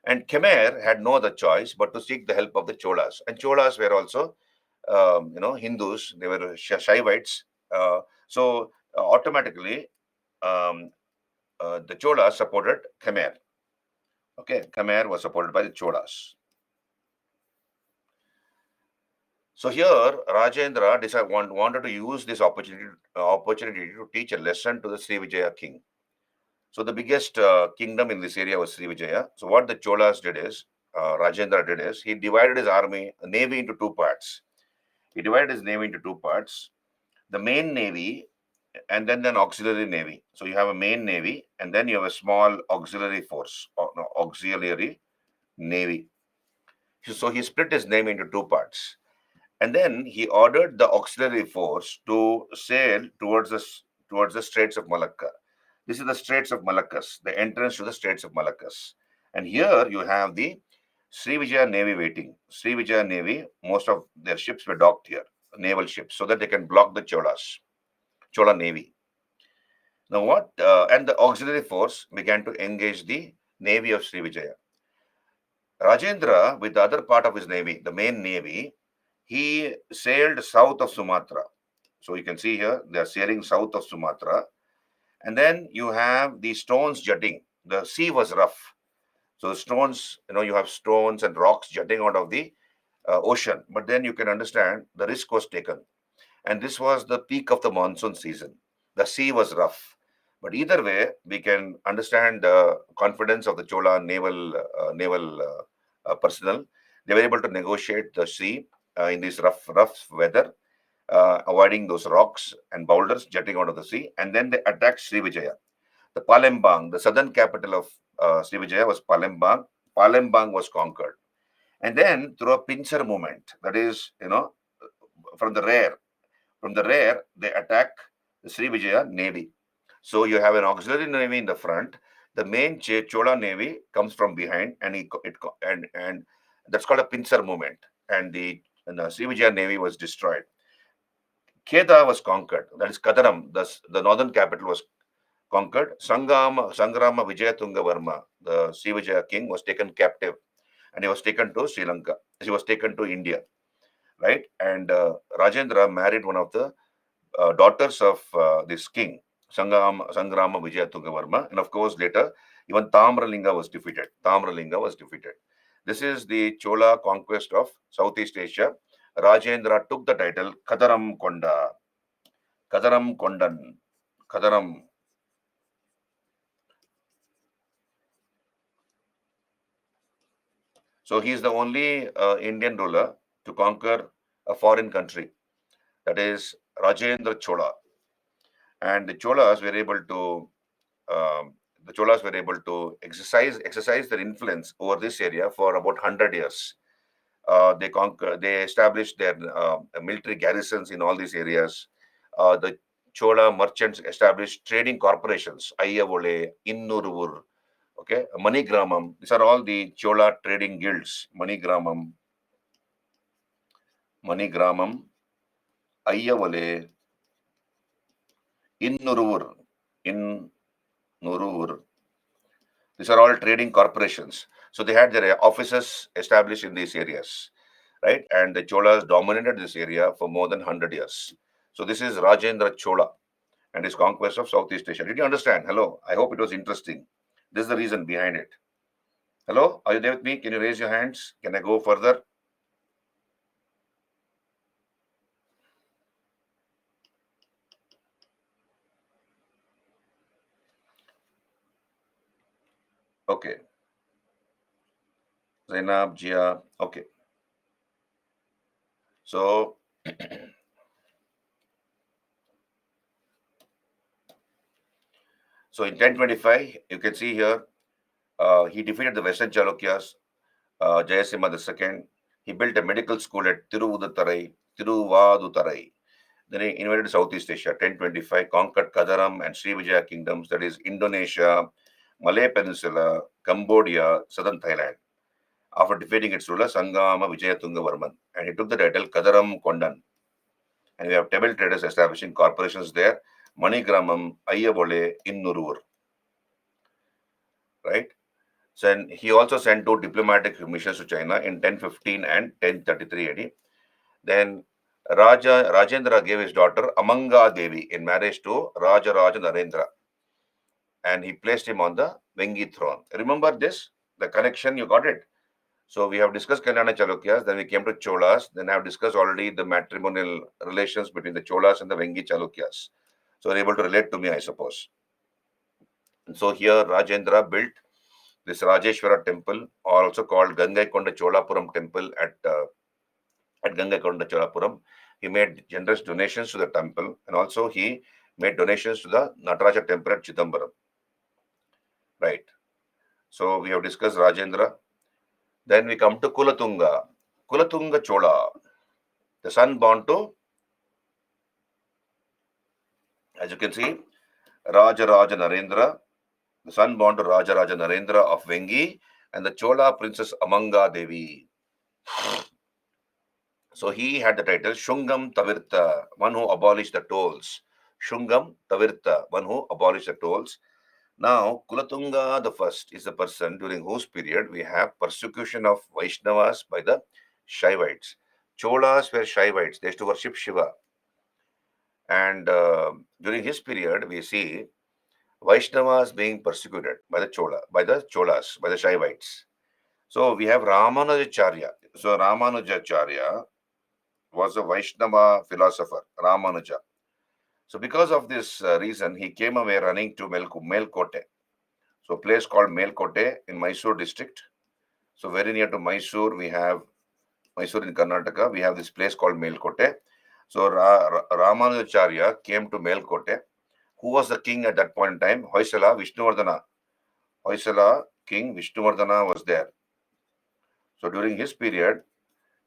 And Khmer had no other choice but to seek the help of the Cholas. And Cholas were also, Hindus. They were Shaivites. Automatically, um, the Cholas supported Khmer. Okay, Khmer was supported by the Cholas. So here, Rajendra wanted to use this opportunity to teach a lesson to the Srivijaya king. So the biggest kingdom in this area was Srivijaya. So what the Cholas did is, Rajendra did is, he divided his navy into two parts. He divided his navy into two parts. The main navy and then an auxiliary navy. So you have a main navy and then you have a small auxiliary force, or no, auxiliary navy. So he split his navy into two parts. And then he ordered the auxiliary force to sail towards the Straits of Malacca. This is the Straits of Malaccas, the entrance to the Straits of Malaccas. And here you have the Srivijaya Navy waiting. Srivijaya Navy, most of their ships were docked here, naval ships, so that they can block the Chola Navy. Now what? And the auxiliary force began to engage the navy of Srivijaya. Rajendra, with the other part of his navy, the main navy, he sailed south of Sumatra. So you can see here, they are sailing south of Sumatra. And then you have the stones jutting. The sea was rough. So the stones, you have stones and rocks jutting out of the ocean. But then you can understand the risk was taken. And this was the peak of the monsoon season. The sea was rough. But either way, we can understand the confidence of the Chola naval personnel. They were able to negotiate the sea in this rough weather, avoiding those rocks and boulders jutting out of the sea. And then they attacked Srivijaya. The Palembang, the southern capital of Srivijaya was Palembang. Palembang was conquered. And then through a pincer movement, that is, from the rear, they attack the Srivijaya navy. So you have an auxiliary navy in the front. The main Chola navy comes from behind, and that's called a pincer movement. And the Srivijaya navy was destroyed. Kheda was conquered. That is Kadaram, the northern capital was conquered. Sangrama Vijayatunga Varma, the Srivijaya king, was taken captive, and he was taken to Sri Lanka. He was taken to India, right? And Rajendra married one of the daughters of this king, Sangrama Vijayatunga Varma. And of course, later, even Tamralinga was defeated. This is the Chola conquest of Southeast Asia. Rajendra took the title Kadaram Konda. Kadaram Kondan. Kadaram. So he is the only Indian ruler to conquer a foreign country. That is Rajendra Chola. And the Cholas were able to the Cholas were able to exercise their influence over this area for about 100 years. They established their military garrisons in all these areas. The Chola merchants established trading corporations, Ayyavole, Innuruvur, okay, Manigramam. These are all the Chola trading guilds. Manigramam, Ayyavole, Innuruvur, Innuruvur. These are all trading corporations. So they had their offices established in these areas, right? And the Cholas dominated this area for more than 100 years. So this is Rajendra Chola and his conquest of Southeast Asia. Did you understand? Hello. I hope it was interesting. This is the reason behind it. Hello, are you there with me? Can you raise your hands? Can I go further? Okay. Zainab, Jia. Okay. So, so in 1025, you can see here, he defeated the Western Chalukyas, Jayasimha II. He built a medical school at Tiruvadurai. Then he invaded Southeast Asia. 1025, conquered Kadaram and Srivijaya kingdoms, that is Indonesia, Malay Peninsula, Cambodia, southern Thailand. After defeating its ruler, Sangama Vijayatunga Varman. And he took the title Kadaram Kondan. And we have Tamil traders establishing corporations there. Manigramam, Ayyavole, Innurur. Right? So he also sent two diplomatic missions to China in 1015 and 1033 AD. Then Rajendra gave his daughter Amanga Devi in marriage to Raja Narendra. And he placed him on the Vengi throne. Remember this? The connection, you got it? So we have discussed Kalyana Chalukyas, then we came to Cholas, then I have discussed already the matrimonial relations between the Cholas and the Vengi Chalukyas. So you're able to relate to me, I suppose. And so here Rajendra built this Rajeshwara temple, or also called Gangaikonda Cholapuram temple at Gangaikonda Cholapuram. He made generous donations to the temple, and also he made donations to the Nataraja temple at Chidambaram. Right. So we have discussed Rajendra. Then we come to Kulatunga. Kulatunga Chola, the son born to, as you can see, Raja Narendra, the son born to Raja Narendra of Vengi, and the Chola princess Amanga Devi. So he had the title Shungam Tavirtha, one who abolished the tolls. Shungam Tavirtha, one who abolished the tolls. Now, Kulatunga the first is the person during whose period we have persecution of Vaishnavas by the Shaivites. Cholas were Shaivites, they used to worship Shiva. And during his period, we see Vaishnavas being persecuted by the Cholas, by the Shaivites. So we have Ramanujacharya. So Ramanujacharya was a Vaishnava philosopher, Ramanuja. So because of this reason, he came away running to Melkote. So a place called Melkote in Mysore district. So very near to Mysore, we have Mysore in Karnataka. We have this place called Melkote. So Ramanujacharya came to Melkote. Who was the king at that point in time? Hoysala Vishnuvardhana. Hoysala king Vishnuvardhana was there. So during his period,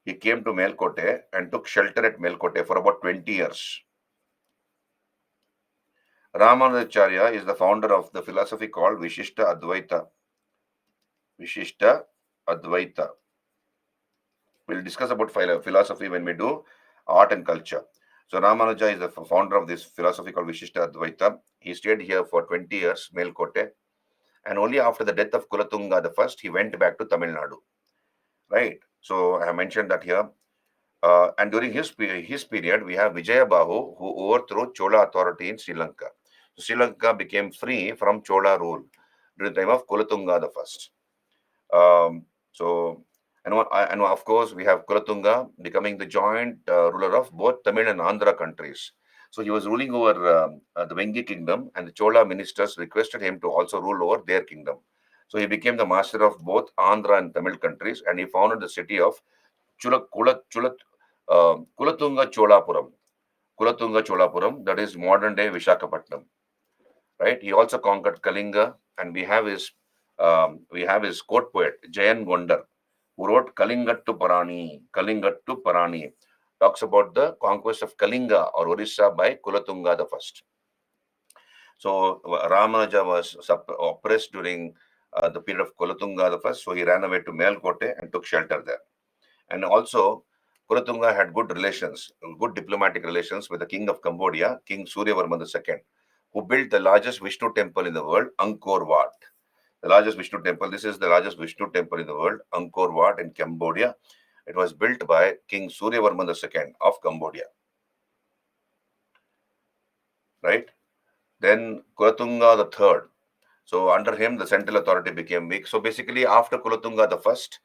he came to Melkote and took shelter at Melkote for about 20 years. Ramanujacharya is the founder of the philosophy called Vishishta Advaita. Vishishta Advaita. We'll discuss about philosophy when we do art and culture. So Ramanuja is the founder of this philosophy called Vishishta Advaita. He stayed here for 20 years, Melkote. And only after the death of Kulatunga the first, he went back to Tamil Nadu. Right. So I have mentioned that here. And during his period, we have Vijayabahu, who overthrew Chola authority in Sri Lanka. So Sri Lanka became free from Chola rule during the time of Kulatunga the first. And of course, we have Kulatunga becoming the joint ruler of both Tamil and Andhra countries. So he was ruling over the Vengi kingdom, and the Chola ministers requested him to also rule over their kingdom. So he became the master of both Andhra and Tamil countries, and he founded the city of Kulatunga Cholapuram. Kulatunga Cholapuram, that is modern day Vishakhapatnam. right? He also conquered Kalinga, and we have his court poet Jayan Gondar, who wrote Kalingattu Parani, talks about the conquest of Kalinga or Orissa by Kulatunga the first. So Ramanuja was oppressed during the period of Kulatunga the first, so he ran away to Melkote and took shelter there. And also, Kulatunga had good diplomatic relations with the king of Cambodia, King Suryavarman II, who built the largest Vishnu temple in the world, Angkor Wat. The largest Vishnu temple. This is the largest Vishnu temple in the world, Angkor Wat in Cambodia. It was built by King Suryavarman II of Cambodia. Right? Then Kulatunga the third. So under him, the central authority became weak. So basically, after Kulatunga the first,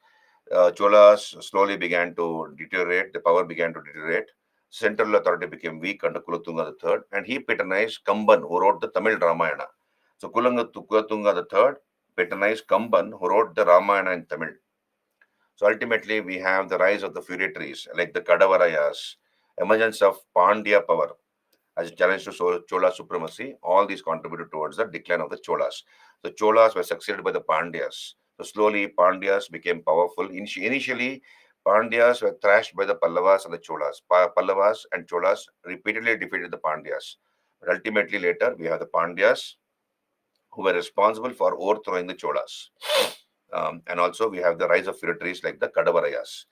Cholas slowly began to deteriorate. The power began to deteriorate. Central authority became weak under Kulatunga the third, and he patronized Kamban, who wrote the Tamil Ramayana. So Kulatunga the third patronized Kamban, who wrote the Ramayana in Tamil. So ultimately, we have the rise of the feudatories like the Kadavarayas, emergence of Pandya power as a challenge to Chola supremacy. All these contributed towards the decline of the Cholas. The Cholas were succeeded by the Pandyas. So slowly, Pandyas became powerful. Initially, Pandyas were thrashed by the Pallavas and the Cholas. Pallavas and Cholas repeatedly defeated the Pandyas. But ultimately, later, we have the Pandyas who were responsible for overthrowing the Cholas. And also, we have the rise of feudatories like the Kadavarayas.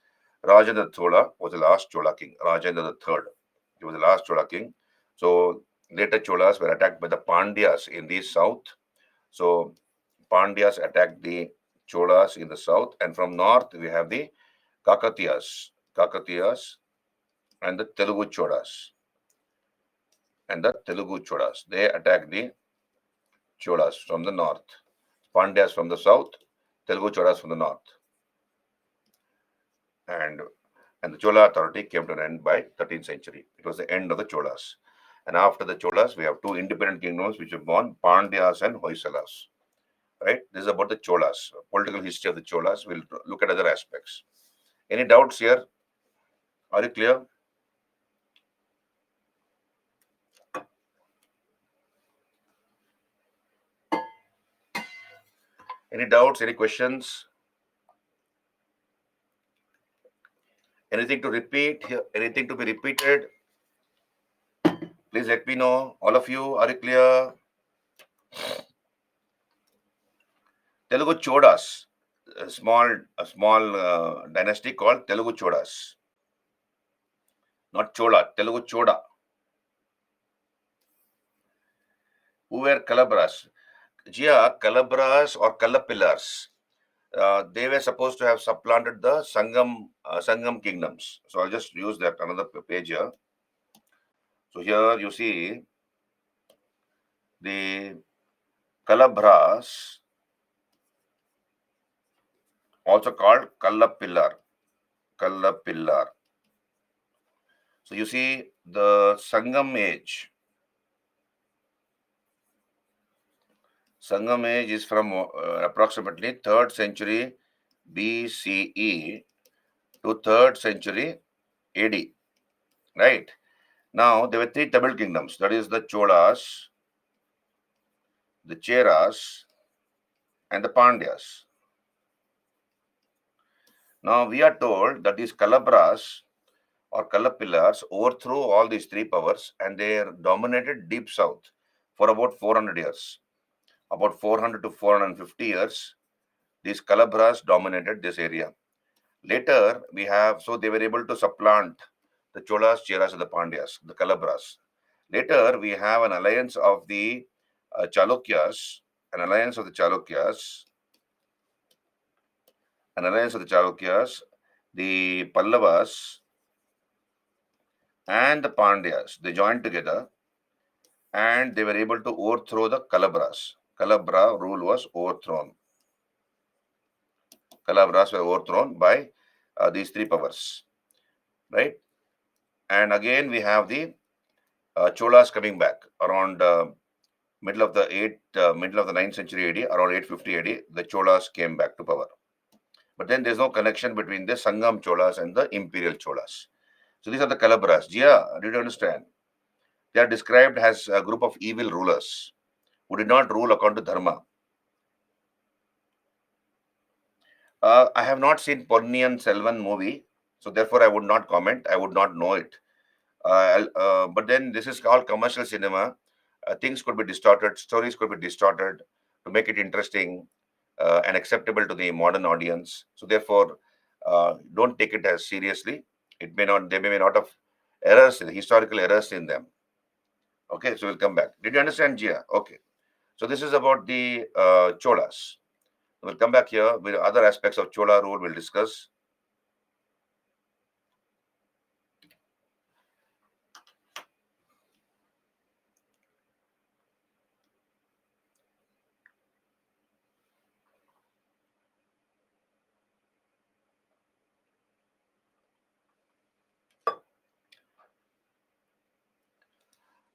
Rajendra Chola was the last Chola king. Rajendra III. He was the last Chola king. So later Cholas were attacked by the Pandyas in the south. So Pandyas attacked the Cholas in the south, and from north we have the Kakatiyas, and the Telugu Cholas. They attacked the Cholas from the north. Pandyas from the south, Telugu Cholas from the north. And the Chola authority came to an end by 13th century. It was the end of the Cholas. And after the Cholas, we have two independent kingdoms which were born, Pandyas and Hoysalas. Right? This is about the Cholas, political history of the Cholas. We'll look at other aspects. Any doubts here? Are you clear? Any doubts? Any questions? Anything to repeat here? Anything to be repeated? Please let me know. All of you, are you clear? Telugu Chodas, a small dynasty called Telugu Chodas. Not Chola, Telugu Choda. Who were Calabras? Jia, Calabras or Kalapillars. They were supposed to have supplanted the Sangam kingdoms. So I'll just use that another page here. So here you see the Kalabras, also called Kallapillar. So you see the Sangam age. Sangam age is from approximately 3rd century BCE to 3rd century AD. Right? Now, there were three Tamil kingdoms. That is the Cholas, the Cheras, and the Pandyas. Now, we are told that these Kalabras or Kalapillars overthrew all these three powers, and they dominated deep south for about 400 years. About 400 to 450 years, these Kalabras dominated this area. Later, so they were able to supplant the Cholas, Cheras, and the Pandyas, the Kalabras. Later, we have an alliance of the Chalukyas, the Pallavas, and the Pandyas. They joined together and they were able to overthrow the Calabras. Calabra rule was overthrown. Calabras were overthrown by these three powers, right? And again, we have the Cholas coming back around middle of the 9th century AD, around 850 AD. The Cholas came back to power. But then there's no connection between the Sangam Cholas and the Imperial Cholas. So these are the Calabras. Jia, did you understand? They are described as a group of evil rulers who did not rule according to dharma. I have not seen Ponniyin Selvan movie, so therefore I would not comment. I would not know it. But then this is called commercial cinema. Things could be distorted, stories could be distorted to make it interesting and acceptable to the modern audience. So therefore, don't take it as seriously. It may not. There may not have errors, historical errors in them. Okay, so we'll come back. Did you understand, Jia? Okay. So this is about the Cholas. We'll come back here with other aspects of Chola rule. We'll discuss.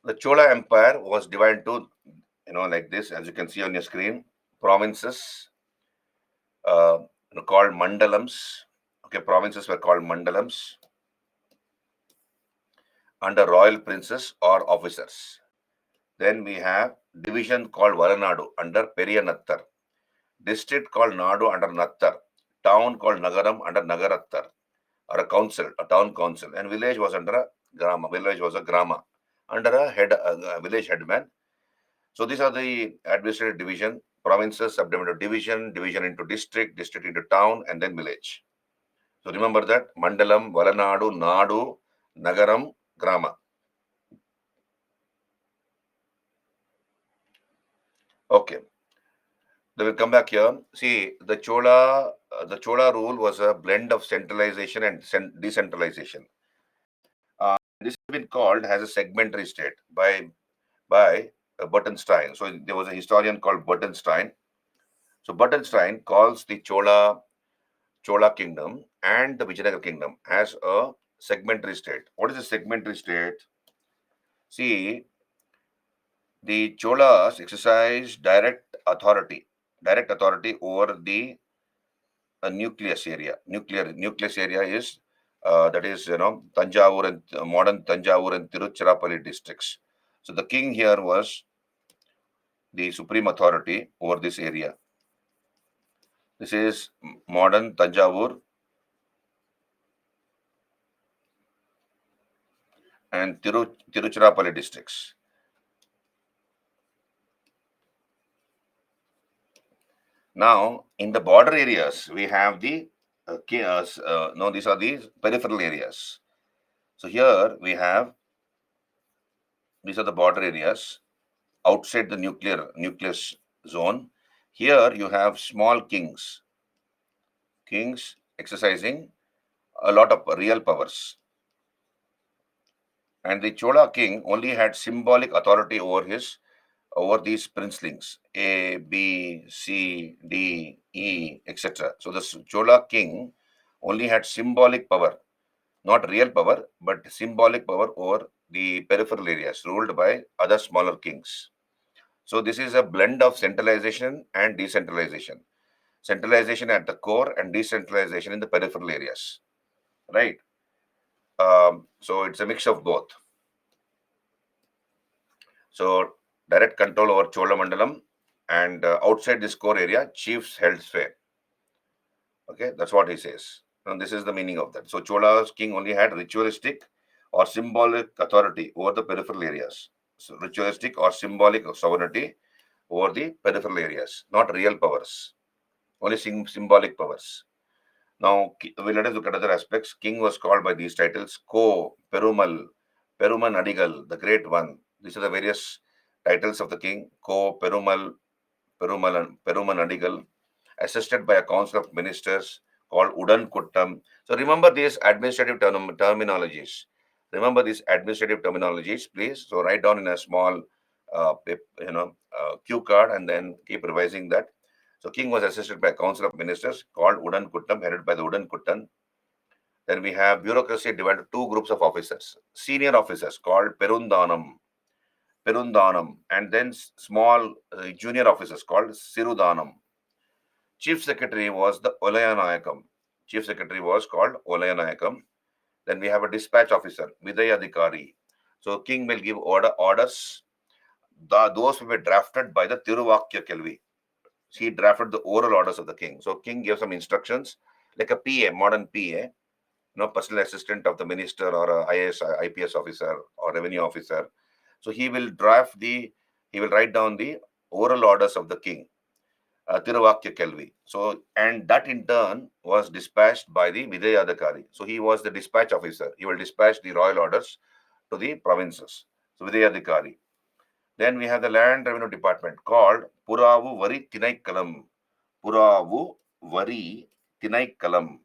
The Chola Empire was divided into, like this, as you can see on your screen, provinces uh, called mandalams. Okay, provinces were called mandalams under royal princes or officers. Then we have division called Varanadu under Periyanattar, district called Nadu under Nattar, town called Nagaram under Nagarattar, or a council, a town council, and village was under a grama. Village was a grama under a village headman. So these are the administrative division, provinces, subdivided division, division into district, district into town, and then village. So remember that Mandalam, Valanadu, Nadu, Nagaram, Grama. Okay. Then we'll come back here. See, the Chola rule was a blend of centralization and decentralization. This has been called as a segmentary state by Buttenstein. So there was a historian called Buttenstein. So Buttenstein calls the Chola kingdom and the Vijayanagar kingdom as a segmentary state. What is a segmentary state? See, the Cholas exercise direct authority over the nucleus area. Nucleus area is that is Tanjavur and modern Tanjavur and Tiruchirappalli districts. So the king here was the supreme authority over this area. This is modern Tanjavur and Tiruchirappalli districts. Now, in the border areas, we have the no, these are the peripheral areas. So here we have these are the border areas outside the nucleus zone. Here you have small kings exercising a lot of real powers. And the Chola king only had symbolic authority over these princelings A, B, C, D, E, etc. So the Chola king only had symbolic power, not real power, but symbolic power over the peripheral areas ruled by other smaller kings. So this is a blend of centralization and decentralization. Centralization at the core and decentralization in the peripheral areas, right? So it's a mix of both. So direct control over Chola Mandalam and outside this core area, chiefs held sway. Okay, that's what he says. And this is the meaning of that. So Chola's king only had ritualistic or symbolic authority over the peripheral areas. So ritualistic or symbolic sovereignty over the peripheral areas, not real powers, only symbolic powers. Now, let us look at other aspects. King was called by these titles: Ko, Perumal, Peruman Adigal, the Great One. These are the various titles of the king: Ko, Peruman Adigal, assisted by a council of ministers called Udan Kuttam. So remember these administrative terminologies. Remember these administrative terminologies, please. So write down in a small, cue card, and then keep revising that. So king was assisted by a council of ministers called Udan Kuttam, headed by the Udan Kuttan. Then we have bureaucracy divided into two groups of officers. Senior officers called Perundanam, and then small junior officers called Sirudanam. Chief Secretary was the Olayanayakam. Chief Secretary was called Olayanayakam. Then we have a dispatch officer, Vidayadhikari. So king will give orders. those were drafted by the Tiruvakya Kelvi. He drafted the oral orders of the king. So king gave some instructions, like a PA, modern PA, personal assistant of the minister or a IAS, IPS officer or revenue officer. So he will write down the oral orders of the king, Tiruvakya Kelvi. So, and that in turn was dispatched by the Vidayadhikari. So he was the dispatch officer. He will dispatch the royal orders to the provinces. So Vidayadhikari. Then we have the land revenue department called Puravu Vari Tinaikalam. Puravu Vari Tinaikalam.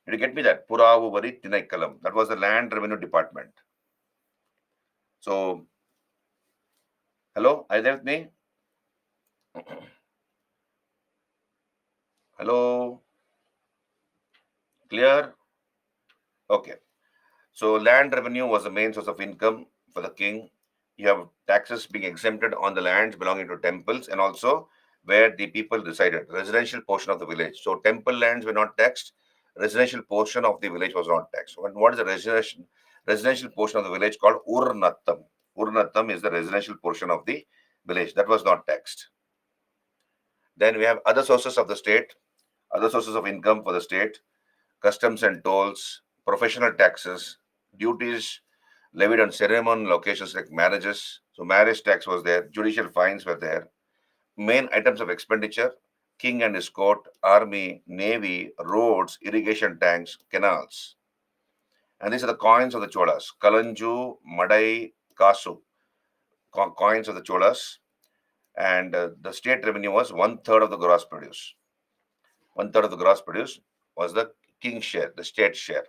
Did you get me that? Puravu Vari Tinaikalam. That was the land revenue department. So, hello, are you there with me? Hello? Clear? Okay. So land revenue was the main source of income for the king. You have taxes being exempted on the lands belonging to temples and also where the people resided, residential portion of the village. So temple lands were not taxed, residential portion of the village was not taxed. And what is the residential portion of the village called Urnattam? Urnattam is the residential portion of the village that was not taxed. Then we have other sources of the state, other sources of income for the state, customs and tolls, professional taxes, duties levied on ceremonial locations like marriages. So marriage tax was there, judicial fines were there. Main items of expenditure, king and his court, army, navy, roads, irrigation tanks, canals. And these are the coins of the Cholas. Kalanju, Madai, Kasu, coins of the Cholas. And the state revenue was 1/3 of the gross produce. 1/3 of the gross produce was the king's share, the state share.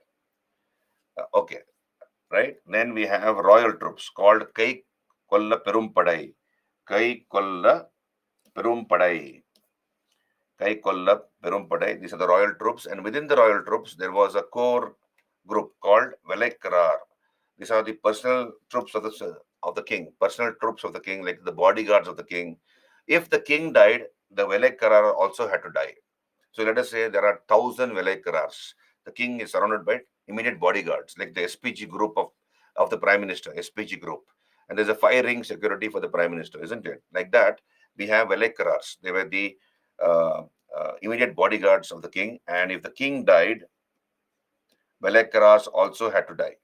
Okay, right? Then we have royal troops called Kai Kolla Perumpadai. Kai Kolla Perumpadai. Kai Kolla Perumpadai. These are the royal troops. And within the royal troops, there was a core group called Velekarar. These are the personal troops of the king, personal troops of the king, like the bodyguards of the king. If the king died, the Velekarar also had to die. So let us say there are 1,000 Velaikarars. The king is surrounded by immediate bodyguards, like the SPG group of the prime minister, SPG group. And there's a five-ring security for the prime minister, isn't it? Like that, we have Velaikarars. They were the immediate bodyguards of the king. And if the king died, Velaikarars also had to die.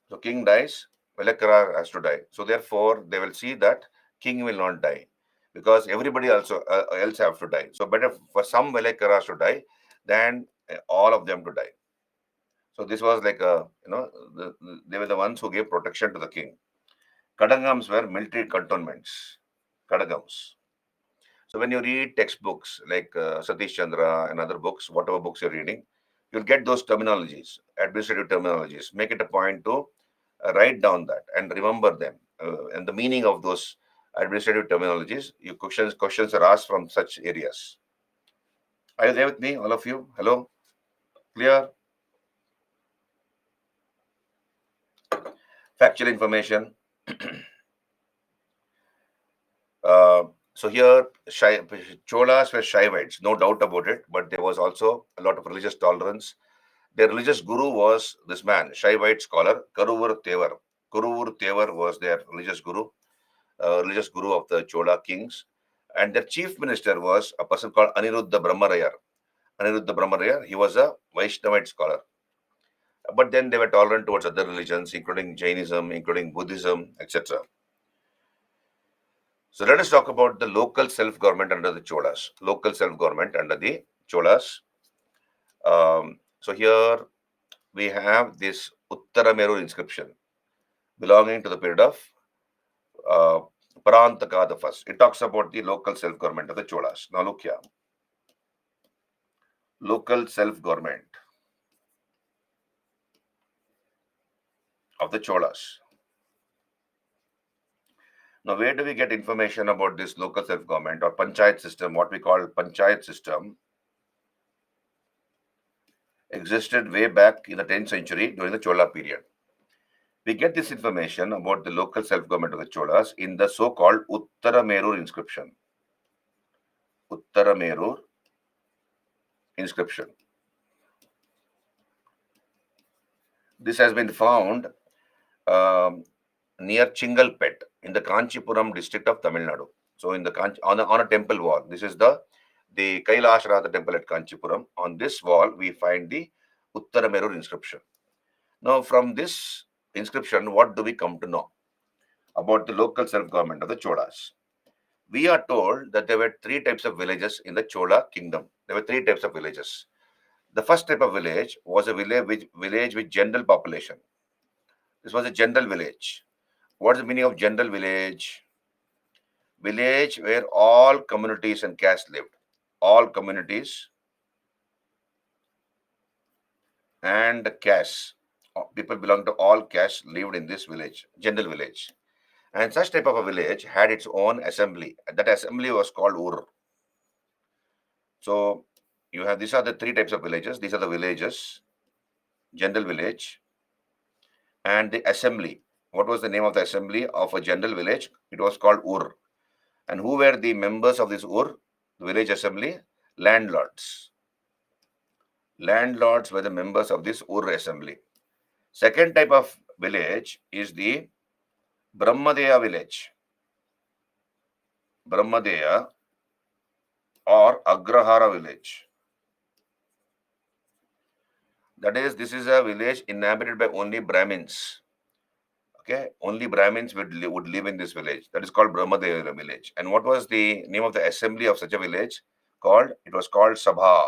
So king dies, Velakarar has to die. So therefore, they will see that king will not die because everybody also else have to die. So better for some Velakaras to die than all of them to die. So this was like they were the ones who gave protection to the king. Kadangams were military cantonments. Kadangams. So when you read textbooks like Satish Chandra and other books, whatever books you're reading, you'll get those terminologies, administrative terminologies. Make it a point to write down that and remember them and the meaning of those administrative terminologies. Your questions are asked from such areas. Are you there with me, all of you? Hello, clear? Factual information. So here, Cholas were Shaivites, no doubt about it, but there was also a lot of religious tolerance. Their religious guru was this man, Shaivite scholar, Karuvur Tevar. Karuvur Tevar was their religious guru of the Chola kings. And their chief minister was a person called Aniruddha Brahmarayar. Aniruddha Brahmarayar, he was a Vaishnavite scholar. But then they were tolerant towards other religions, including Jainism, including Buddhism, etc. So let us talk about the local self-government under the Cholas. Local self-government under the Cholas. So here we have this Uttarameru inscription belonging to the period of Parantaka the first. It talks about the local self-government of the Cholas. Now look here. Local self-government of the Cholas. Now, where do we get information about this local self-government or panchayat system? What we call panchayat system existed way back in the 10th century during the Chola period. We get this information about the local self-government of the Cholas in the so-called Uttaramerur inscription. Uttaramerur inscription. This has been found um, near Chingalpet in the Kanchipuram district of Tamil Nadu. So in the on a temple wall, this is the Kailashrata temple at Kanchipuram. On this wall, we find the Uttaramerur inscription. Now, from this inscription, what do we come to know about the local self-government of the Cholas? We are told that there were three types of villages in the Chola kingdom. There were three types of villages. The first type of village was a village with general population. This was a general village. What is the meaning of general village? Village where all communities and castes lived. All communities and castes. People belong to all castes lived in this village, general village. And such type of a village had its own assembly. That assembly was called Ur. So you have these are the three types of villages. These are the villages, general village, and the assembly. What was the name of the assembly of a general village? It was called Ur. And who were the members of this Ur, the village assembly? Landlords. Landlords were the members of this Ur assembly. Second type of village is the Brahmadeya village. Brahmadeya or Agrahara village. That is, this is a village inhabited by only Brahmins. Okay, only Brahmins would live in this village. That is called Brahmadeya village. And what was the name of the assembly of such a village? It was called Sabha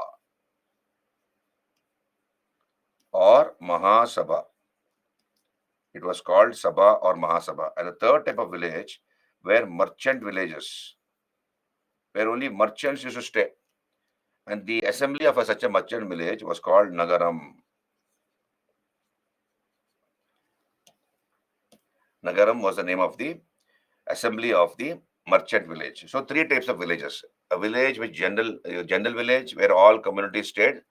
or Mahasabha. It was called Sabha or Mahasabha. And the third type of village were merchant villages, where only merchants used to stay. And the assembly of such a merchant village was called Nagaram. Nagaram was the name of the assembly of the merchant village. So three types of villages. A village with general village where all communities stayed.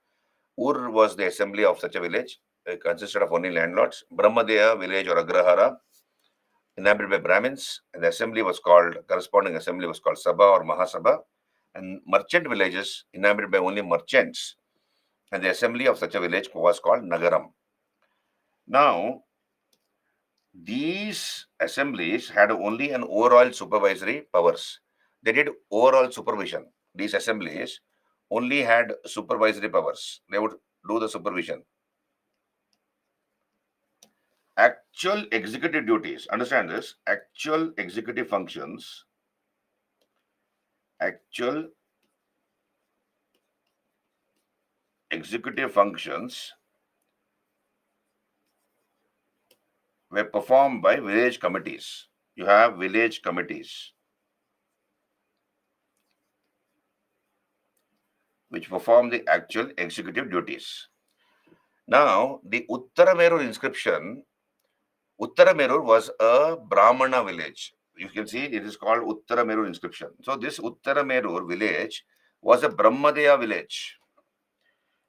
Ur was the assembly of such a village. It consisted of only landlords. Brahmadeya village or Agrahara inhabited by Brahmins, and the assembly was called, corresponding assembly was called Sabha or Mahasabha, and merchant villages inhabited by only merchants, and the assembly of such a village was called Nagaram. Now, these assemblies had only an overall supervisory powers. They did overall supervision. These assemblies only had supervisory powers. They would do the supervision. Actual executive duties, understand this, actual executive functions, actual executive functions were performed by village committees. You have village committees which perform the actual executive duties. Now, the Uttaramerur inscription, Uttaramerur was a Brahmana village. You can see it is called Uttaramerur inscription. So this Uttaramerur village was a Brahmadeya village.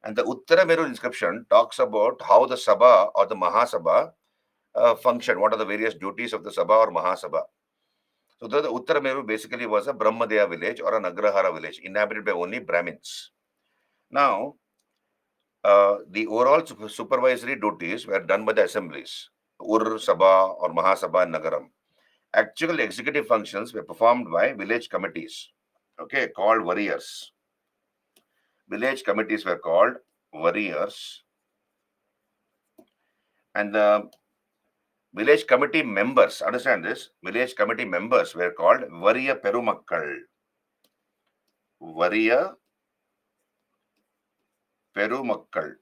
And the Uttaramerur inscription talks about how the Sabha or the Mahasabha function. What are the various duties of the Sabha or Mahasabha? So the Uttarameru basically was a Brahmadeya village or an Agrahara village inhabited by only Brahmins. Now, the overall supervisory duties were done by the assemblies, Ur, Sabha or Mahasabha and Nagaram. Actual executive functions were performed by village committees, okay, called warriors. Village committees were called warriors. And the village committee members, understand this, village committee members were called Variya Perumakkal. Variya Perumakkal.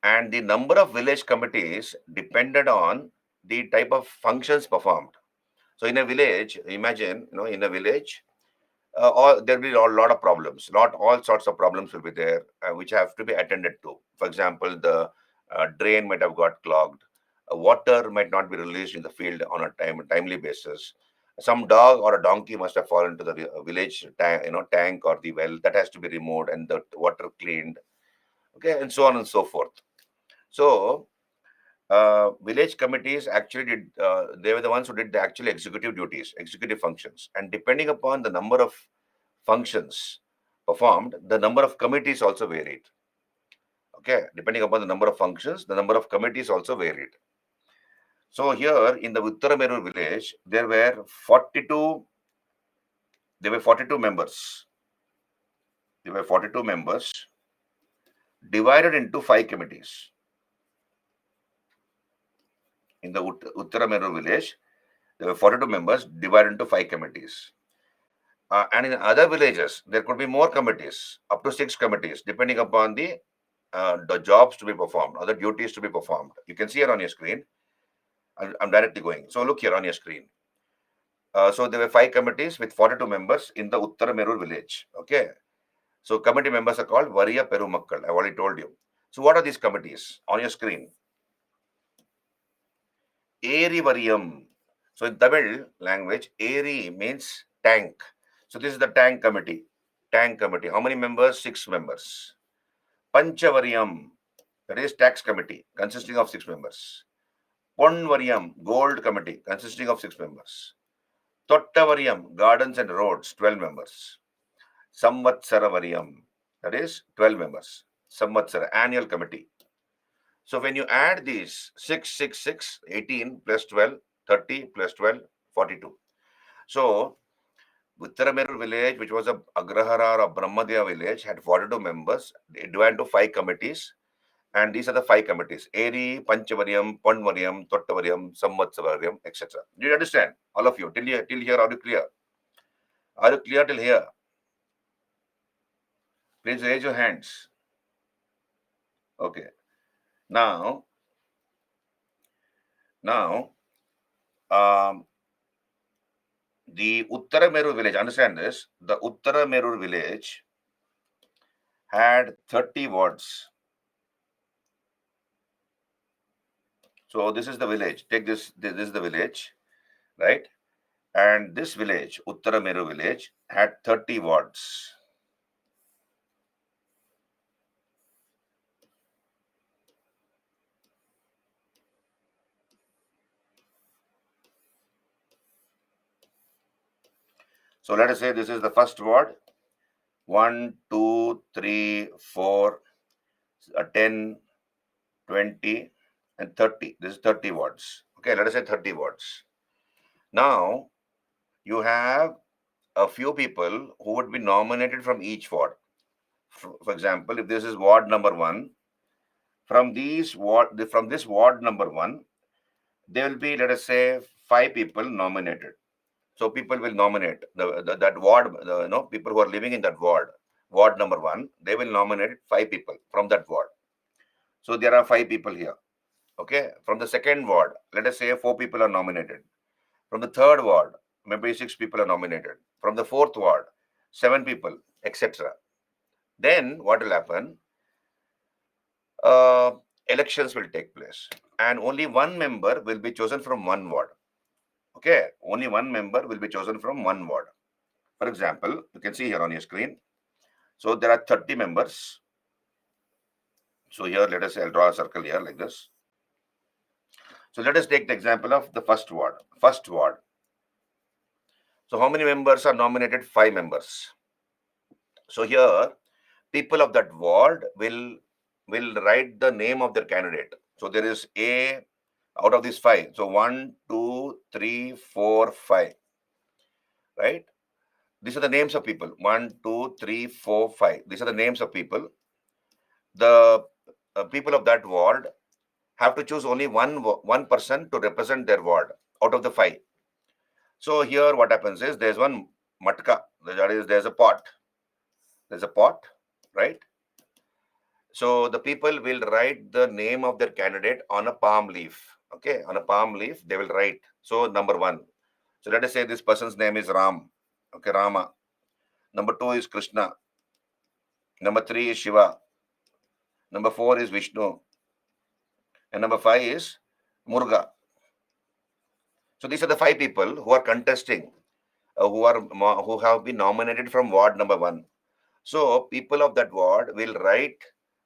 And the number of village committees depended on the type of functions performed. So in a village, imagine, in a village, there will be a lot of problems. Not all sorts of problems will be there, which have to be attended to. For example, the drain might have got clogged. Water might not be released in the field on a timely basis. Some dog or a donkey must have fallen into the village tank or the well. That has to be removed and the water cleaned. Okay, and so on and so forth. So village committees actually did, they were the ones who did the actual executive duties, executive functions. And depending upon the number of functions performed, the number of committees also varied. Okay, depending upon the number of functions, the number of committees also varied. So here in the Uttaramerur village, there were 42 members. There were 42 members divided into 5 committees. In the Uttaramerur village, there were 42 members divided into 5 committees. And in other villages, there could be more committees, up to 6 committees, depending upon the jobs to be performed or the duties to be performed. You can see it on your screen. I'm directly going. So look here on your screen. So there were 5 committees with 42 members in the Uttaramerur village. Okay. So committee members are called Variya Perumakkal. I've already told you. So what are these committees on your screen? Eri Variyam. So in Tamil language, Eri means tank. So this is the tank committee. Tank committee. How many members? 6 members. Panchavariyam. That is tax committee consisting of 6 members. Ponvariyam, gold committee consisting of 6 members. Tottavariyam, gardens and roads, 12 members. Samvatsaravariyam, that is 12 members. Samvatsara, annual committee. So when you add these 6, 6, 6, 18 plus 12, 30 plus 12, 42. So Uttaramerur village, which was a Agrahara or Brahmadeva village, had 42 members, divided into 5 committees. And these are the 5 committees: Eri, Panchavariyam, Ponvariyam, Tottavariyam, Samvatsaravariyam, etc. Do you understand? All of you. Till here, are you clear? Are you clear till here? Please raise your hands. Okay. Now, the Uttaramerur village, understand this, the Uttaramerur village had 30 wards. So this is the village. Take this is the village, right? And this village, Uttaramerur village, had 30 wards. So let us say this is the first ward. 1, 2, 3, 4, 10, 20, and 30. This is 30 wards. Okay, let us say 30 wards. Now, you have a few people who would be nominated from each ward. For example, if this is ward number 1, from this ward number 1, there will be, let us say, 5 people nominated. So people will nominate that ward, people who are living in that ward number 1, they will nominate 5 people from that ward. So there are 5 people here. Okay. From the second ward, let us say 4 people are nominated. From the third ward, maybe 6 people are nominated. From the fourth ward, 7 people, etc. Then what will happen? Elections will take place, and only one member will be chosen from one ward. Okay, only one member will be chosen from one ward. For example, you can see here on your screen. So there are 30 members. So here, let us say I'll draw a circle here like this. So let us take the example of the first ward. First ward. So how many members are nominated? 5 members. So here, people of that ward will write the name of their candidate. So there is A out of these 5. So 1, 2, 3, 4, 5. Right? These are the names of people. 1, 2, 3, 4, 5. These are the names of people. The people of that ward have to choose only one person to represent their ward out of the 5. So here what happens is there's one matka. That is, there's a pot. There's a pot, right? So the people will write the name of their candidate on a palm leaf. Okay, on a palm leaf, they will write. So number 1. So let us say this person's name is Ram. Okay, Rama. Number 2 is Krishna. Number 3 is Shiva. Number 4 is Vishnu. And number 5 is Muruga. So these are the 5 people who are contesting, who have been nominated from ward number 1. So people of that ward will write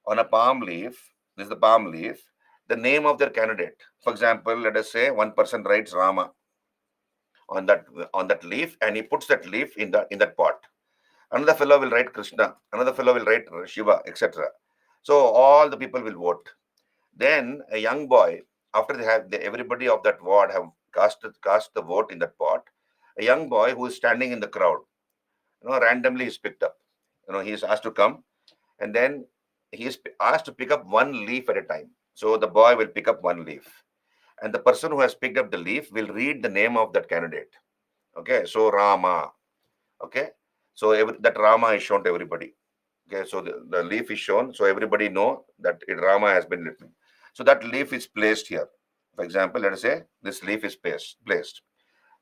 on a palm leaf. This is the palm leaf. The name of their candidate. For example, let us say one person writes Rama on that leaf, and he puts that leaf in that pot. Another fellow will write Krishna. Another fellow will write Shiva, etc. So all the people will vote. Then a young boy, after everybody of that ward have cast the vote in that pot, a young boy who is standing in the crowd, randomly is picked up. He is asked to come, and then he is asked to pick up one leaf at a time. So the boy will pick up one leaf, and the person who has picked up the leaf will read the name of that candidate. Okay, so Rama. Okay, so that Rama is shown to everybody. Okay, so the leaf is shown, so everybody know that Rama has been written. So that leaf is placed here. For example, let us say this leaf is placed.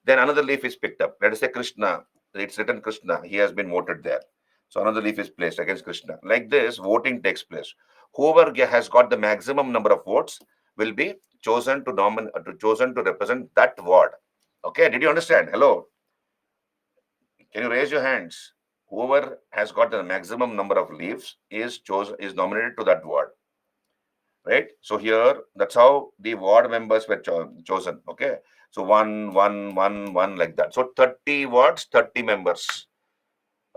Then another leaf is picked up. Let us say Krishna. It's written Krishna. He has been voted there. So another leaf is placed against Krishna. Like this, voting takes place. Whoever has got the maximum number of votes will be chosen to represent that ward. Okay, did you understand? Hello, can you raise your hands? Whoever has got the maximum number of leaves is nominated to that ward, right? So here, that's how the ward members were chosen. Okay, so one like that. So 30 wards, 30 members.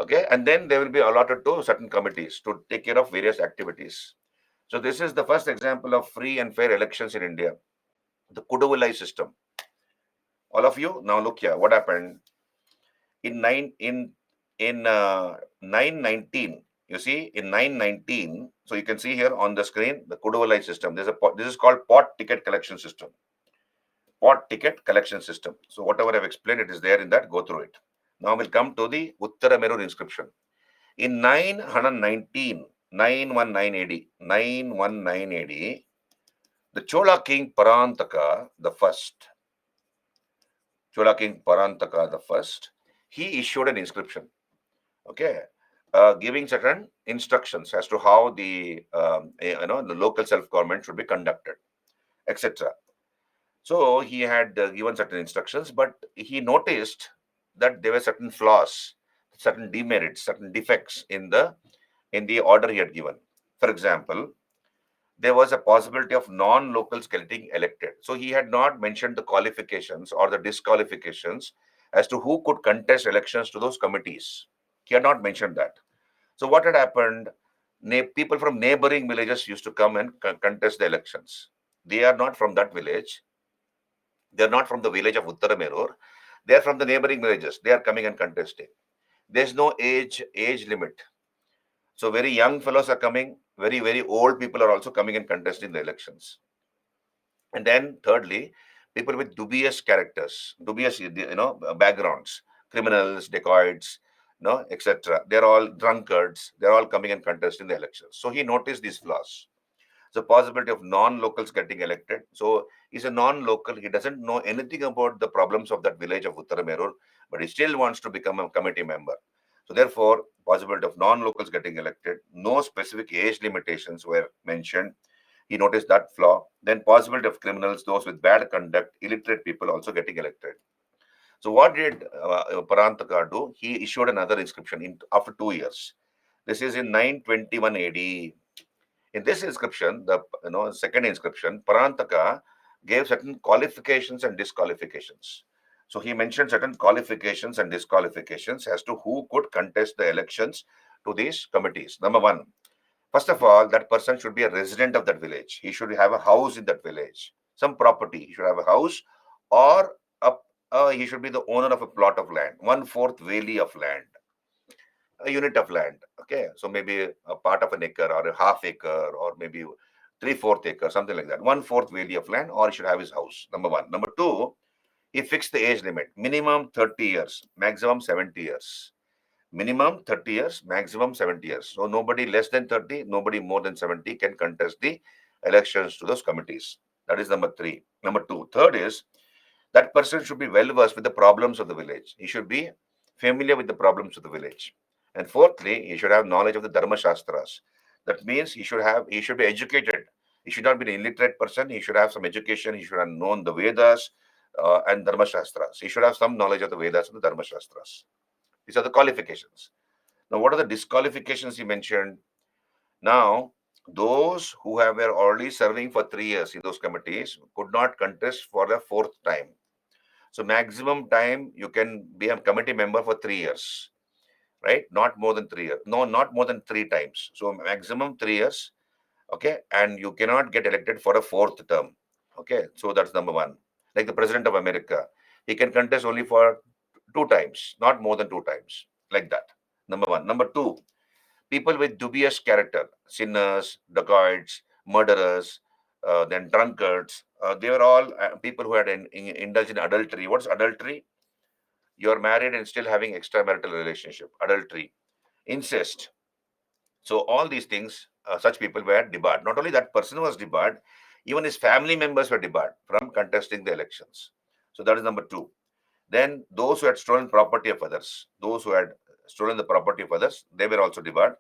Okay, and then they will be allotted to certain committees to take care of various activities. So this is the first example of free and fair elections in India, the Kuduvallai system. All of you now look here. What happened in 919? You see, in 919, so you can see here on the screen the Kuduvallai system. This is called pot ticket collection system. Pot ticket collection system. So whatever I've explained, it is there in that. Go through it. Now we'll come to the Uttaramerur inscription. In 919, 919 AD, 919 AD, the Chola king Parantaka the first, he issued an inscription, okay, giving certain instructions as to how the local self-government should be conducted, etc. So he had given certain instructions, but he noticed that there were certain flaws, certain demerits, certain defects in the order he had given. For example, there was a possibility of non-locals getting elected. So he had not mentioned the qualifications or the disqualifications as to who could contest elections to those committees. He had not mentioned that. So what had happened? People from neighboring villages used to come and contest the elections. They are not from that village. They are not from the village of Uttaramerur. They are from the neighboring villages. They are coming and contesting. There is no age limit. So very young fellows are coming. Very old people are also coming and contesting the elections. And then thirdly, people with dubious characters, dubious backgrounds, criminals, dacoits, etc. They're all drunkards. They're all coming and contesting the elections. So he noticed these flaws. The possibility of non-locals getting elected. So he's a non-local. He doesn't know anything about the problems of that village of Uttaramerur, but he still wants to become a committee member. So therefore, possibility of non-locals getting elected. No specific age limitations were mentioned. He noticed that flaw. Then possibility of criminals, those with bad conduct, illiterate people also getting elected. So what did Parantaka do? He issued another inscription after 2 years. This is in 921 AD. In this inscription, the second inscription, Parantaka gave certain qualifications and disqualifications. So he mentioned certain qualifications and disqualifications as to who could contest the elections to these committees. Number one, first of all, that person should be a resident of that village. He should have a house in that village, some property. He should have a house, or he should be the owner of a plot of land, 1/4 valley of land, a unit of land. Okay, so maybe a part of an acre or a half acre or maybe 3/4 acre, something like that. 1/4 valley of land, or he should have his house. Number one. Number two, he fixed the age limit, minimum 30 years, maximum 70 years. Minimum 30 years, maximum 70 years. So nobody less than 30, nobody more than 70 can contest the elections to those committees. That is number three. Number two. Third is that person should be well versed with the problems of the village. He should be familiar with the problems of the village. And fourthly, he should have knowledge of the Dharma Shastras. That means he should be educated. He should not be an illiterate person. He should have some education. He should have known the Vedas and Dharma Shastras. He should have some knowledge of the Vedas and the Dharma Shastras. These are the qualifications. Now, what are the disqualifications he mentioned? Now, those who were already serving for 3 years in those committees could not contest for the fourth time. So maximum time you can be a committee member for 3 years, right? Not more than 3 years. No, not more than three times. So maximum 3 years. Okay, and you cannot get elected for a fourth term. Okay, so that's number one. Like the president of America, he can contest only for two times, not more than two times, like that. Number one. Number two, people with dubious character, sinners, dacoits, murderers, then drunkards, they were all people who had indulged in adultery. What's adultery? You're married and still having extramarital relationship. Adultery, incest. So all these things, such people were debarred. Not only that person was debarred, even his family members were debarred from contesting the elections. So that is number two. Then those who had stolen property of others, those who had stolen the property of others, they were also debarred.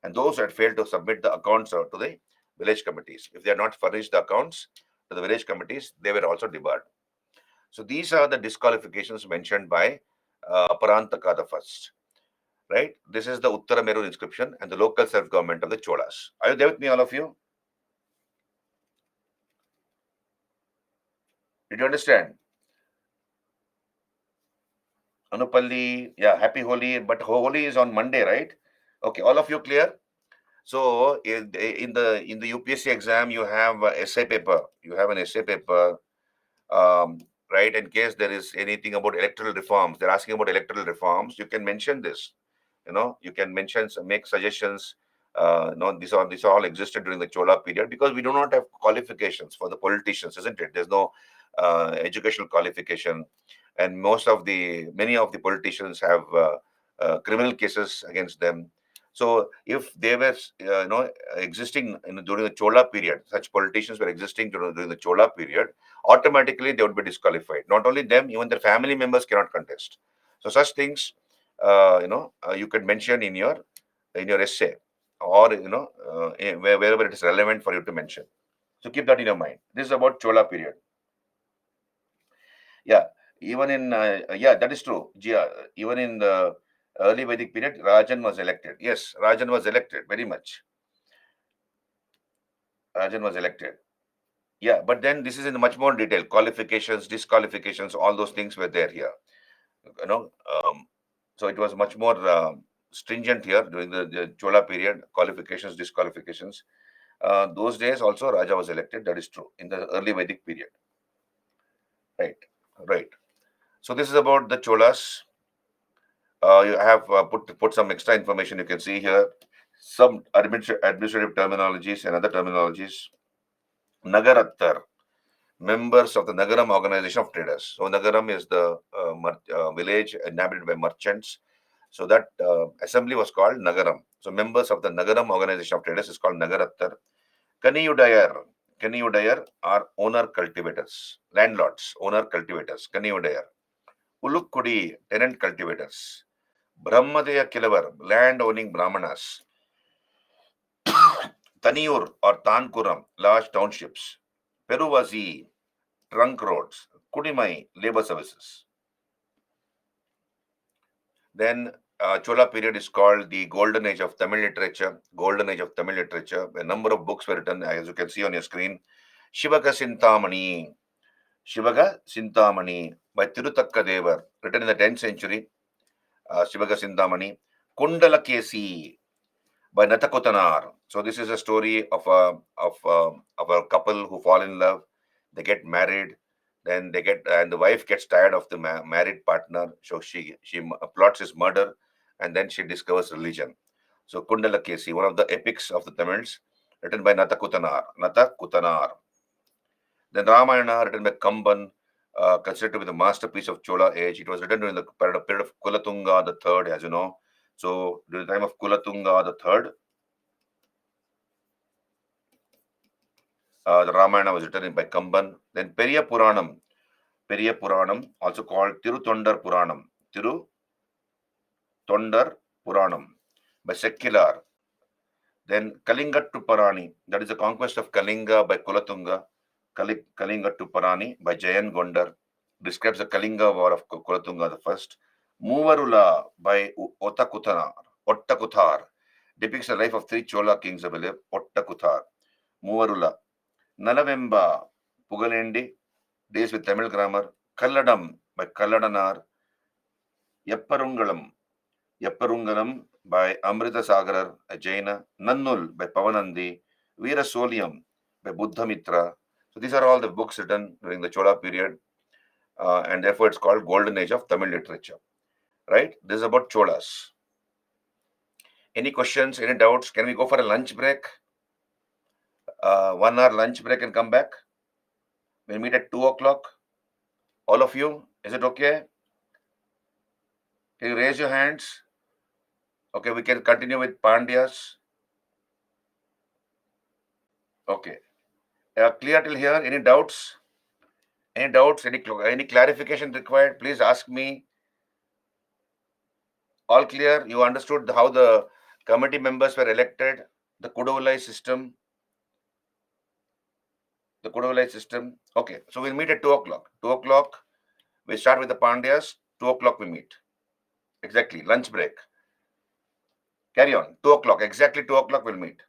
And those who had failed to submit the accounts to the village committees, if they had not furnished the accounts to the village committees, they were also debarred. So these are the disqualifications mentioned by Parantaka the first. Right? This is the Uttarameru inscription and the local self-government of the Cholas. Are you there with me, all of you? Did you understand? Anupalli, yeah, happy Holi, but Holi is on Monday, right? Okay, all of you clear? So in the UPSC exam, you have a essay paper. You have an essay paper, right? In case there is anything about electoral reforms, they're asking about electoral reforms. You can mention this. You can mention, make suggestions. These all existed during the Chola period because we do not have qualifications for the politicians, isn't it? There's no educational qualification, and many of the politicians have criminal cases against them. So if they were, existing during the Chola period, such politicians were existing during the Chola period, automatically they would be disqualified. Not only them, even their family members cannot contest. So such things, you could mention in your essay, or wherever it is relevant for you to mention. So keep that in your mind. This is about Chola period. Yeah, even in yeah, that is true. Yeah, even in the early Vedic period, Rajan was elected. Yes, Rajan was elected very much. Rajan was elected. Yeah, but then this is in much more detail. Qualifications, disqualifications, all those things were there here. You know, so it was much more stringent here during the Chola period. Qualifications, disqualifications. Those days also Raja was elected. That is true in the early Vedic period. Right, right. So this is about the Cholas. You have put some extra information. You can see here some administrative terminologies and other terminologies. Nagarattar, members of the Nagaram Organization of Traders. So Nagaram is the village inhabited by merchants. So that assembly was called Nagaram. So members of the Nagaram Organization of Traders is called Nagarattar. Kaniyudayar. Kaniyudayar are owner cultivators, landlords, owner cultivators. Kaniyudayar. Ulukkudi, tenant cultivators. Brahmadeya Kilavar, land owning Brahmanas. Taniyur or Tankuram, large townships. Peruvasi, trunk roads. Kudimai, labor services. Then Chola period is called the golden age of Tamil literature. Golden age of Tamil literature. A number of books were written, as you can see on your screen. Shivaga Sintamani. Shivaga Sintamani by Tirutakka Devar, written in the 10th century. Shivaga Sintamani. Kundala Kesi by Natakutanar. So this is a story of a couple who fall in love. They get married, then and the wife gets tired of the married partner, so she plots his murder, and then she discovers religion. So Kundala Kesi, one of the epics of the Tamils, written by Natakutanar. Natakutanar. Then Ramayana, written by Kamban, considered to be the masterpiece of Chola age. It was written during the period of Kulatunga the third, as you know. So during the time of Kulatunga the third, the Ramayana was written by Kamban. Then Periya Puranam, also called Tirutondar Puranam, Tirutondar Puranam by Secular. Then Kalinga to Parani, that is the conquest of Kalinga by Kulatunga. Kalinga to Parani by Jayan Gondar describes the Kalinga war of Kulatunga the first. Muvarula by Ottakuthar depicts the life of three Chola kings, I believe. Ottakuthar. Muvarula. Nalavemba, Pugalendi, Days with Tamil Grammar. Kalladam by Kalladanar. Yapparungalam. Yapparungalam by Amrita Sagarar, a Jaina. Nannul by Pavanandi. Veera Soliam by Buddhamitra. So these are all the books written during the Chola period, and therefore it's called Golden Age of Tamil literature. Right? This is about Cholas. Any questions? Any doubts? Can we go for a lunch break? 1 hour lunch break and come back. We'll meet at 2 o'clock. All of you, is it okay? Can you raise your hands? Okay, we can continue with Pandyas. Okay. Clear till here? Any doubts? Any doubts? Any clarification required? Please ask me. All clear? You understood how the committee members were elected? The Kuduvallai system? The Kuduvallai system? Okay, so we'll meet at 2 o'clock. 2 o'clock, we start with the Pandyas. 2 o'clock we meet. Exactly, lunch break. Carry on. 2 o'clock, exactly 2 o'clock we'll meet.